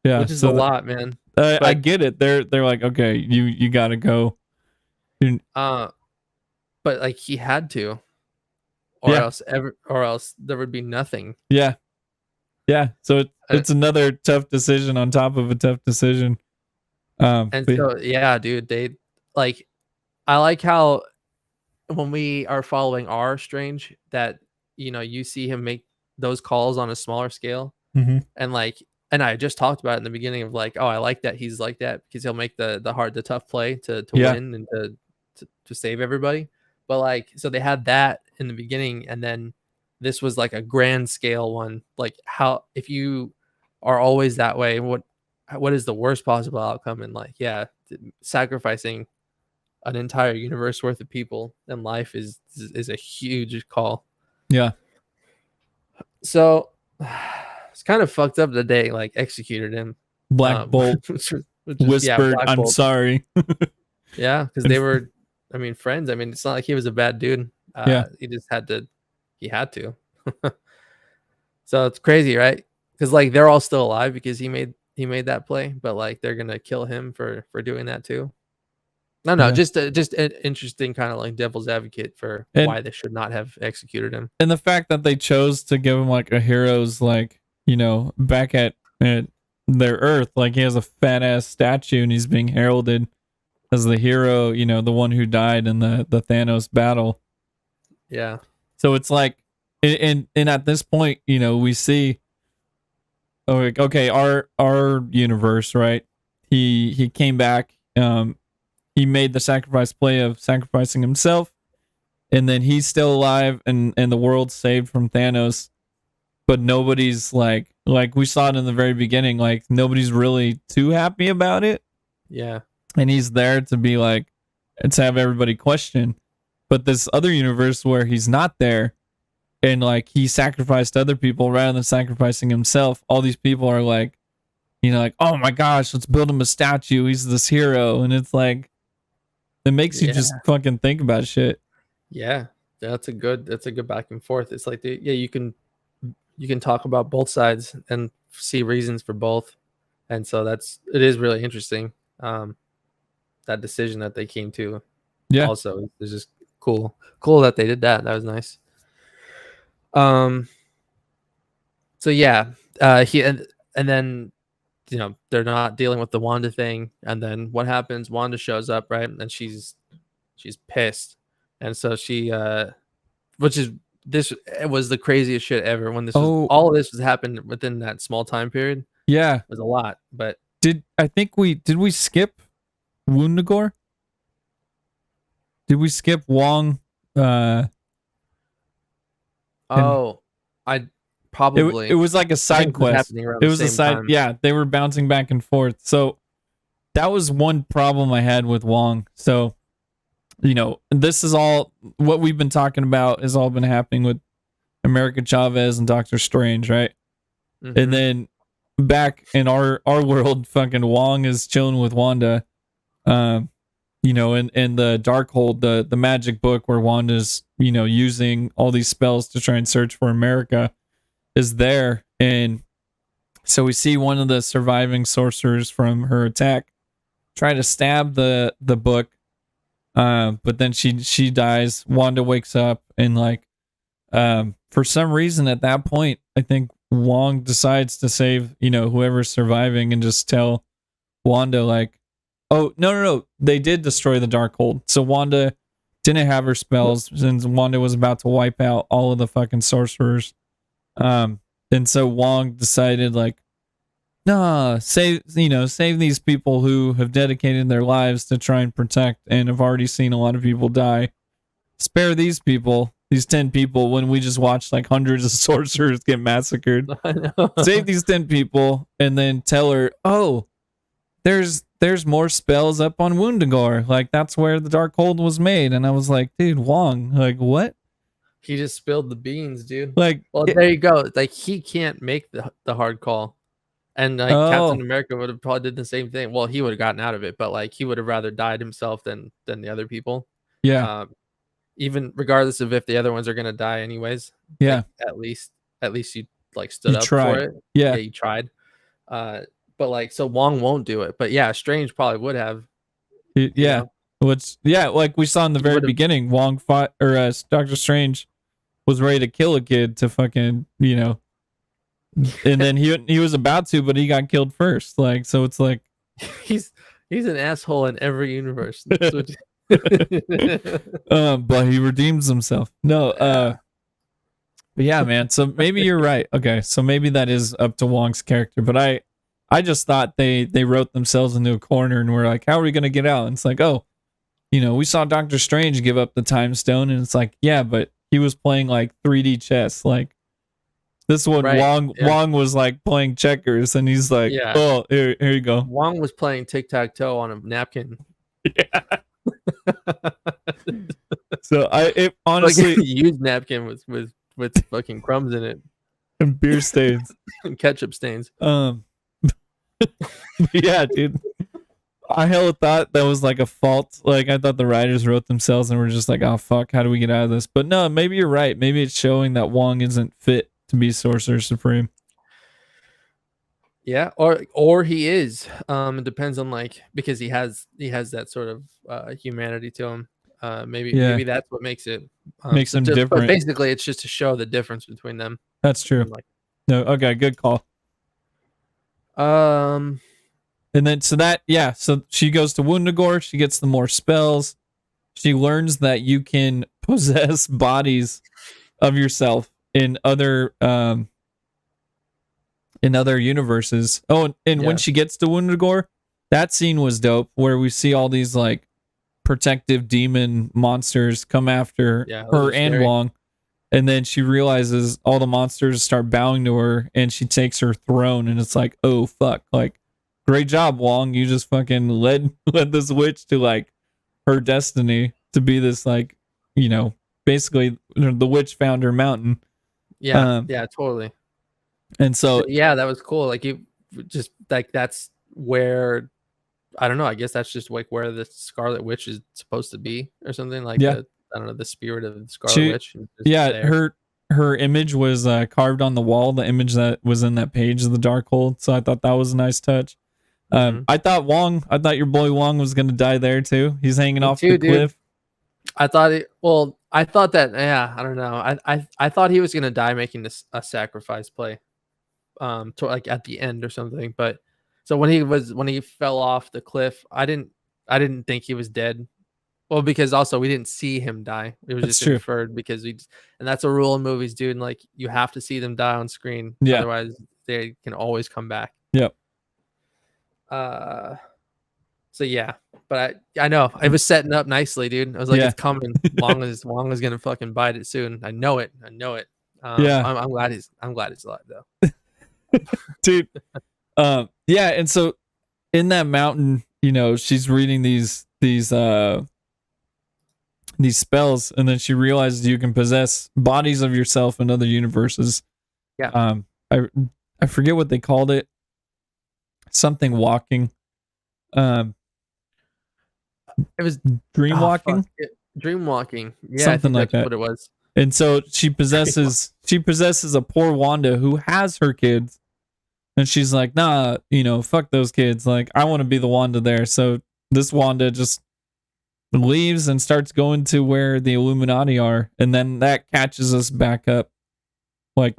Yeah, which is a lot, man. I get it. They're like, okay, you gotta go. But like he had to, or else there would be nothing. Yeah. So it's another tough decision on top of a tough decision. So yeah, dude, they like. I like how when we are following our Strange, that you see him make those calls on a smaller scale, and like. And I just talked about it in the beginning of like, oh, I like that he's like that because he'll make the tough play to win and to save everybody. But like, so they had that in the beginning, and then this was like a grand scale one. Like, how if you are always that way, what is the worst possible outcome? And like, yeah, sacrificing an entire universe worth of people and life is a huge call. Yeah. So. It's kind of fucked up that they like executed him. Black Bolt whispered, Black I'm Bolt. Sorry. Yeah, because they were, friends. It's not like he was a bad dude. He just had to. So it's crazy, right? Because like they're all still alive because he made that play, but like they're gonna kill him for doing that too. No, just an interesting kind of like devil's advocate for why they should not have executed him. And the fact that they chose to give him like a hero's like. Back at their Earth, like he has a fat ass statue and he's being heralded as the hero, the one who died in the Thanos battle. Yeah. So it's like, and at this point, we see, okay, our universe, right? He came back. He made the sacrifice play of sacrificing himself, and then he's still alive, and the world's saved from Thanos. But nobody's like we saw it in the very beginning, like nobody's really too happy about it. Yeah. And he's there to be like, to have everybody question. But this other universe where he's not there and like he sacrificed other people rather than sacrificing himself, all these people are like, like, oh my gosh, let's build him a statue. He's this hero. And it's like, it makes you just fucking think about shit. Yeah. That's a good back and forth. It's like, you can talk about both sides and see reasons for both. And so it is really interesting. That decision that they came to also is just cool that they did that. That was nice. So yeah, he and then they're not dealing with the Wanda thing, and then what happens? Wanda shows up, right? And she's pissed. And so she it was the craziest shit ever when all of this was happened within that small time period. Yeah. It was a lot. But did we skip Wundagore? Did we skip Wong? I probably. It was like a side quest. It was a side time. Yeah, they were bouncing back and forth. So that was one problem I had with Wong. So this is all what we've been talking about has all been happening with America Chavez and Doctor Strange, right? Mm-hmm. And then back in our world, fucking Wong is chilling with Wanda. You know, in the Darkhold, the magic book where Wanda's, you know, using all these spells to try and search for America is there. And so we see one of the surviving sorcerers from her attack try to stab the book. But then she dies. Wanda wakes up and like for some reason at that point, I think Wong decides to save, you know, whoever's surviving and just tell Wanda like, oh no, they did destroy the Darkhold. So Wanda didn't have her spells since Wanda was about to wipe out all of the fucking sorcerers. And so Wong decided like, nah, save these people who have dedicated their lives to try and protect and have already seen a lot of people die. Spare these people, these 10 people, when we just watched like hundreds of sorcerers get massacred. Save these 10 people and then tell her, oh, there's more spells up on Woundagore. Like that's where the Darkhold was made. And I was like, dude, Wong, like what? He just spilled the beans, dude. Like, well, there you go. Like he can't make the hard call. And like Captain America would have probably did the same thing. Well, he would have gotten out of it, but like he would have rather died himself than the other people. Yeah. Even regardless of if the other ones are gonna die anyways. Yeah. Like, at least you like stood up tried. for it. Yeah, you tried. But like so Wong won't do it. But yeah, Strange probably would have. Yeah. Like we saw in the very beginning, Wong fought or Doctor Strange was ready to kill a kid to fucking, you know. And then he was about to, but he got killed first. Like so it's like he's an asshole in every universe. But he redeems himself. No, but yeah, man. So maybe you're right. Okay, so maybe that is up to Wong's character. But I just thought they wrote themselves into a corner and were like, how are we gonna get out? And it's like, oh, you know, we saw Doctor Strange give up the time stone, and it's like, yeah, but he was playing like 3D chess. Like this one, right. Wong was like playing checkers, and he's like, oh, here you go. Wong was playing tic-tac-toe on a napkin. Yeah. So it honestly like used napkin with fucking crumbs in it and beer stains and ketchup stains. Yeah, dude. I hella thought that was like a fault. Like I thought the writers wrote themselves and were just like, oh fuck, how do we get out of this? But no, maybe you're right. Maybe it's showing that Wong isn't fit to be Sorcerer Supreme. Yeah, or he is. It depends on like because he has that sort of humanity to him. Maybe that's what makes it makes him different. But basically, it's just to show the difference between them. That's true. No, okay, good call. And then so she goes to Woundagore. She gets the more spells. She learns that you can possess bodies of yourself in other universes. Oh, and when she gets to Woundagore, that scene was dope, where we see all these like protective demon monsters come after her and Wong, and then she realizes all the monsters start bowing to her, and she takes her throne, and it's like, oh fuck, like great job, Wong, you just fucking led this witch to like her destiny to be this like, you know, basically the witch found her mountain. Yeah, totally. And so yeah, that was cool. Like you just like that's where I don't know. I guess that's just like where the Scarlet Witch is supposed to be, or something like. I don't know, the spirit of the Scarlet Witch. Her image was carved on the wall. The image that was in that page of the Darkhold. So I thought that was a nice touch. I thought your boy Wong was gonna die there too. He's hanging off the cliff. I thought that. Yeah, I don't know. I thought he was gonna die making a sacrifice play. To like at the end or something, but so when he fell off the cliff, I didn't think he was dead. Well, because also we didn't see him die. It was just inferred because and that's a rule in movies, dude. And like you have to see them die on screen, otherwise they can always come back. Yep. So yeah, but I know it was setting up nicely, dude. I was like, it's coming. Wong is gonna fucking bite it soon. I know it. I'm glad he's alive though. Dude. And so in that mountain, you know, she's reading these these spells, and then she realizes you can possess bodies of yourself in other universes. Yeah. I forget what they called it. Something walking. It was dream walking. Dream walking. Yeah, something I think like that's that. what it was. And so she possesses a poor Wanda who has her kids, and she's like, nah, fuck those kids. Like, I want to be the Wanda there. So this Wanda just leaves and starts going to where the Illuminati are, and then that catches us back up, like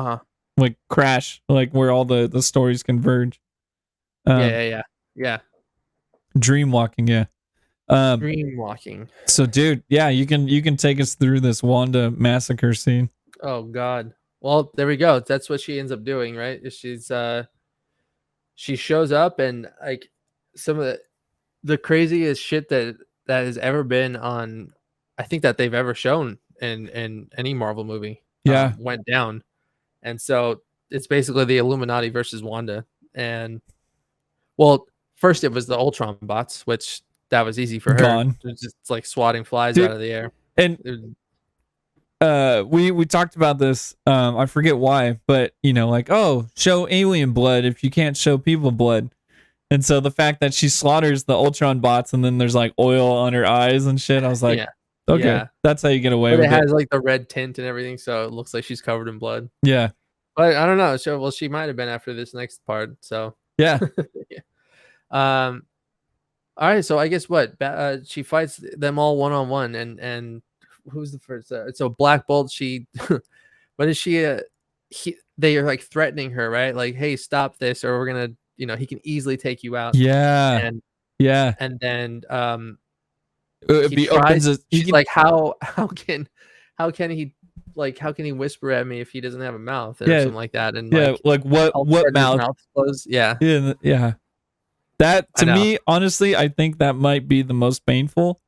Crash, like where all the stories converge. Yeah. Dream walking, yeah. Dream walking. So, dude, yeah, you can take us through this Wanda massacre scene. Oh God. Well, there we go. That's what she ends up doing, right? She shows up, and like some of the craziest shit that has ever been on, I think that they've ever shown in any Marvel movie. Yeah, went down, and so it's basically the Illuminati versus Wanda. And well, first it was the Ultron bots, which that was easy for her. Gone. It was just like swatting flies out of the air. And we talked about this. I forget why, but like, oh, show alien blood if you can't show people blood. And so the fact that she slaughters the Ultron bots and then there's like oil on her eyes and shit, I was like, okay, that's how you get away with it. It has like the red tint and everything, so it looks like she's covered in blood. Yeah. But I don't know. So, well, she might have been after this next part. So yeah. All right. So I guess what she fights them all one-on-one, and who's the first? So Black Bolt. She, what is she? They are like threatening her, right? Like, hey, stop this, or we're gonna, he can easily take you out. Yeah. And then he's like, how can he, like, how can he whisper at me if he doesn't have a mouth or something like that? And like what mouth closed? Yeah. That to me, honestly, I think that might be the most painful,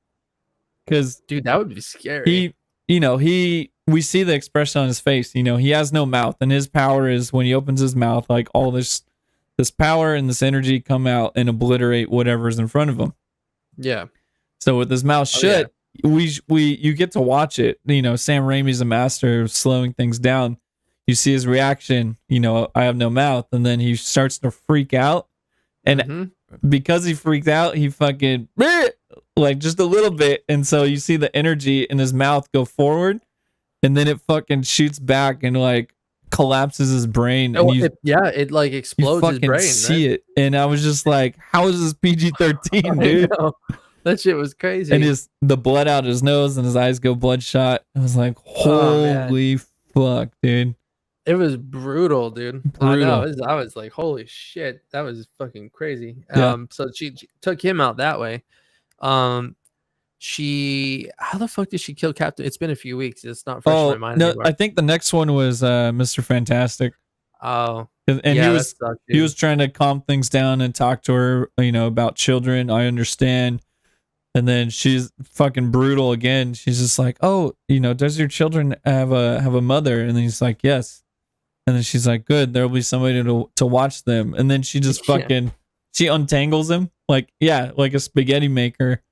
because dude, that would be scary. We see the expression on his face. He has no mouth, and his power is when he opens his mouth, like all this power and this energy come out and obliterate whatever's in front of him. Yeah. So with his mouth shut, you get to watch it. Sam Raimi's a master of slowing things down. You see his reaction. I have no mouth, and then he starts to freak out, and because he freaked out, he fucking like just a little bit, and so you see the energy in his mouth go forward, and then it fucking shoots back and like collapses his brain. And it like explodes his brain. See it, and I was just like, "How is this PG-13, dude?" That shit was crazy. And the blood out his nose and his eyes go bloodshot. I was like, "Holy fuck, dude!" It was brutal, dude. Brutal. I was like, "Holy shit, that was fucking crazy." Yeah. So she took him out that way. How the fuck did she kill Captain? It's been a few weeks. It's not fresh in my mind anymore. I think the next one was Mr. Fantastic. Oh, and he was trying to calm things down and talk to her, about children. I understand. And then she's fucking brutal again. She's just like, "Oh, does your children have a mother?" And then he's like, "Yes." And then she's like, "Good, there'll be somebody to watch them." And then she just fucking she untangles him like a spaghetti maker.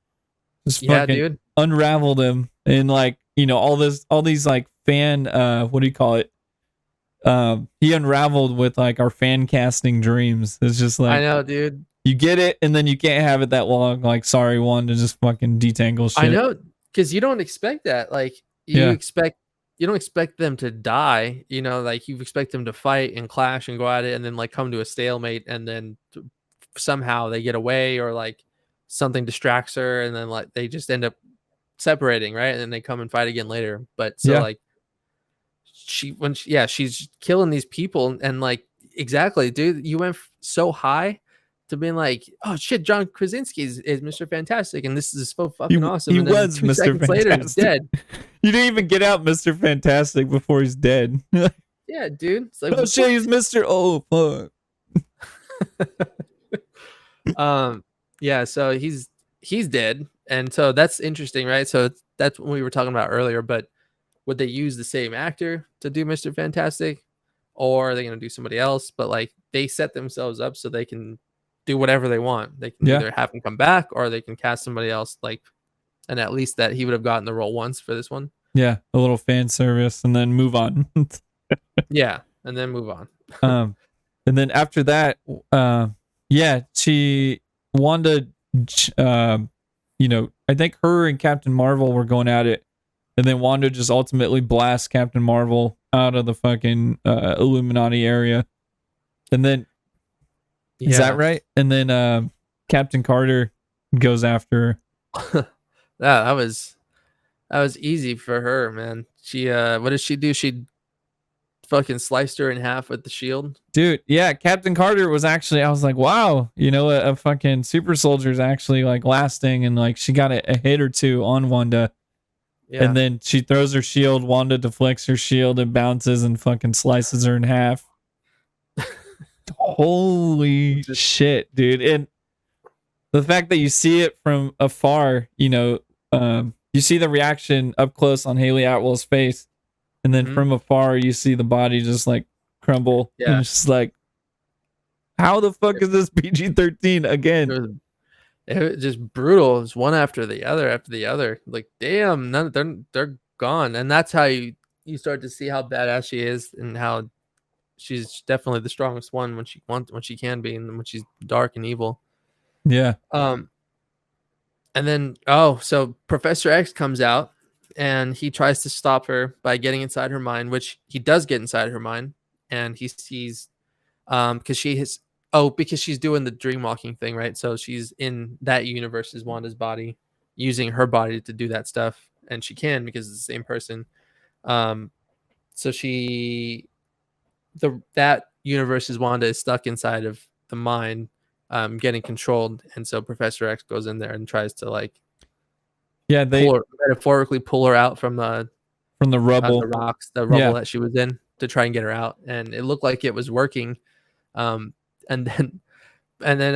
Just fucking dude. Unraveled him, and like all these like fan what do you call it? He unraveled with like our fan casting dreams. It's just like, I know, dude. You get it, and then you can't have it that long. Like, sorry, Wanda, just fucking detangle shit. I know, because you don't expect that. Like, you don't expect them to die. Like you expect them to fight and clash and go at it, and then like come to a stalemate, and then somehow they get away, or like something distracts her, and then like they just end up separating, right? And then they come and fight again later. But like she's killing these people, and like, exactly, dude, you went so high to being like, "Oh shit, John Krasinski is Mr. Fantastic, and this is so fucking awesome." He was Mr. Fantastic. Later, he's dead. You didn't even get out Mr. Fantastic before he's dead. Yeah, dude. It's like, oh shit, he's Mr. Oh fuck. Yeah, so he's dead, and so that's interesting, right? So that's what we were talking about earlier. But would they use the same actor to do Mr. Fantastic, or are they going to do somebody else? But like, they set themselves up so they can do whatever they want. They can either have him come back, or they can cast somebody else like and at least that he would have gotten the role once for this one. Yeah, a little fan service, and then move on. Yeah, and then move on. And then after that, Wanda, I think her and Captain Marvel were going at it, and then Wanda just ultimately blasts Captain Marvel out of the fucking Illuminati area, and then is that right? And then Captain Carter goes after her. that was easy for her, man. She what did she do? She fucking sliced her in half with the shield. Dude, yeah, Captain Carter was actually, I was like, wow, a fucking super soldier's actually like lasting, and like she got a hit or two on Wanda. Yeah. And then she throws her shield, Wanda deflects her shield and bounces and fucking slices her in half. Holy shit, dude. And the fact that you see it from afar, you see the reaction up close on Haley Atwell's face, and then from afar you see the body just like crumble. Yeah. And it's just like, how the fuck is this PG-13 again? It was just brutal. It was one after the other. Like, damn, they're gone. And that's how you start to see how badass she is, and how she's definitely the strongest one when she can be, and when she's dark and evil. Yeah. And then so Professor X comes out, and he tries to stop her by getting inside her mind, which he does get inside her mind, and he sees because she's doing the dream walking thing, right? So she's in that universe's Wanda's body, using her body to do that stuff, and she can because it's the same person. So that universe's Wanda is stuck inside of the mind, getting controlled, and so Professor X goes in there and tries to metaphorically pull her out from the rubble, the rocks, the rubble that she was in, to try and get her out, and it looked like it was working. And then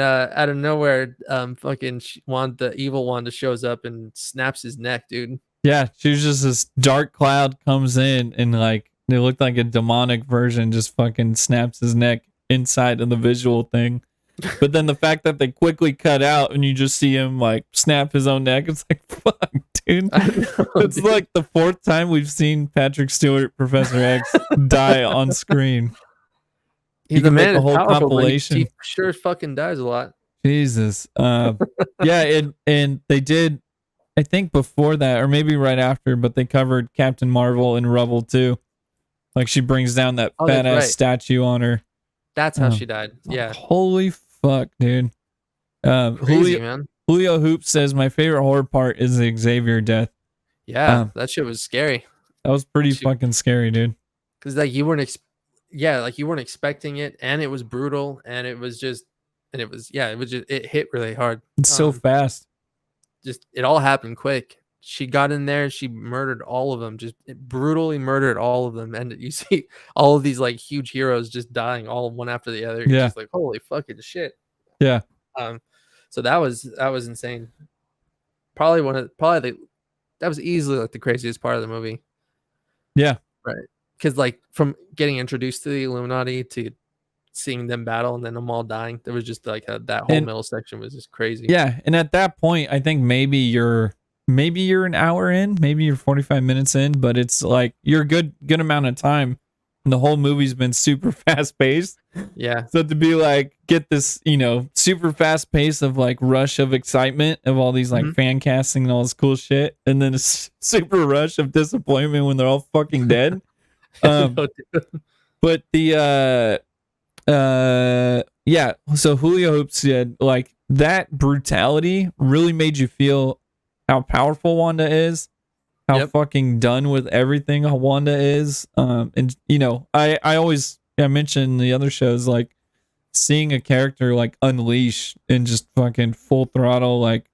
out of nowhere, fucking the evil Wanda shows up and snaps his neck, dude. Yeah, she was just this dark cloud comes in, and like it looked like a demonic version, just fucking snaps his neck inside of the visual thing. But then the fact that they quickly cut out and you just see him like snap his own neck, it's like, fuck, dude. It's like the fourth time we've seen Patrick Stewart, Professor X, die on screen. He's the man. A whole compilation. He sure fucking dies a lot. Jesus. Yeah, and they did, I think before that, or maybe right after, but they covered Captain Marvel in rubble too. Like she brings down that fat ass statue on her. That's how she died. Yeah. Holy fuck, dude. Crazy, man. Julio Hoop says my favorite horror part is the Xavier death. Yeah, that shit was scary. That was pretty fucking scary, dude. Because like you weren't expecting it, and it was brutal, and it hit really hard. It's so fast. Just it all happened quick. She got in there, she murdered all of them, brutally murdered all of them, and you see all of these like huge heroes just dying all one after the other. You're just like, holy fucking shit. Yeah. So that was insane. That was easily like the craziest part of the movie. Yeah. Right. Because like from getting introduced to the Illuminati to seeing them battle and then them all dying, there was just like that whole middle section was just crazy. Yeah, and at that point, I think maybe you're an hour in, maybe you're 45 minutes in, but it's like you're a good amount of time, and the whole movie's been super fast paced. Yeah. So to be like get this, super fast pace of like rush of excitement of all these like fan casting and all this cool shit, and then a super rush of disappointment when they're all fucking dead. But the so Julio Hoop said like that brutality really made you feel how powerful Wanda is, how fucking done with everything Wanda is. And I mentioned in the other shows, like seeing a character like unleash and just fucking full throttle, like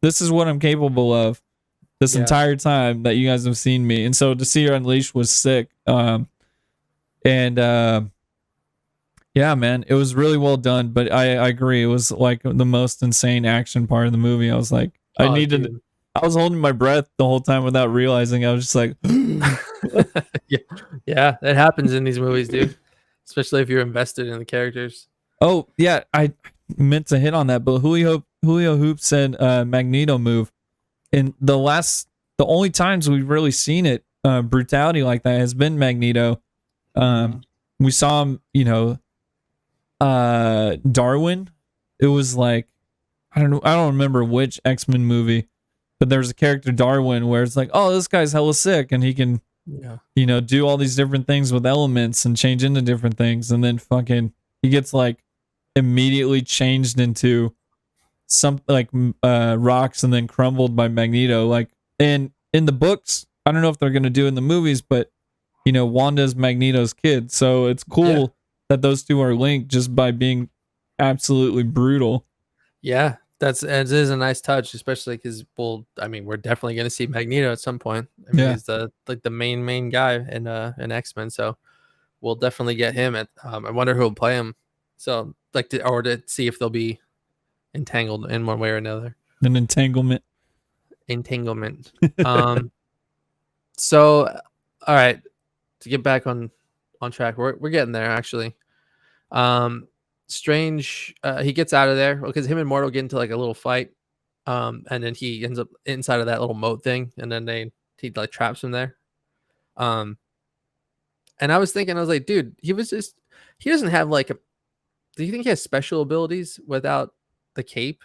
this is what I'm capable of this entire time that you guys have seen me. And so to see her unleash was sick. Yeah, man, it was really well done, but I agree. It was like the most insane action part of the movie. I was like, I was holding my breath the whole time without realizing. I was just like, yeah, that happens in these movies, dude. Especially if you're invested in the characters. Oh yeah, I meant to hit on that, but Julio Hoop said Magneto move. and the only times we've really seen it brutality like that has been Magneto. We saw him, Darwin. It was like I don't remember which X-Men movie, but there's a character Darwin where it's like, oh, this guy's hella sick and he can do all these different things with elements and change into different things, and then fucking he gets like immediately changed into some like rocks and then crumbled by Magneto. Like, and in the books, I don't know if they're gonna do in the movies, but Wanda's Magneto's kid, so it's cool that those two are linked just by being absolutely brutal. Yeah, it is a nice touch, especially because we're definitely gonna see Magneto at some point. He's the main guy in X-Men, so we'll definitely get him. I wonder who will play him. So to see if they'll be entangled in one way or another. An entanglement. So, all right, to get back on track, we're getting there actually. Strange, he gets out of there because him and Mortal get into like a little fight, and then he ends up inside of that little moat thing, and then he like traps him there. And I was like, dude, he doesn't have like do you think he has special abilities without the cape?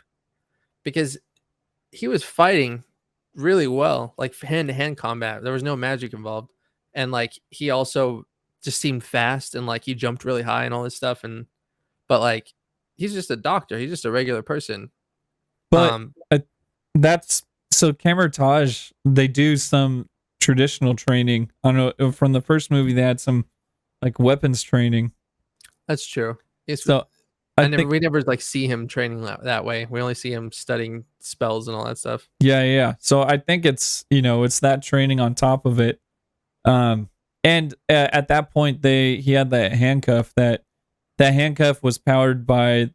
Because he was fighting really well, like hand-to-hand combat. There was no magic involved, and like he also just seemed fast, and like he jumped really high and all this stuff. But like he's just a doctor, he's just a regular person. But that's so Camertage, they do some traditional training. I don't know, from the first movie they had some like weapons training. That's true. So we never like see him training that way. We only see him studying spells and all that stuff. Yeah. So I think it's it's that training on top of it. And at that point he had that handcuff. That handcuff was powered by,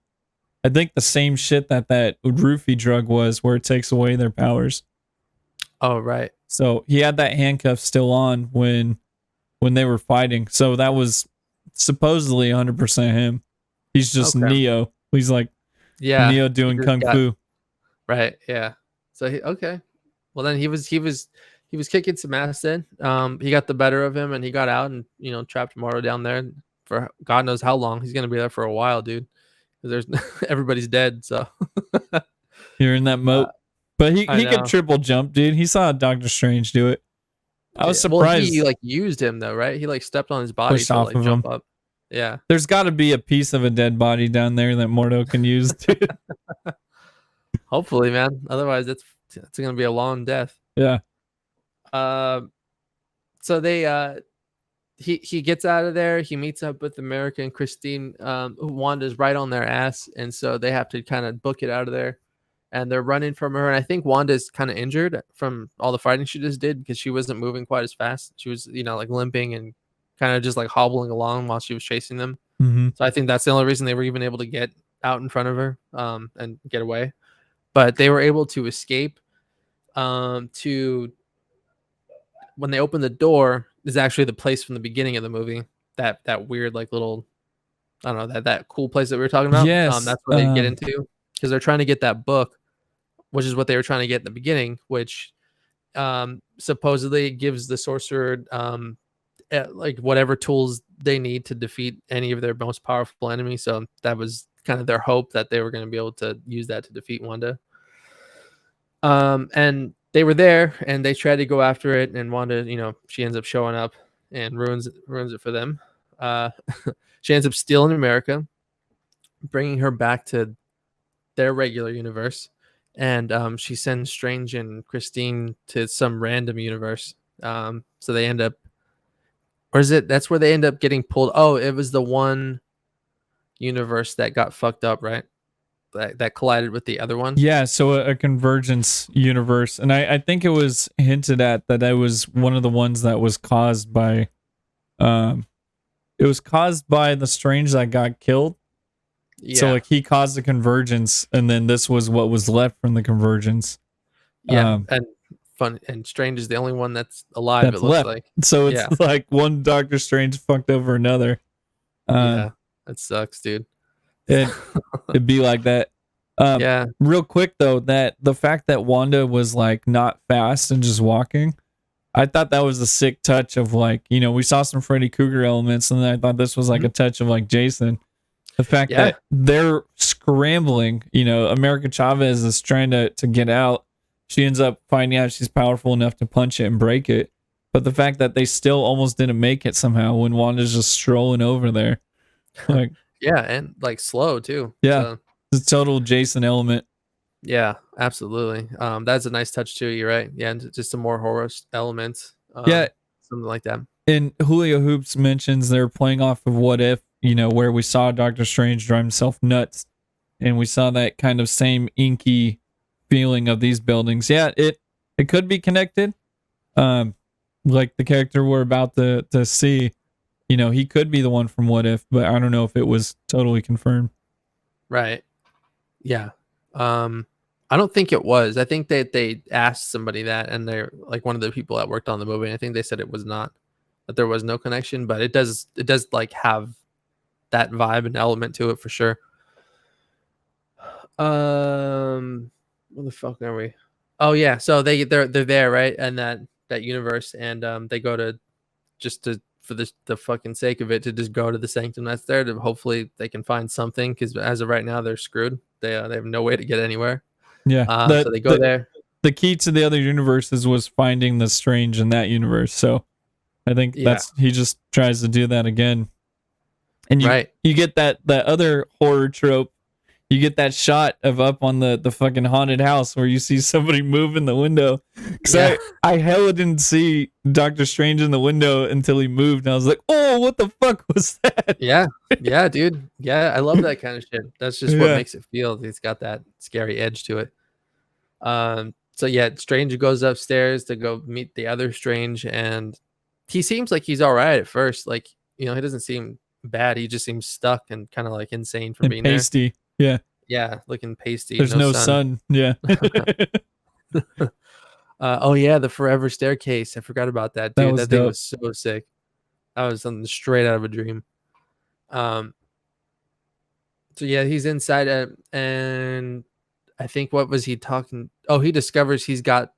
I think, the same shit that roofie drug was, where it takes away their powers. Oh right. So he had that handcuff still on when they were fighting. So that was supposedly 100% him. He's just Neo. He's like Neo doing kung fu. Right. Yeah. So well then he was kicking some ass then. He got the better of him and he got out and trapped Morrow down there for God knows how long. He's gonna be there for a while, dude. Because there's everybody's dead. So you're in that moat. But he could triple jump, dude. He saw Doctor Strange do it. I was surprised. Well, he like used him though, right? He like stepped on his body to like jump up. Yeah. There's got to be a piece of a dead body down there that Mordo can use, dude. Hopefully, man. Otherwise, it's going to be a long death. Yeah. So he gets out of there. He meets up with America and Christine. Wanda's right on their ass, and so they have to kind of book it out of there. And they're running from her. And I think Wanda's kind of injured from all the fighting she just did because she wasn't moving quite as fast. She was, like limping and kind of just like hobbling along while she was chasing them. Mm-hmm. So I think that's the only reason they were even able to get out in front of her and get away. But they were able to escape to when they open the door is actually the place from the beginning of the movie. That weird like little, I don't know, that cool place that we were talking about. Yes. That's what they get into because they're trying to get that book, which is what they were trying to get in the beginning, which supposedly gives the sorcerer like whatever tools they need to defeat any of their most powerful enemies. So that was kind of their hope that they were going to be able to use that to defeat Wanda. And they were there and they tried to go after it, and Wanda, she ends up showing up and ruins it for them. She ends up stealing America, bringing her back to their regular universe, and she sends Strange and Christine to some random universe. So they end up, or that's where they end up getting pulled. Oh, it was the one universe that got fucked up, right? That collided with the other one. Yeah, so a convergence universe, and I think it was hinted at that was one of the ones that was caused by, it was caused by the Strange that got killed. Yeah. So like he caused the convergence, and then this was what was left from the convergence. Yeah, and Strange is the only one that's alive. It looks left. Like so. It's like one Doctor Strange fucked over another. Yeah, that sucks, dude. It'd be like that. Yeah. Real quick though, that the fact that Wanda was like not fast and just walking, I thought that was a sick touch of like, we saw some Freddy Krueger elements, and then I thought this was like a touch of like Jason. The fact that they're scrambling, America Chavez is trying to get out. She ends up finding out she's powerful enough to punch it and break it. But the fact that they still almost didn't make it somehow when Wanda's just strolling over there. Like, yeah, and like slow too. Yeah. So, it's a total Jason element. Yeah, absolutely. That's a nice touch too. You're right. Yeah, and just some more horror elements. Yeah. Something like that. And Julio Hoops mentions they're playing off of What If, where we saw Doctor Strange drive himself nuts. And we saw that kind of same inky feeling of these buildings. Yeah, it could be connected. Like the character we're about to see, he could be the one from What If, but I don't know if it was totally confirmed. Right. Yeah. I don't think it was. I think they asked somebody that, and they're like one of the people that worked on the movie. And I think they said it was not, that there was no connection, but it does like have that vibe and element to it for sure. What the fuck are we? Oh yeah, so they're there, right? And that universe, and they go to for the fucking sake of it, to just go to the sanctum that's there, to hopefully they can find something, because as of right now they're screwed. They have no way to get anywhere. Yeah. So they go there. The key to the other universes was finding the Strange in that universe. So I think he just tries to do that again. And you get that other horror trope. You get that shot of up on the fucking haunted house where you see somebody move in the window. Because I hella didn't see Doctor Strange in the window until he moved. And I was like, oh, what the fuck was that? Yeah, dude. Yeah, I love that kind of shit. That's just what makes it feel. It's got that scary edge to it. So yeah, Strange goes upstairs to go meet the other Strange, and he seems like he's all right at first. Like, he doesn't seem bad. He just seems stuck and kind of like insane for being pasty. There. Yeah, looking pasty. There's no sun. Yeah. Oh yeah, the Forever Staircase. I forgot about that, dude. That thing was so sick. That was something straight out of a dream. So yeah, he's inside and I think, what was he talking? Oh, he discovers he's got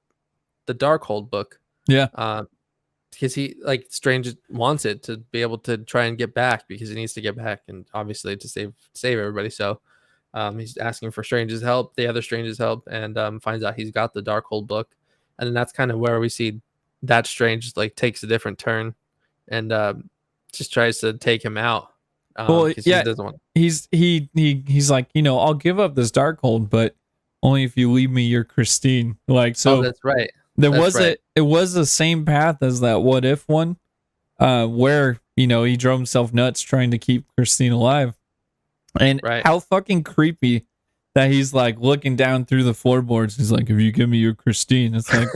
the Darkhold book. Yeah. Because he, like, Strange wants it to be able to try and get back, because he needs to get back, and obviously to save everybody. So he's asking for Strange's help, the other Strange's help, and finds out he's got the Darkhold book. And then that's kind of where we see that Strange like takes a different turn and just tries to take him out. Well, yeah, he doesn't want. He's like, I'll give up this Darkhold, but only if you leave me your Christine. Like, so. Oh, that's right. It was the same path as that What If one, where he drove himself nuts trying to keep Christine alive, and how fucking creepy that he's like looking down through the floorboards. He's like, if you give me your Christine, it's like,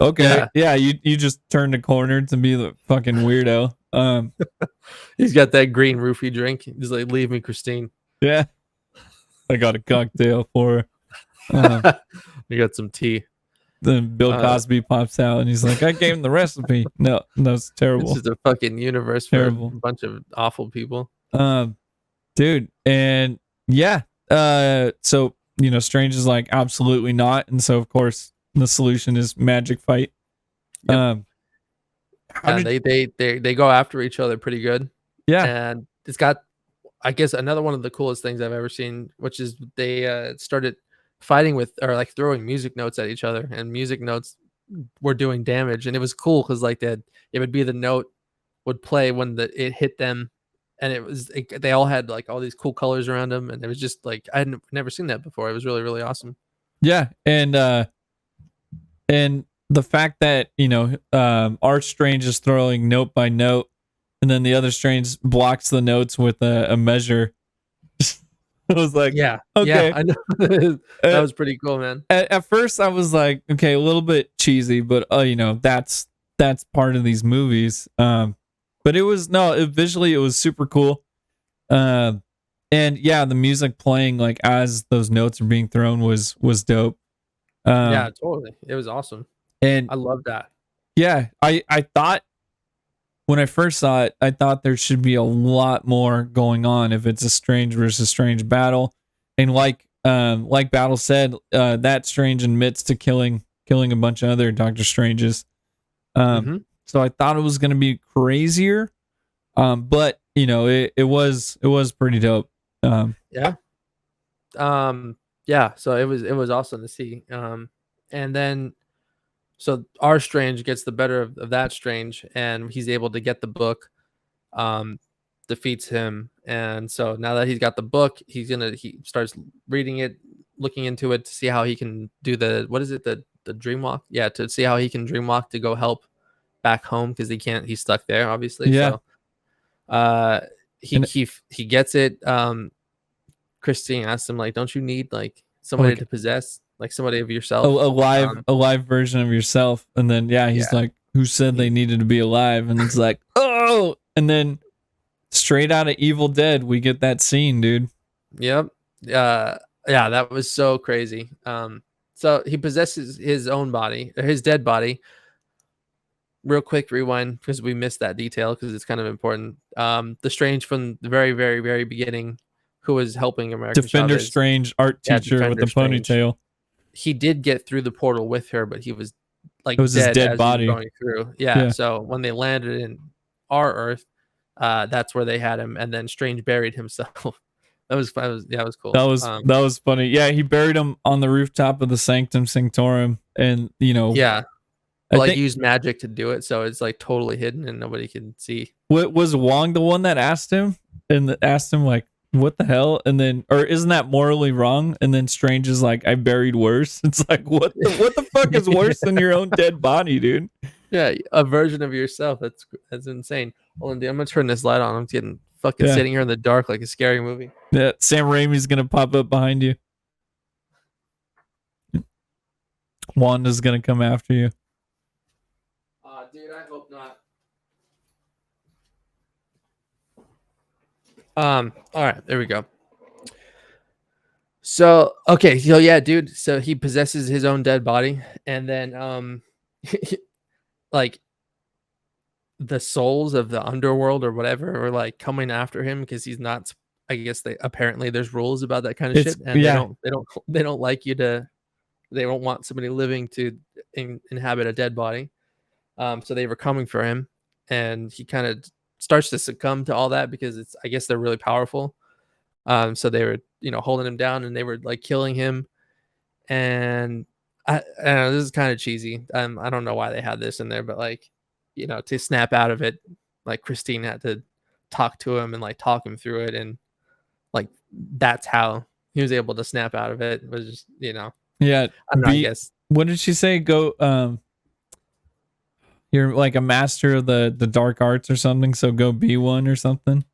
okay, yeah, you just turned a corner to be the fucking weirdo. He's got that green roofie drink. He's like, leave me Christine. Yeah, I got a cocktail for her. You got some tea. Then Bill Cosby pops out and he's like, I gave him the recipe. No, that's terrible. This is a fucking universe for a bunch of awful people. Dude, and yeah. So, Strange is like, absolutely not. And so, of course, the solution is magic fight. Yep. They go after each other pretty good. Yeah. And it's got, I guess, another one of the coolest things I've ever seen, which is they started fighting with, or like throwing music notes at each other, and music notes were doing damage. And it was cool because like it would be the note would play when it hit them, and they all had like all these cool colors around them, and it was just like I had never seen that before. It was really, really awesome. Yeah. And the fact that our Strange is throwing note by note, and then the other Strange blocks the notes with a measure. I was like, yeah, okay. I know. That was pretty cool, man. At first, I was like, okay, a little bit cheesy, but that's part of these movies. But it was visually it was super cool. And yeah, the music playing like as those notes are being thrown was dope. Yeah, totally. It was awesome. And I love that. Yeah, I thought when I first saw it, I thought there should be a lot more going on if it's a Strange versus Strange battle. like Battle said, that Strange admits to killing a bunch of other Doctor Stranges. So I thought it was gonna be crazier. But it was pretty dope. Yeah. So it was awesome to see. And then so our Strange gets the better of that Strange, and he's able to get the book, defeats him. And so now that he's got the book, he starts reading it, looking into it to see how he can do the dream walk. Yeah, to see how he can dream walk to go help back home, because he's stuck there, obviously. Yeah. So he gets it. Christine asked him, like, don't you need like somebody to possess, like somebody of yourself, a live version of yourself? And then he's like, who said they needed to be alive? And it's like, oh, and then straight out of Evil Dead, we get that scene, dude. Yep. That was so crazy. So he possesses his own body, his dead body. Real quick rewind, because we missed that detail, because it's kind of important. The Strange from the very, very, very beginning, who was helping American Defender Chavez, Strange, art teacher with the ponytail. He did get through the portal with her, but he was like his dead body going through. Yeah. So when they landed in our Earth, that's where they had him, and then Strange buried himself. That was cool. That was funny. Yeah, he buried him on the rooftop of the Sanctum Sanctorum, and used magic to do it, so it's like totally hidden and nobody can see. What was Wong the one that asked him like, what the hell? And then, or isn't that morally wrong? And then Strange is like, I buried worse. It's like, what the fuck is worse than your own dead body, dude? Yeah, a version of yourself. That's insane. Hold on, dude, I'm gonna turn this light on. I'm getting fucking sitting here in the dark like a scary movie. Yeah, Sam Raimi's gonna pop up behind you. Wanda's gonna come after you. Dude, I hope not. All right, there we go. So, okay, so yeah, dude, so he possesses his own dead body, and then like the souls of the underworld or whatever are like coming after him, because he's not, I guess apparently there's rules about that kind of shit, and they don't like you to, they don't want somebody living to inhabit a dead body. So they were coming for him, and he kind of starts to succumb to all that, because I guess they're really powerful. So they were, holding him down, and they were like killing him. And I don't know, this is kind of cheesy. I don't know why they had this in there, but like, to snap out of it, like Christine had to talk to him and like talk him through it, and like that's how he was able to snap out of it. It was just, yeah. I guess. What did she say? Go. You're like a master of the dark arts or something, so go be one or something.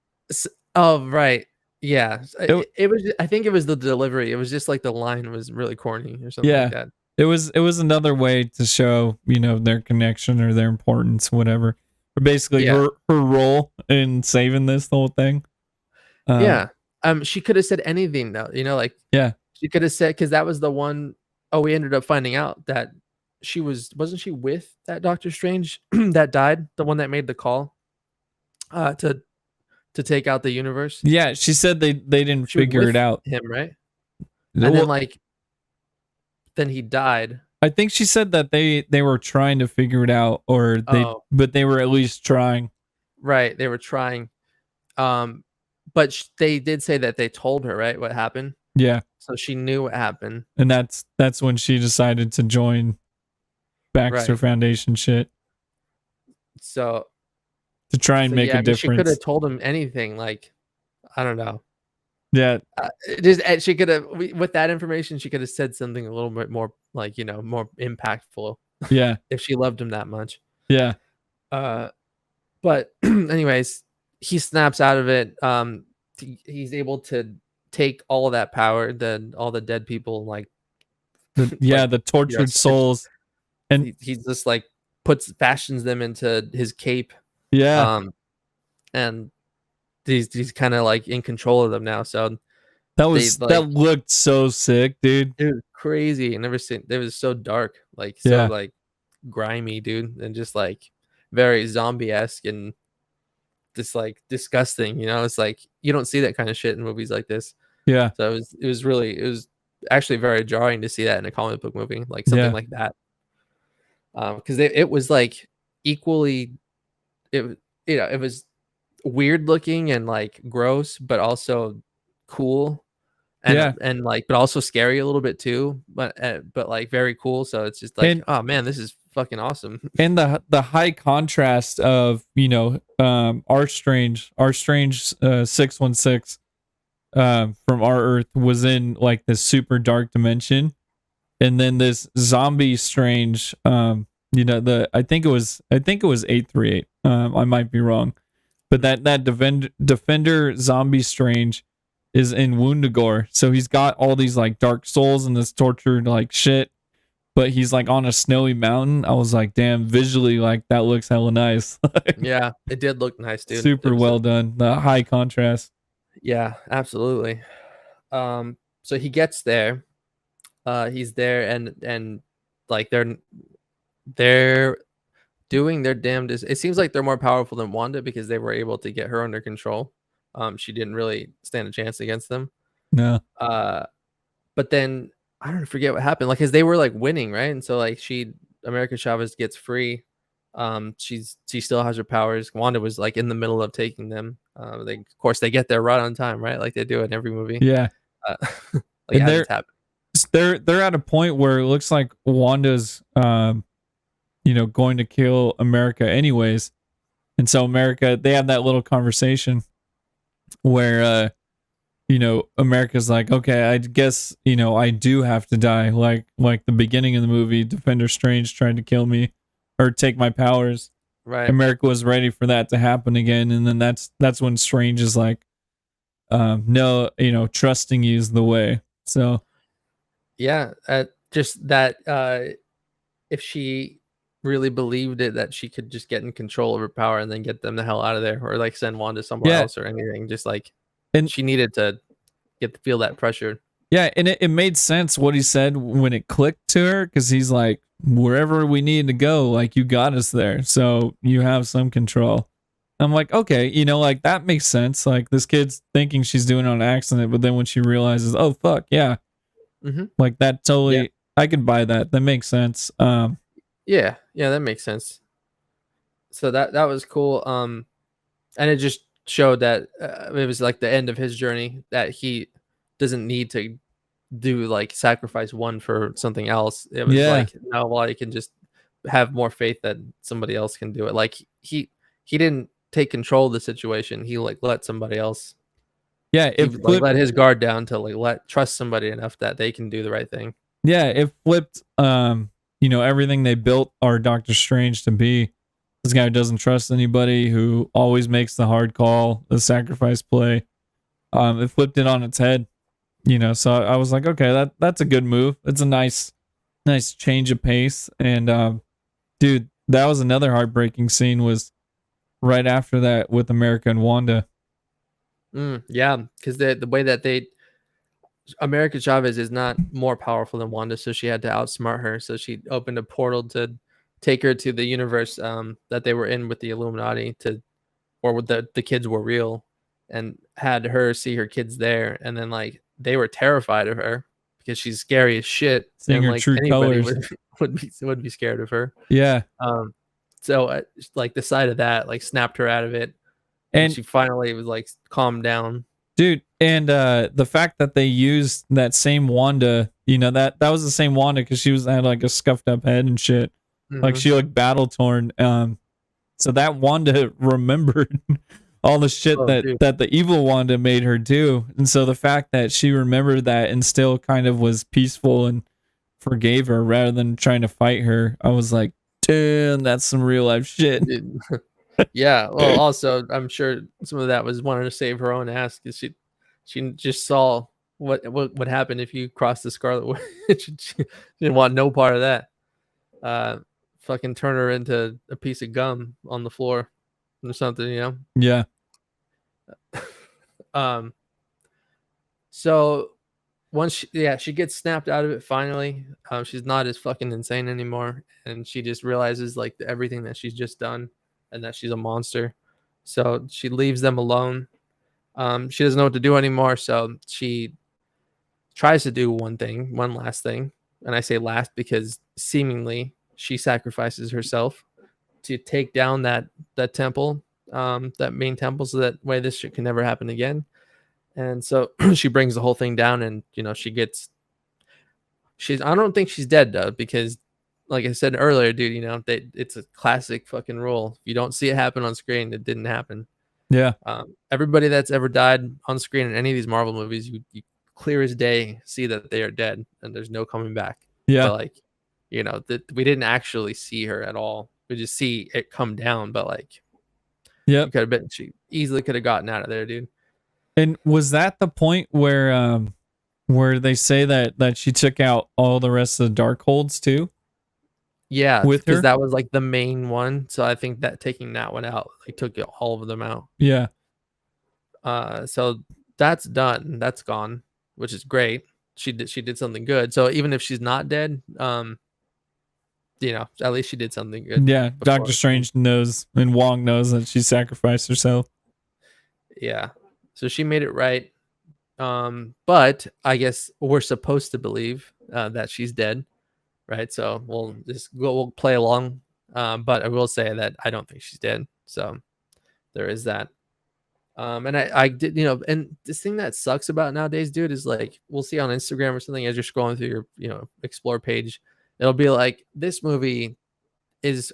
Oh, right. Yeah. It was, I think it was the delivery. It was just like the line was really corny or something like that. It was another way to show, their connection or their importance, whatever. Or basically her role in saving the whole thing. She could have said anything though, she could have said, because that was the one. Oh, we ended up finding out that wasn't she with that Doctor Strange that died, the one that made the call to take out the universe? Yeah, she said they didn't figure it out. Him, right? And then he died. I think she said that they were trying to figure it out, but they were at least trying. Right, they were trying. But they did say that they told her, right, what happened. Yeah. So she knew what happened, and that's when she decided to join Baxter Foundation shit. So to try and make a difference. She could have told him anything, like, I don't know. Yeah. She could have, with that information, she could have said something a little bit more, like, more impactful. Yeah. If she loved him that much. Yeah. But anyways, he snaps out of it. He's able to take all of that power, all the dead people, like the tortured souls, and he's just like fashions them into his cape. And he's kind of like in control of them now. So that looked so sick, dude. It was crazy. I never seen. It was so dark, like so like grimy, dude, and just like very zombie-esque and just like disgusting. It's like you don't see that kind of shit in movies like this. Yeah. So it was actually very jarring to see that in a comic book movie, like something like that. Because it was like equally, it it was weird looking and like gross, but also cool Yeah. and like but also scary a little bit too, but like very cool. So it's just like, And oh man, this is fucking awesome. and the high contrast of, our strange 616 from our Earth was in like this super dark dimension, and then this zombie strange, the I think it was 838. I might be wrong, but that defender zombie strange is in Woundagore, so he's got all these like dark souls and this tortured like shit, but he's like on a snowy mountain. I was like, damn, visually, like that looks hella nice. Yeah, it did look nice, dude. It Super was well done. The high contrast. yeah, absolutely. So he gets there. He's there and like they're doing their damnedest. It seems like they're more powerful than Wanda because they were able to get her under control. She didn't really stand a chance against them. No. Uh, but then I don't forget what happened. Like, cause they were like winning, right? And so like America Chavez gets free. She still has her powers. Wanda was like in the middle of taking them. Of course they get there right on time, right? Like they do in every movie. Yeah. Uh, like And as it's happened. they're at a point where it looks like Wanda's going to kill America anyways. And so America, they have that little conversation where America's like, okay, I guess, I do have to die. Like the beginning of the movie, Defender Strange tried to kill me or take my powers. Right. America was ready for that to happen again, and then that's when Strange is like, no, trusting you is the way. So yeah, just that if she really believed it, that she could just get in control of her power and then get them the hell out of there, or like send Wanda somewhere yeah, else or anything. Just like and she needed to feel that pressure. yeah, and it made sense what he said when it clicked to her, because he's like, wherever we need to go, like you got us there, so you have some control. I'm like, okay, like that makes sense. Like this kid's thinking she's doing it on accident, but then when she realizes, oh fuck, yeah, like that totally, Yeah. I could buy that. That makes sense. Yeah, that makes sense. So that was cool. And it just showed that it was like the end of his journey, that he doesn't need to do like sacrifice one for something else. It was Yeah, like, no, well, I can just have more faith that somebody else can do it. Like he didn't take control of the situation. He like let somebody else. yeah, He it like flipped. let his guard down to like trust somebody enough that they can do the right thing. Yeah, it flipped. Everything they built our Doctor Strange to be. This guy who doesn't trust anybody, who always makes the hard call, the sacrifice play. It flipped it on its head. So I was like, okay, that's a good move. It's a nice change of pace. And dude, that was another heartbreaking scene, was right after that with America and Wanda. Yeah, because the way that America Chavez is not more powerful than Wanda, so she had to outsmart her. So she opened a portal to take her to the universe that they were in with the Illuminati, or with the kids were real, and had her see her kids there, and then like they were terrified of her because she's scary as shit, Seeing and her like true anybody colors. would be scared of her. Yeah. So like the sight of that like snapped her out of it, and And she finally was like calmed down. dude, and the fact that they used that same Wanda, that was the same Wanda, because she had like a scuffed up head and shit. Like she looked battle torn. So that Wanda remembered all the shit that the evil Wanda made her do. And so the fact that she remembered that and still kind of was peaceful and forgave her rather than trying to fight her, I was like, damn, that's some real life shit. Yeah. Well, also, I'm sure some of that was wanting to save her own ass, because she just saw what would happen if you crossed the Scarlet Witch. She didn't want no part of that. Fucking turn her into a piece of gum on the floor or something, Yeah. So once she gets snapped out of it finally. She's not as fucking insane anymore, and she just realizes like everything that she's just done, and that she's a monster. So she leaves them alone. She doesn't know what to do anymore, so she tries to do one last thing, and I say last because seemingly she sacrifices herself to take down that temple, that main temple, so that way this shit can never happen again. And so she brings the whole thing down, and I don't think she's dead though, because like I said earlier, dude, it's a classic fucking rule. If you don't see it happen on screen, it didn't happen. Yeah. Everybody that's ever died on screen in any of these Marvel movies, you clear as day see that they are dead and there's no coming back. Yeah. But like, we didn't actually see her at all. We just see it come down, but like, she easily could have gotten out of there, dude. And was that the point where they say that she took out all the rest of the Darkholds too? Yeah, with her, because that was like the main one. So I think that taking that one out, like, took all of them out. Yeah. So that's done. That's gone, which is great. She did something good. So even if she's not dead, at least she did something good. Yeah, Doctor Strange knows, and Wong knows that she sacrificed herself. Yeah, so she made it right. But I guess we're supposed to believe that she's dead, right? So we'll play along. But I will say that I don't think she's dead. So there is that. And I did, and this thing that sucks about nowadays, dude, is like, we'll see on Instagram or something as you're scrolling through your, explore page, it'll be like, this movie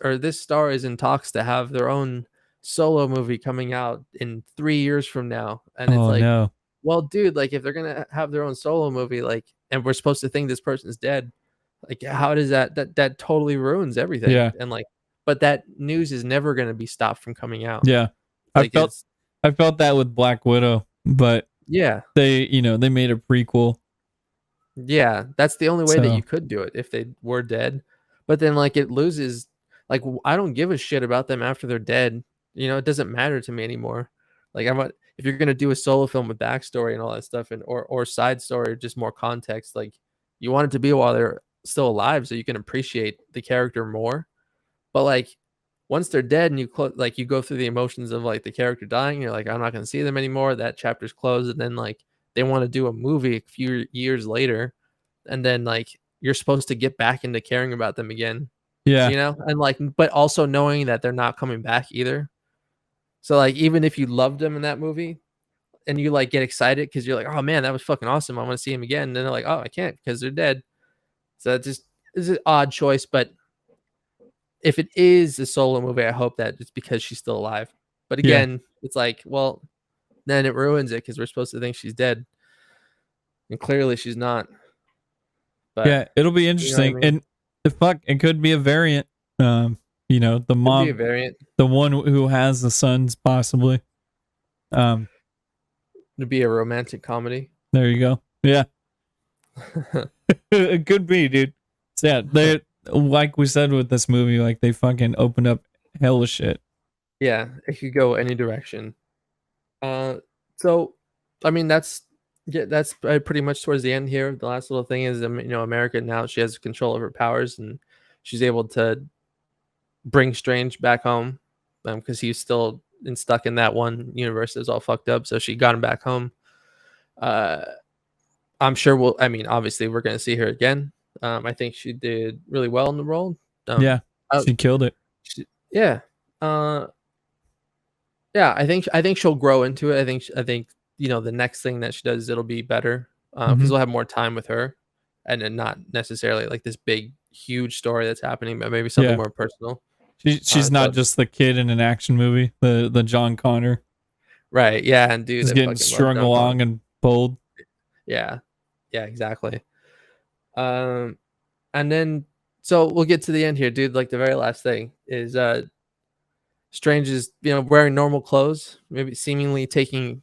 or this star is in talks to have their own solo movie coming out in 3 years from now. And it's like, no. Well, dude, like, if they're going to have their own solo movie, like, and we're supposed to think this person's dead, like, how does that totally ruins everything. Yeah. And like, but that news is never going to be stopped from coming out. Yeah. Like, I felt that with Black Widow, but yeah, they made a prequel. Yeah, that's the only way that you could do it if they were dead. But then, like, it loses, like, I don't give a shit about them after they're dead. It doesn't matter to me anymore. Like, if you're gonna do a solo film with backstory and all that stuff, and or side story, or just more context, like, you want it to be while they're still alive so you can appreciate the character more. But like, once they're dead and you go through the emotions of like the character dying, you're like, I'm not gonna see them anymore. That chapter's closed, and then like they want to do a movie a few years later, and then like you're supposed to get back into caring about them again. Yeah. And like, but also knowing that they're not coming back either. So like, even if you loved them in that movie and you like get excited because you're like, oh man, that was fucking awesome, I want to see him again, and then they're like, oh, I can't because they're dead. So that just is an odd choice. But if it is a solo movie, I hope that it's because she's still alive. But again, it's like, well, then it ruins it because we're supposed to think she's dead, and clearly she's not. But yeah, it'll be interesting. And it could be a variant. The mom, variant. The one who has the sons, possibly. It'd be a romantic comedy. There you go. Yeah. It could be, dude. So yeah, they, like we said with this movie, like, they fucking opened up hella shit. Yeah, it could go any direction. So I mean, that's pretty much towards the end here. The last little thing is, America now, she has control of her powers, and she's able to bring Strange back home, because he's still stuck in that one universe that's all fucked up. So she got him back home. I'm sure obviously we're going to see her again. I think she did really well in the role. She killed it. Yeah. Yeah, I think she'll grow into it. I think the next thing that she does, it'll be better, because we'll have more time with her, and then not necessarily like this big huge story that's happening, but maybe something more personal. She's not just the kid in an action movie, the John Connor. Right. Yeah, and dude, he's getting strung along and pulled. Yeah. Yeah, exactly. And then, so we'll get to the end here, dude. Like, the very last thing is Strange is wearing normal clothes, maybe seemingly taking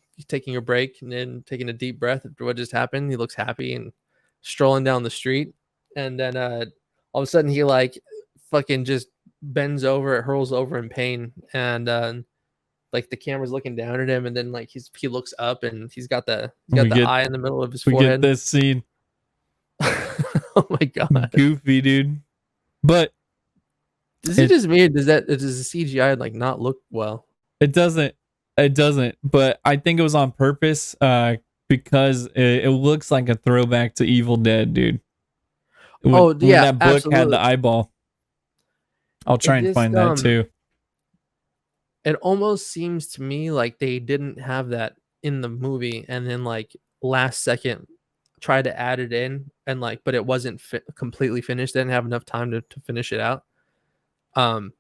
a break, and then taking a deep breath after what just happened. He looks happy and strolling down the street, and then all of a sudden he like fucking just bends over, hurls over in pain, and like the camera's looking down at him, and then like he looks up, and he's got the eye in the middle of his forehead. We get this scene. Oh my god, goofy, dude. But is it just me? Does the CGI like not look well? It doesn't. But I think it was on purpose. because it looks like a throwback to Evil Dead, dude. Oh When yeah, that book had absolutely. the eyeball. I'll try It and just find that too. it almost seems to me like they didn't have that in the movie, and then like last second tried to add it in, and like, but it wasn't completely finished. They didn't have enough time to finish it out. Um,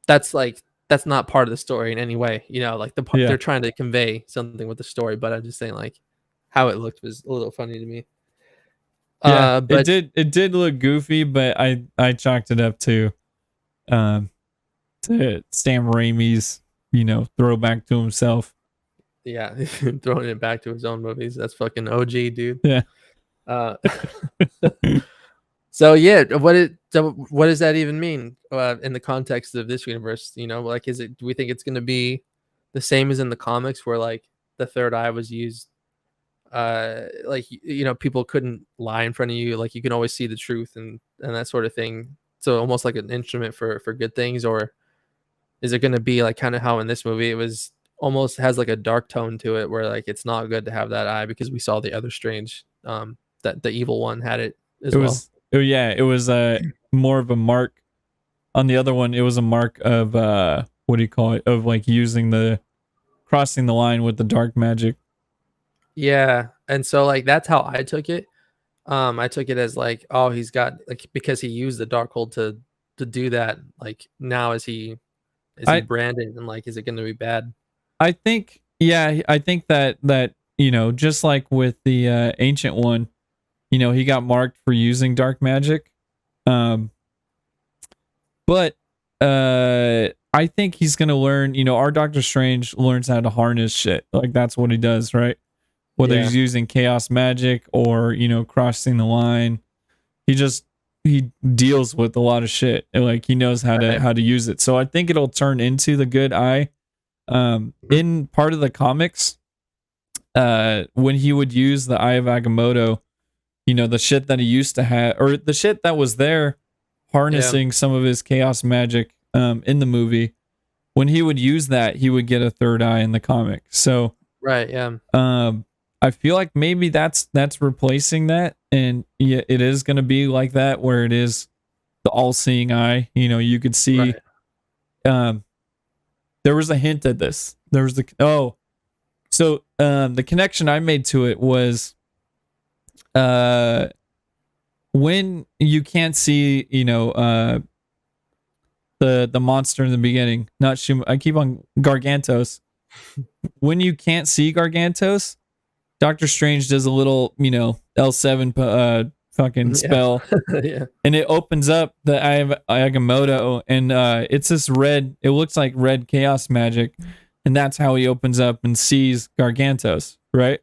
that's like that's not part of the story in any way. You know, like Yeah. they're trying to convey something with the story, but I'm just saying like how it looked was a little funny to me. Yeah, But it did look goofy, but I chalked it up um to Sam Raimi's, throwback to himself. yeah, throwing it back to his own movies. That's fucking OG, dude. Yeah. Uh, so yeah, what does that even mean in the context of this universe? You know, like, do we think it's going to be the same as in the comics, where like the third eye was used? Like people couldn't lie in front of you. Like you can always see the truth and that sort of thing. So almost like an instrument for good things, or is it going to be like kind of how in this movie it was almost has like a dark tone to it, where like it's not good to have that eye because we saw the other Strange, that the evil one had it as well. It was more of a mark. On the other one, it was a mark of what do you call it? Of like using the crossing the line with the dark magic. Yeah, and so like that's how I took it. I took it as like, oh, he's got like, because he used the dark hold to do that. Like now is he I branded, and like is it going to be bad? I think I think that just like with the ancient one, he got marked for using dark magic. Um but I think he's going to learn, our Doctor Strange learns how to harness shit. Like that's what he does, right? Whether Yeah, he's using chaos magic or, crossing the line, he deals with a lot of shit. And, like he knows right. how to use it. So I think it'll turn into the good eye. In part of the comics, when he would use the Eye of Agamotto, the shit that he used to have, or the shit that was there Yeah, harnessing some of his chaos magic in the movie, when he would use that, he would get a third eye in the comic. So right. Yeah, um I feel like maybe that's replacing that, and yeah, it is going to be like that, where it is the all-seeing eye. You could see right. um there was a hint at this. There was the connection I made to it was uh when you can't see, the monster in the beginning, not I keep on Gargantos. When you can't see Gargantos, Doctor Strange does a little, L7 fucking Yeah, spell, yeah. and it opens up the Eye of Agamotto, and it's this red. It looks like red chaos magic, and that's how he opens up and sees Gargantos, right?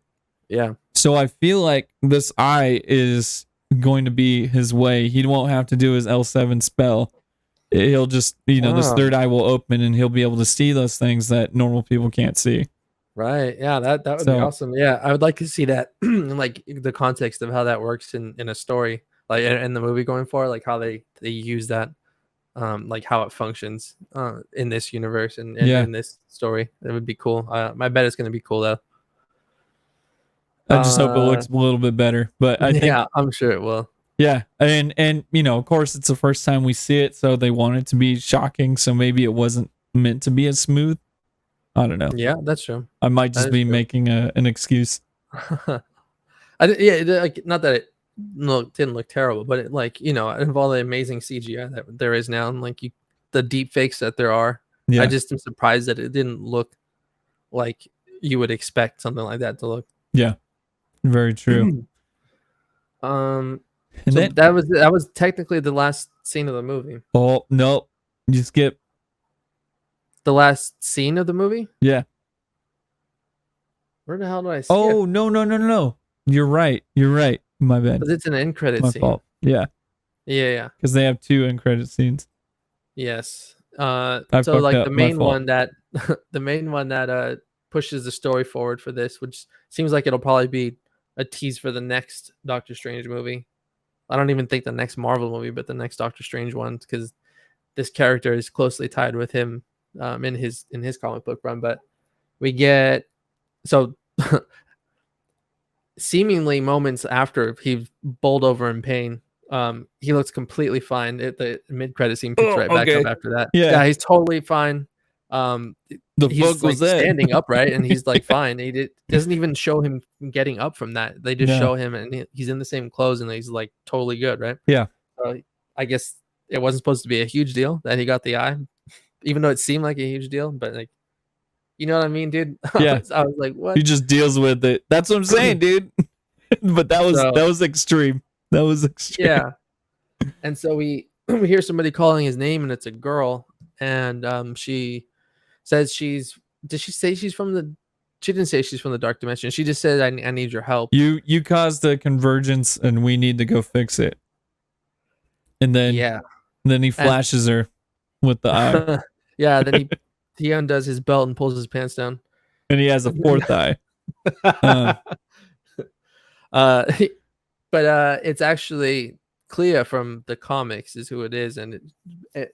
Yeah. So I feel like this eye is going to be his way. He won't have to do his L7 spell. He'll just, this Oh, third eye will open, and he'll be able to see those things that normal people can't see. right. Yeah, that would be So awesome. Yeah, I would like to see that in like the context of how that works in a story, like in the movie going forward, like how they use that, like how it functions in this universe and yeah, in this story. That would be cool. My bet it's gonna be cool though. I just hope it Uh, looks a little bit better. But I yeah, think, I'm sure it will. yeah, and of course, it's the first time we see it, so they want it to be shocking. So maybe it wasn't meant to be as smooth. I don't know. Yeah, that's true. I might That just is be true. making an excuse. Yeah, like not that it didn't look terrible, but it like of all the amazing CGI that there is now, and like the deep fakes that there are, I Yeah, just am surprised that it didn't look like you would expect something like that to look. yeah, very true. um, And so then, that was technically the last scene of the movie. oh no, you skip. The last scene of the movie? Yeah. Where the hell did I skip? Oh no no no no no. You're right. You're right. My bad. Because it's an end credit My scene. fault. Yeah, Yeah, yeah. because they have two end credit scenes. Yes. I So fucked like the up. My main fault. one that the main one that pushes the story forward for this, which seems like it'll probably be a tease for the next Doctor Strange movie. I don't even think the next Marvel movie, but the next Doctor Strange one, because this character is closely tied with him in his comic book run. But we get so seemingly moments after he bowled over in pain, he looks completely fine. The mid-credit scene picks right back up after that. Yeah, he's totally fine. The He's fuck like was that? standing upright, and he's like fine. Doesn't even show him getting up from that. They just show him, and he's in the same clothes, and he's like totally good, right? Yeah. So I guess it wasn't supposed to be a huge deal that he got the eye, even though it seemed like a huge deal. But like, you know what I mean, dude? Yeah. I was like, what? He just deals with it. That's what I'm saying, dude. But that was extreme. That was extreme. Yeah. And so we hear somebody calling his name, and it's a girl, and she says did she say she's from the she didn't say she's from the dark dimension. She just said, I need your help. You caused a convergence, and we need to go fix it. And then then he flashes her with the eye. Yeah, then he undoes his belt and pulls his pants down, and he has a fourth eye. But it's actually Clea from the comics is who it is, and it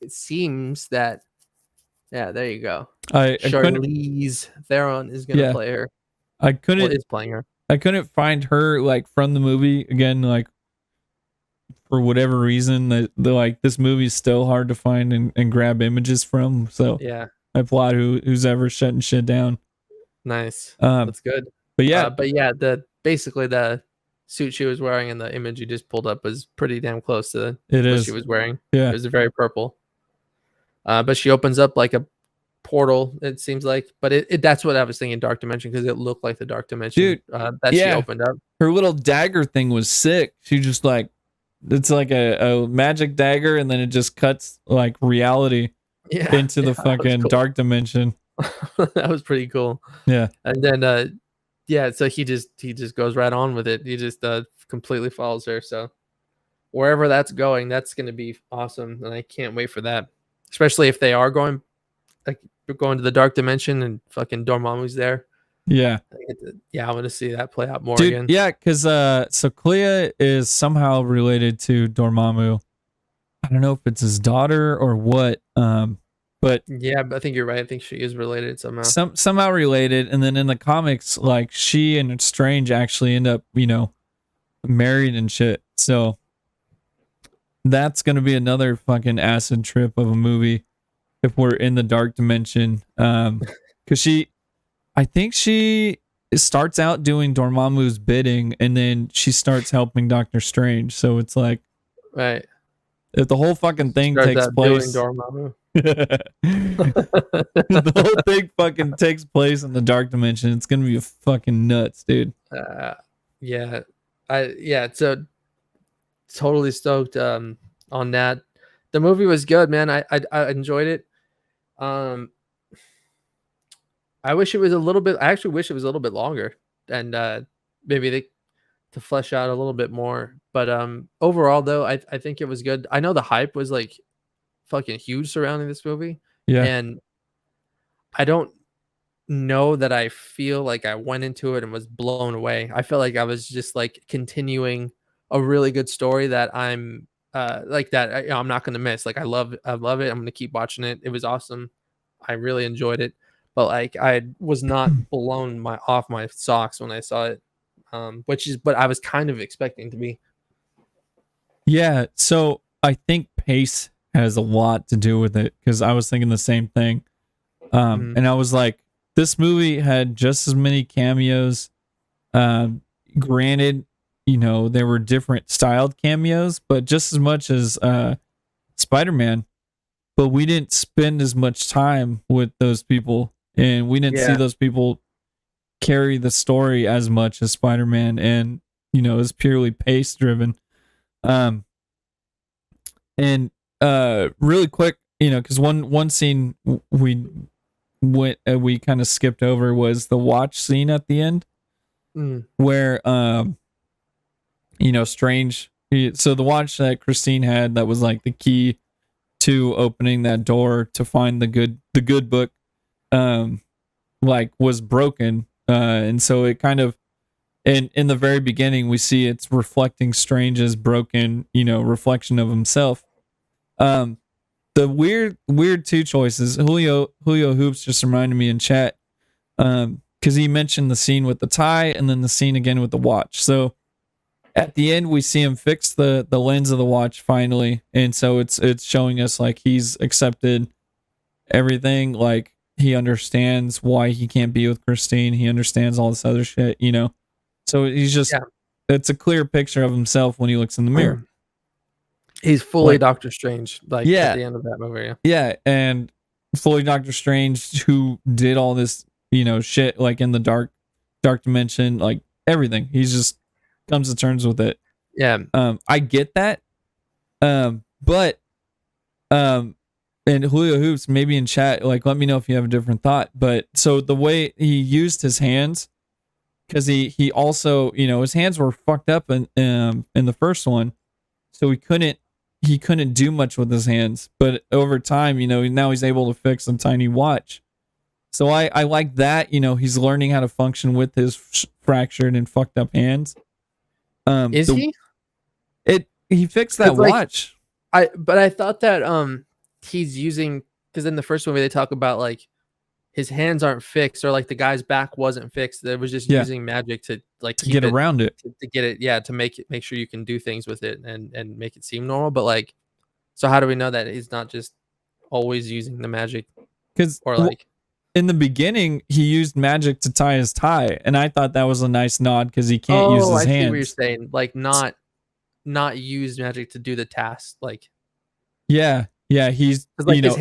seems that there you go. Charlize Theron is gonna play her. Is playing her. I couldn't find her like from the movie again, like for whatever reason that like this movie's still hard to find and grab images from. So yeah, I applaud who's ever shutting shit down. Nice, that's good. But yeah, basically the suit she was wearing in the image you just pulled up was pretty damn close to what she was wearing. Yeah, it was very purple. But she opens up like a portal, it seems like, but that's what I was thinking, dark dimension, because it looked like the dark dimension. Dude, she opened up. Her little dagger thing was sick. She just like, it's like a magic dagger, and then it just cuts like reality into the fucking dark dimension. That was pretty cool. Yeah. And then so he just goes right on with it. He just completely follows her. So wherever that's going, that's going to be awesome, and I can't wait for that, especially if they are going to the dark dimension and fucking Dormammu's there. Yeah. I want to see that play out more again. Yeah, because so Clea is somehow related to Dormammu. I don't know if it's his daughter or what. But yeah, I think you're right. I think she is related somehow. Somehow related, and then in the comics, like she and Strange actually end up, married and shit. So that's gonna be another fucking acid trip of a movie if we're in the dark dimension. Because I think she starts out doing Dormammu's bidding, and then she starts helping Doctor Strange. So it's like, right, if the whole fucking thing takes place. The whole thing fucking takes place in the dark dimension. It's gonna be fucking nuts, dude. So totally stoked on that. The movie was good, man. I enjoyed it. I wish it was a little bit. I actually wish it was a little bit longer, and maybe to flesh out a little bit more. But overall, though, I think it was good. I know the hype was like fucking huge surrounding this movie. Yeah. And I don't know that I feel like I went into it and was blown away. I felt like I was just like continuing a really good story that I'm like that I'm not going to miss. Like I love it. I'm going to keep watching it. It was awesome. I really enjoyed it. But like I was not blown off my socks when I saw it. Which is what I was kind of expecting to be. Yeah, so I think pace has a lot to do with it, because I was thinking the same thing. And I was like, this movie had just as many cameos. Granted, there were different styled cameos, but just as much as Spider-Man. But we didn't spend as much time with those people, and we didn't see those people carry the story as much as Spider-Man, and is purely pace driven. And really quick, because one scene we kind of skipped over was the watch scene at the end, where Strange. So the watch that Christine had, that was like the key to opening that door to find the good book, like was broken, and so it kind of. And in the very beginning, we see it's reflecting Strange's broken, reflection of himself. The weird two choices. Julio Hoops just reminded me in chat. because he mentioned the scene with the tie and then the scene again with the watch. So at the end, we see him fix the lens of the watch finally, and so it's showing us like he's accepted everything. Like he understands why he can't be with Christine. He understands all this other shit, you know. So he's just it's a clear picture of himself when he looks in the mirror. He's fully Doctor Strange, like yeah, at the end of that movie. Yeah, and fully Doctor Strange, who did all this, you know, shit like in the dark dimension, like everything. He's just comes to terms with it. Yeah. I get that. But and Julio Hoops, maybe in chat, like let me know if you have a different thought. But so the way he used his hands, because he also, you know, his hands were fucked up in the first one, so he couldn't do much with his hands. But over time, you know, now he's able to fix a tiny watch. So I like that, you know, he's learning how to function with his fractured and fucked up hands. He fixed that watch. But I thought that he's using, because in the first movie they talk about like his hands aren't fixed, or like the guy's back wasn't fixed. It was just using magic to like to get around it, to get it, to make sure you can do things with it and make it seem normal. But like, so how do we know that he's not just always using the magic? Because in the beginning he used magic to tie his tie, and I thought that was a nice nod because he can't use his hands. I see what you're saying, like not use magic to do the task, like he's like, you know,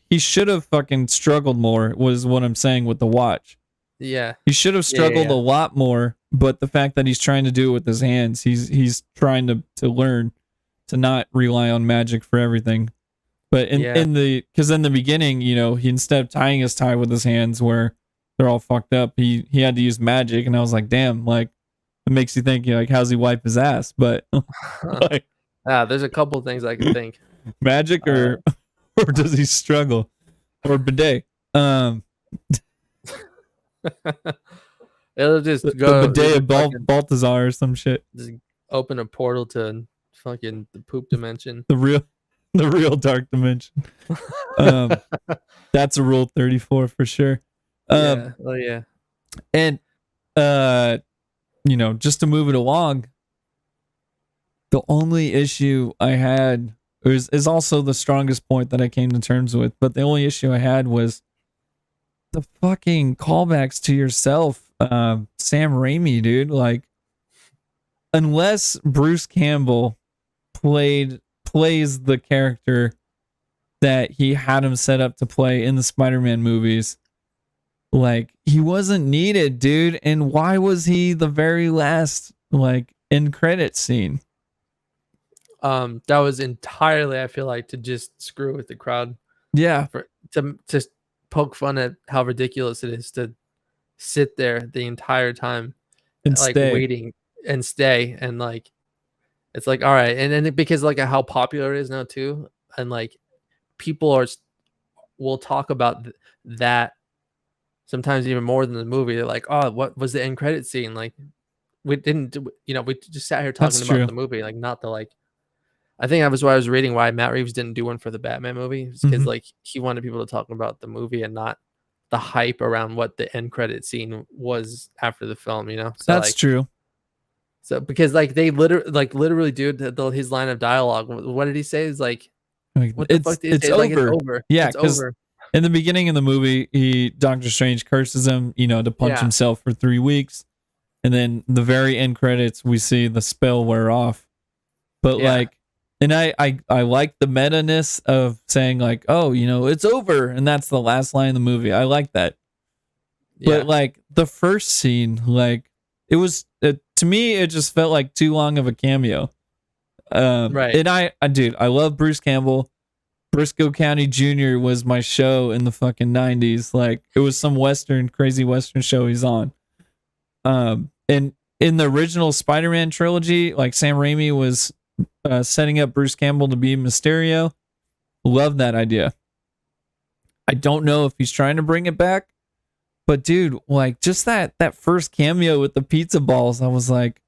he should have fucking struggled more, was what I'm saying with the watch. He should have struggled a lot more, but the fact that he's trying to do it with his hands, he's trying to learn to not rely on magic for everything. But in the beginning, you know, he, instead of tying his tie with his hands where they're all fucked up, he had to use magic, and I was like, damn, like it makes you think, you know, like, how's he wipe his ass? But like, there's a couple of things I can think. Magic or does he struggle? Or bidet? It'll just go the bidet of Balthazar or some shit. Just open a portal to fucking the poop dimension. The real dark dimension. That's a rule 34 for sure. And you know, just to move it along, the only issue I had is also the strongest point that I came to terms with, but the only issue I had was the fucking callbacks to yourself, Sam Raimi, dude. Like, unless Bruce Campbell plays the character that he had him set up to play in the Spider-Man movies, like, he wasn't needed, dude. And why was he the very last, like, end credit scene? That was entirely, I feel like, to just screw with the crowd. Yeah. To poke fun at how ridiculous it is to sit there the entire time and like stay. Waiting and stay, and like it's like, all right, and then because like how popular it is now too, and like people will talk about that sometimes even more than the movie. They're like, oh, what was the end credit scene? Like, we didn't, you know, we just sat here talking about the movie, like not the like. I think that was why I was reading why Matt Reeves didn't do one for the Batman movie, because like he wanted people to talk about the movie and not the hype around what the end credit scene was after the film, you know. So, that's true. So because like they literally do his line of dialogue. What did he say? Is like, what the fuck did he say? Over. Like, it's over. Yeah, it's over. In the beginning of the movie, Doctor Strange curses him, you know, to punch himself for 3 weeks, and then the very end credits we see the spell wear off. But like. And I like the meta-ness of saying like, oh, you know, it's over, and that's the last line of the movie. I like that. But like the first scene, like it was to me, it just felt like too long of a cameo. Right. And I love Bruce Campbell. Briscoe County Jr. was my show in the fucking 90s. Like it was some crazy Western show he's on. And in the original Spider-Man trilogy, like Sam Raimi was setting up Bruce Campbell to be Mysterio. Love that idea. I don't know if he's trying to bring it back, but dude, like just that first cameo with the pizza balls, I was like,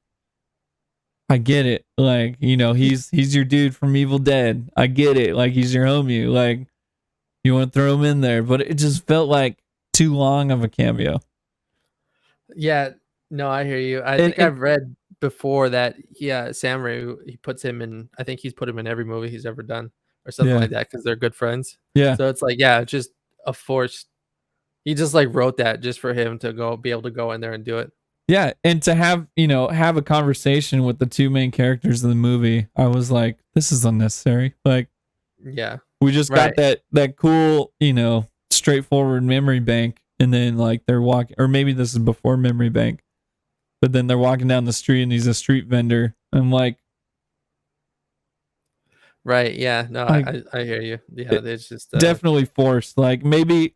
I get it. Like, you know, he's your dude from Evil Dead. I get it. Like he's your homie. Like you want to throw him in there, but it just felt like too long of a cameo. Yeah, no, I hear you. I think I've read before that, yeah, Sam Raimi, he puts him in, I think he's put him in every movie he's ever done or something like that because they're good friends. Yeah. So it's like, yeah, just a force. He just like wrote that just for him to go be able to go in there and do it. Yeah, and to have, have a conversation with the two main characters of the movie, I was like, this is unnecessary. Like, yeah, we just got that cool, straightforward memory bank, and then like they're walking, or maybe this is before memory bank, but then they're walking down the street and he's a street vendor. I'm like, right, yeah, no, I hear you. Yeah, it's just definitely forced. Like maybe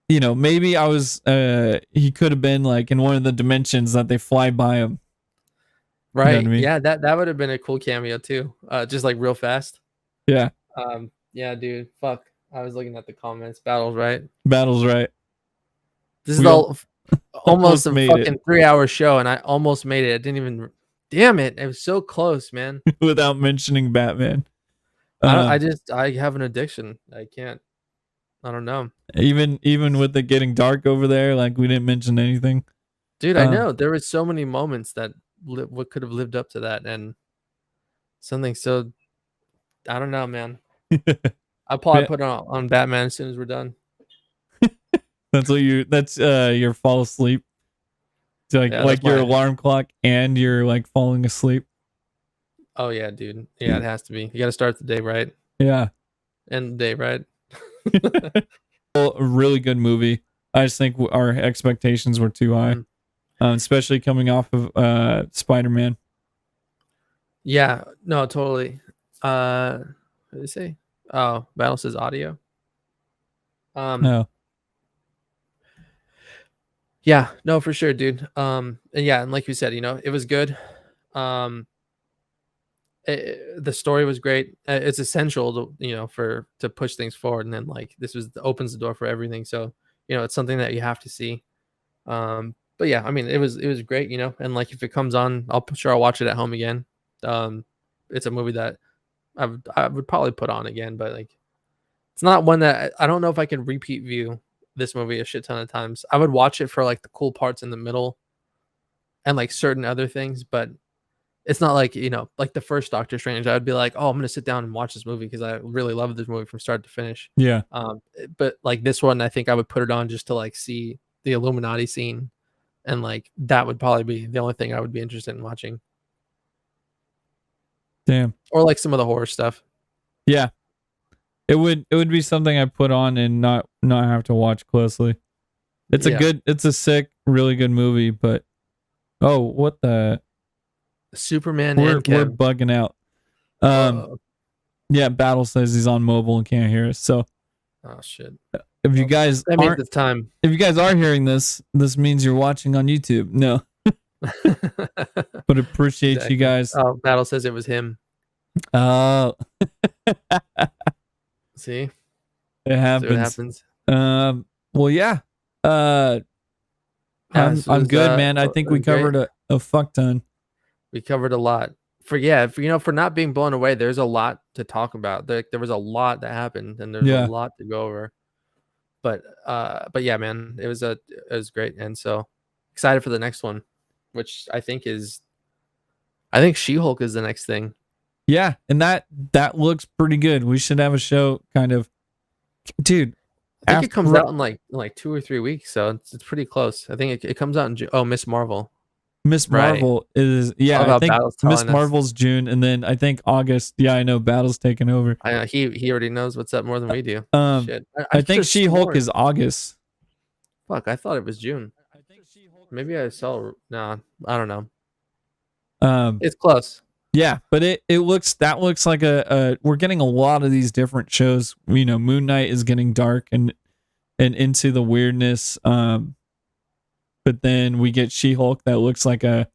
I was he could have been like in one of the dimensions that they fly by him. Right. You know what I mean? Yeah, that would have been a cool cameo too. Just like real fast. Yeah. Yeah, dude. Fuck. I was looking at the comments. Battles right. Battles right. This is almost a fucking 3-hour show, and I almost made it. I didn't even. Damn it! It was so close, man. Without mentioning Batman. I have an addiction. I can't. I don't know. Even with it getting dark over there, like we didn't mention anything. Dude, I know there were so many moments that what could have lived up to that, and something so. I don't know, man. I'll probably put it on Batman as soon as we're done. That's your fall asleep. Like your alarm clock and you're like falling asleep. Oh yeah, dude. Yeah, it has to be. You got to start the day right. Yeah. End the day right. Well, a really good movie. I just think our expectations were too high, especially coming off of Spider-Man. Yeah, no, totally. What did they say? Oh, Battle says audio. No. Yeah, no, for sure, dude. And yeah, and like you said, it was good. The story was great. It's essential to push things forward, and then like this opens the door for everything. So it's something that you have to see. But yeah, I mean, it was great, and like if it comes on, I'll watch it at home again. It's a movie that I would probably put on again, but like it's not one that I don't know if I can repeat view this movie a shit ton of times. I would watch it for like the cool parts in the middle and like certain other things, but it's not like, like the first Doctor Strange, I would be like, oh, I'm going to sit down and watch this movie because I really love this movie from start to finish. Yeah. But like this one, I think I would put it on just to like see the Illuminati scene. And like, that would probably be the only thing I would be interested in watching. Damn. Or like some of the horror stuff. Yeah. It would be something I put on and not have to watch closely. It's it's a sick, really good movie, but what the Superman we're bugging out. Yeah, Battle says he's on mobile and can't hear us. So oh shit. If you guys that means it's time. If you guys are hearing this means you're watching on YouTube. No. But appreciate you guys. Oh, Battle says it was him. Oh. See? It happens. See what happens. Well, yeah. I'm good, man. I think we covered a fuck ton. We covered a lot. For not being blown away, there's a lot to talk about. There was a lot that happened, and there's a lot to go over. But yeah, man, it was great, and so excited for the next one, which I think She-Hulk is the next thing. Yeah, and that looks pretty good. We should have a show, kind of, dude. I think it comes out in like 2 or 3 weeks, so it's pretty close. I think it comes out in June. Oh, Miss Marvel. Miss Marvel is I think Miss Marvel's June, and then I think August. Yeah, I know Battle's taking over. I know he already knows what's up more than we do. Shit. I think She-Hulk is August. Fuck, I thought it was June. Maybe I saw. Nah, I don't know. It's close. Yeah, but it looks like we're getting a lot of these different shows. Moon Knight is getting dark and into the weirdness. But then we get She-Hulk that looks like a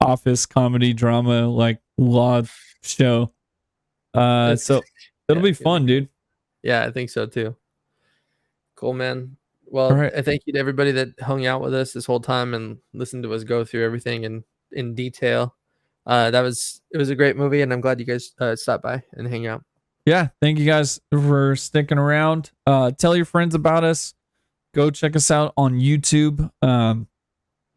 office comedy drama, like law show. So it'll be fun, dude. Yeah, I think so too. Cool, man. Well, right. I thank you to everybody that hung out with us this whole time and listened to us go through everything in detail. It was a great movie, and I'm glad you guys stopped by and hang out. Yeah, thank you guys for sticking around. Tell your friends about us. Go check us out on YouTube.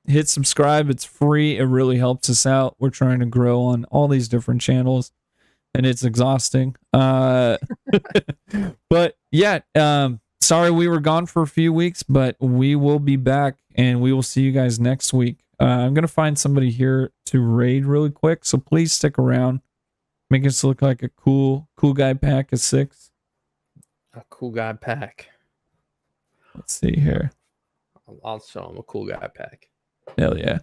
hit subscribe. It's free. It really helps us out. We're trying to grow on all these different channels, and it's exhausting. But yeah, sorry we were gone for a few weeks, but we will be back, and we will see you guys next week. I'm gonna find somebody here to raid really quick, so please stick around. Make us look like a cool guy pack of 6. A cool guy pack. Let's see here. I'll show him a cool guy pack. Hell yeah.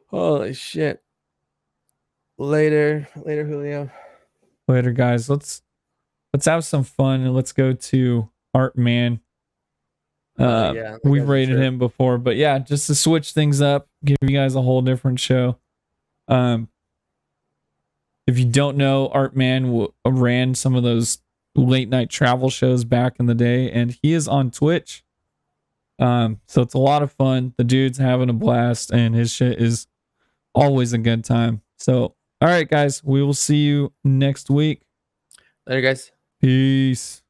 Holy shit. Later, Julio. Later, guys. Let's have some fun, and let's go to Art Man. Yeah, we've rated him before, but yeah, just to switch things up, give you guys a whole different show. If you don't know, Art Man ran some of those late night travel shows back in the day, and he is on Twitch. So it's a lot of fun. The dude's having a blast, and his shit is always a good time. So, all right, guys, we will see you next week. Later, guys. Peace.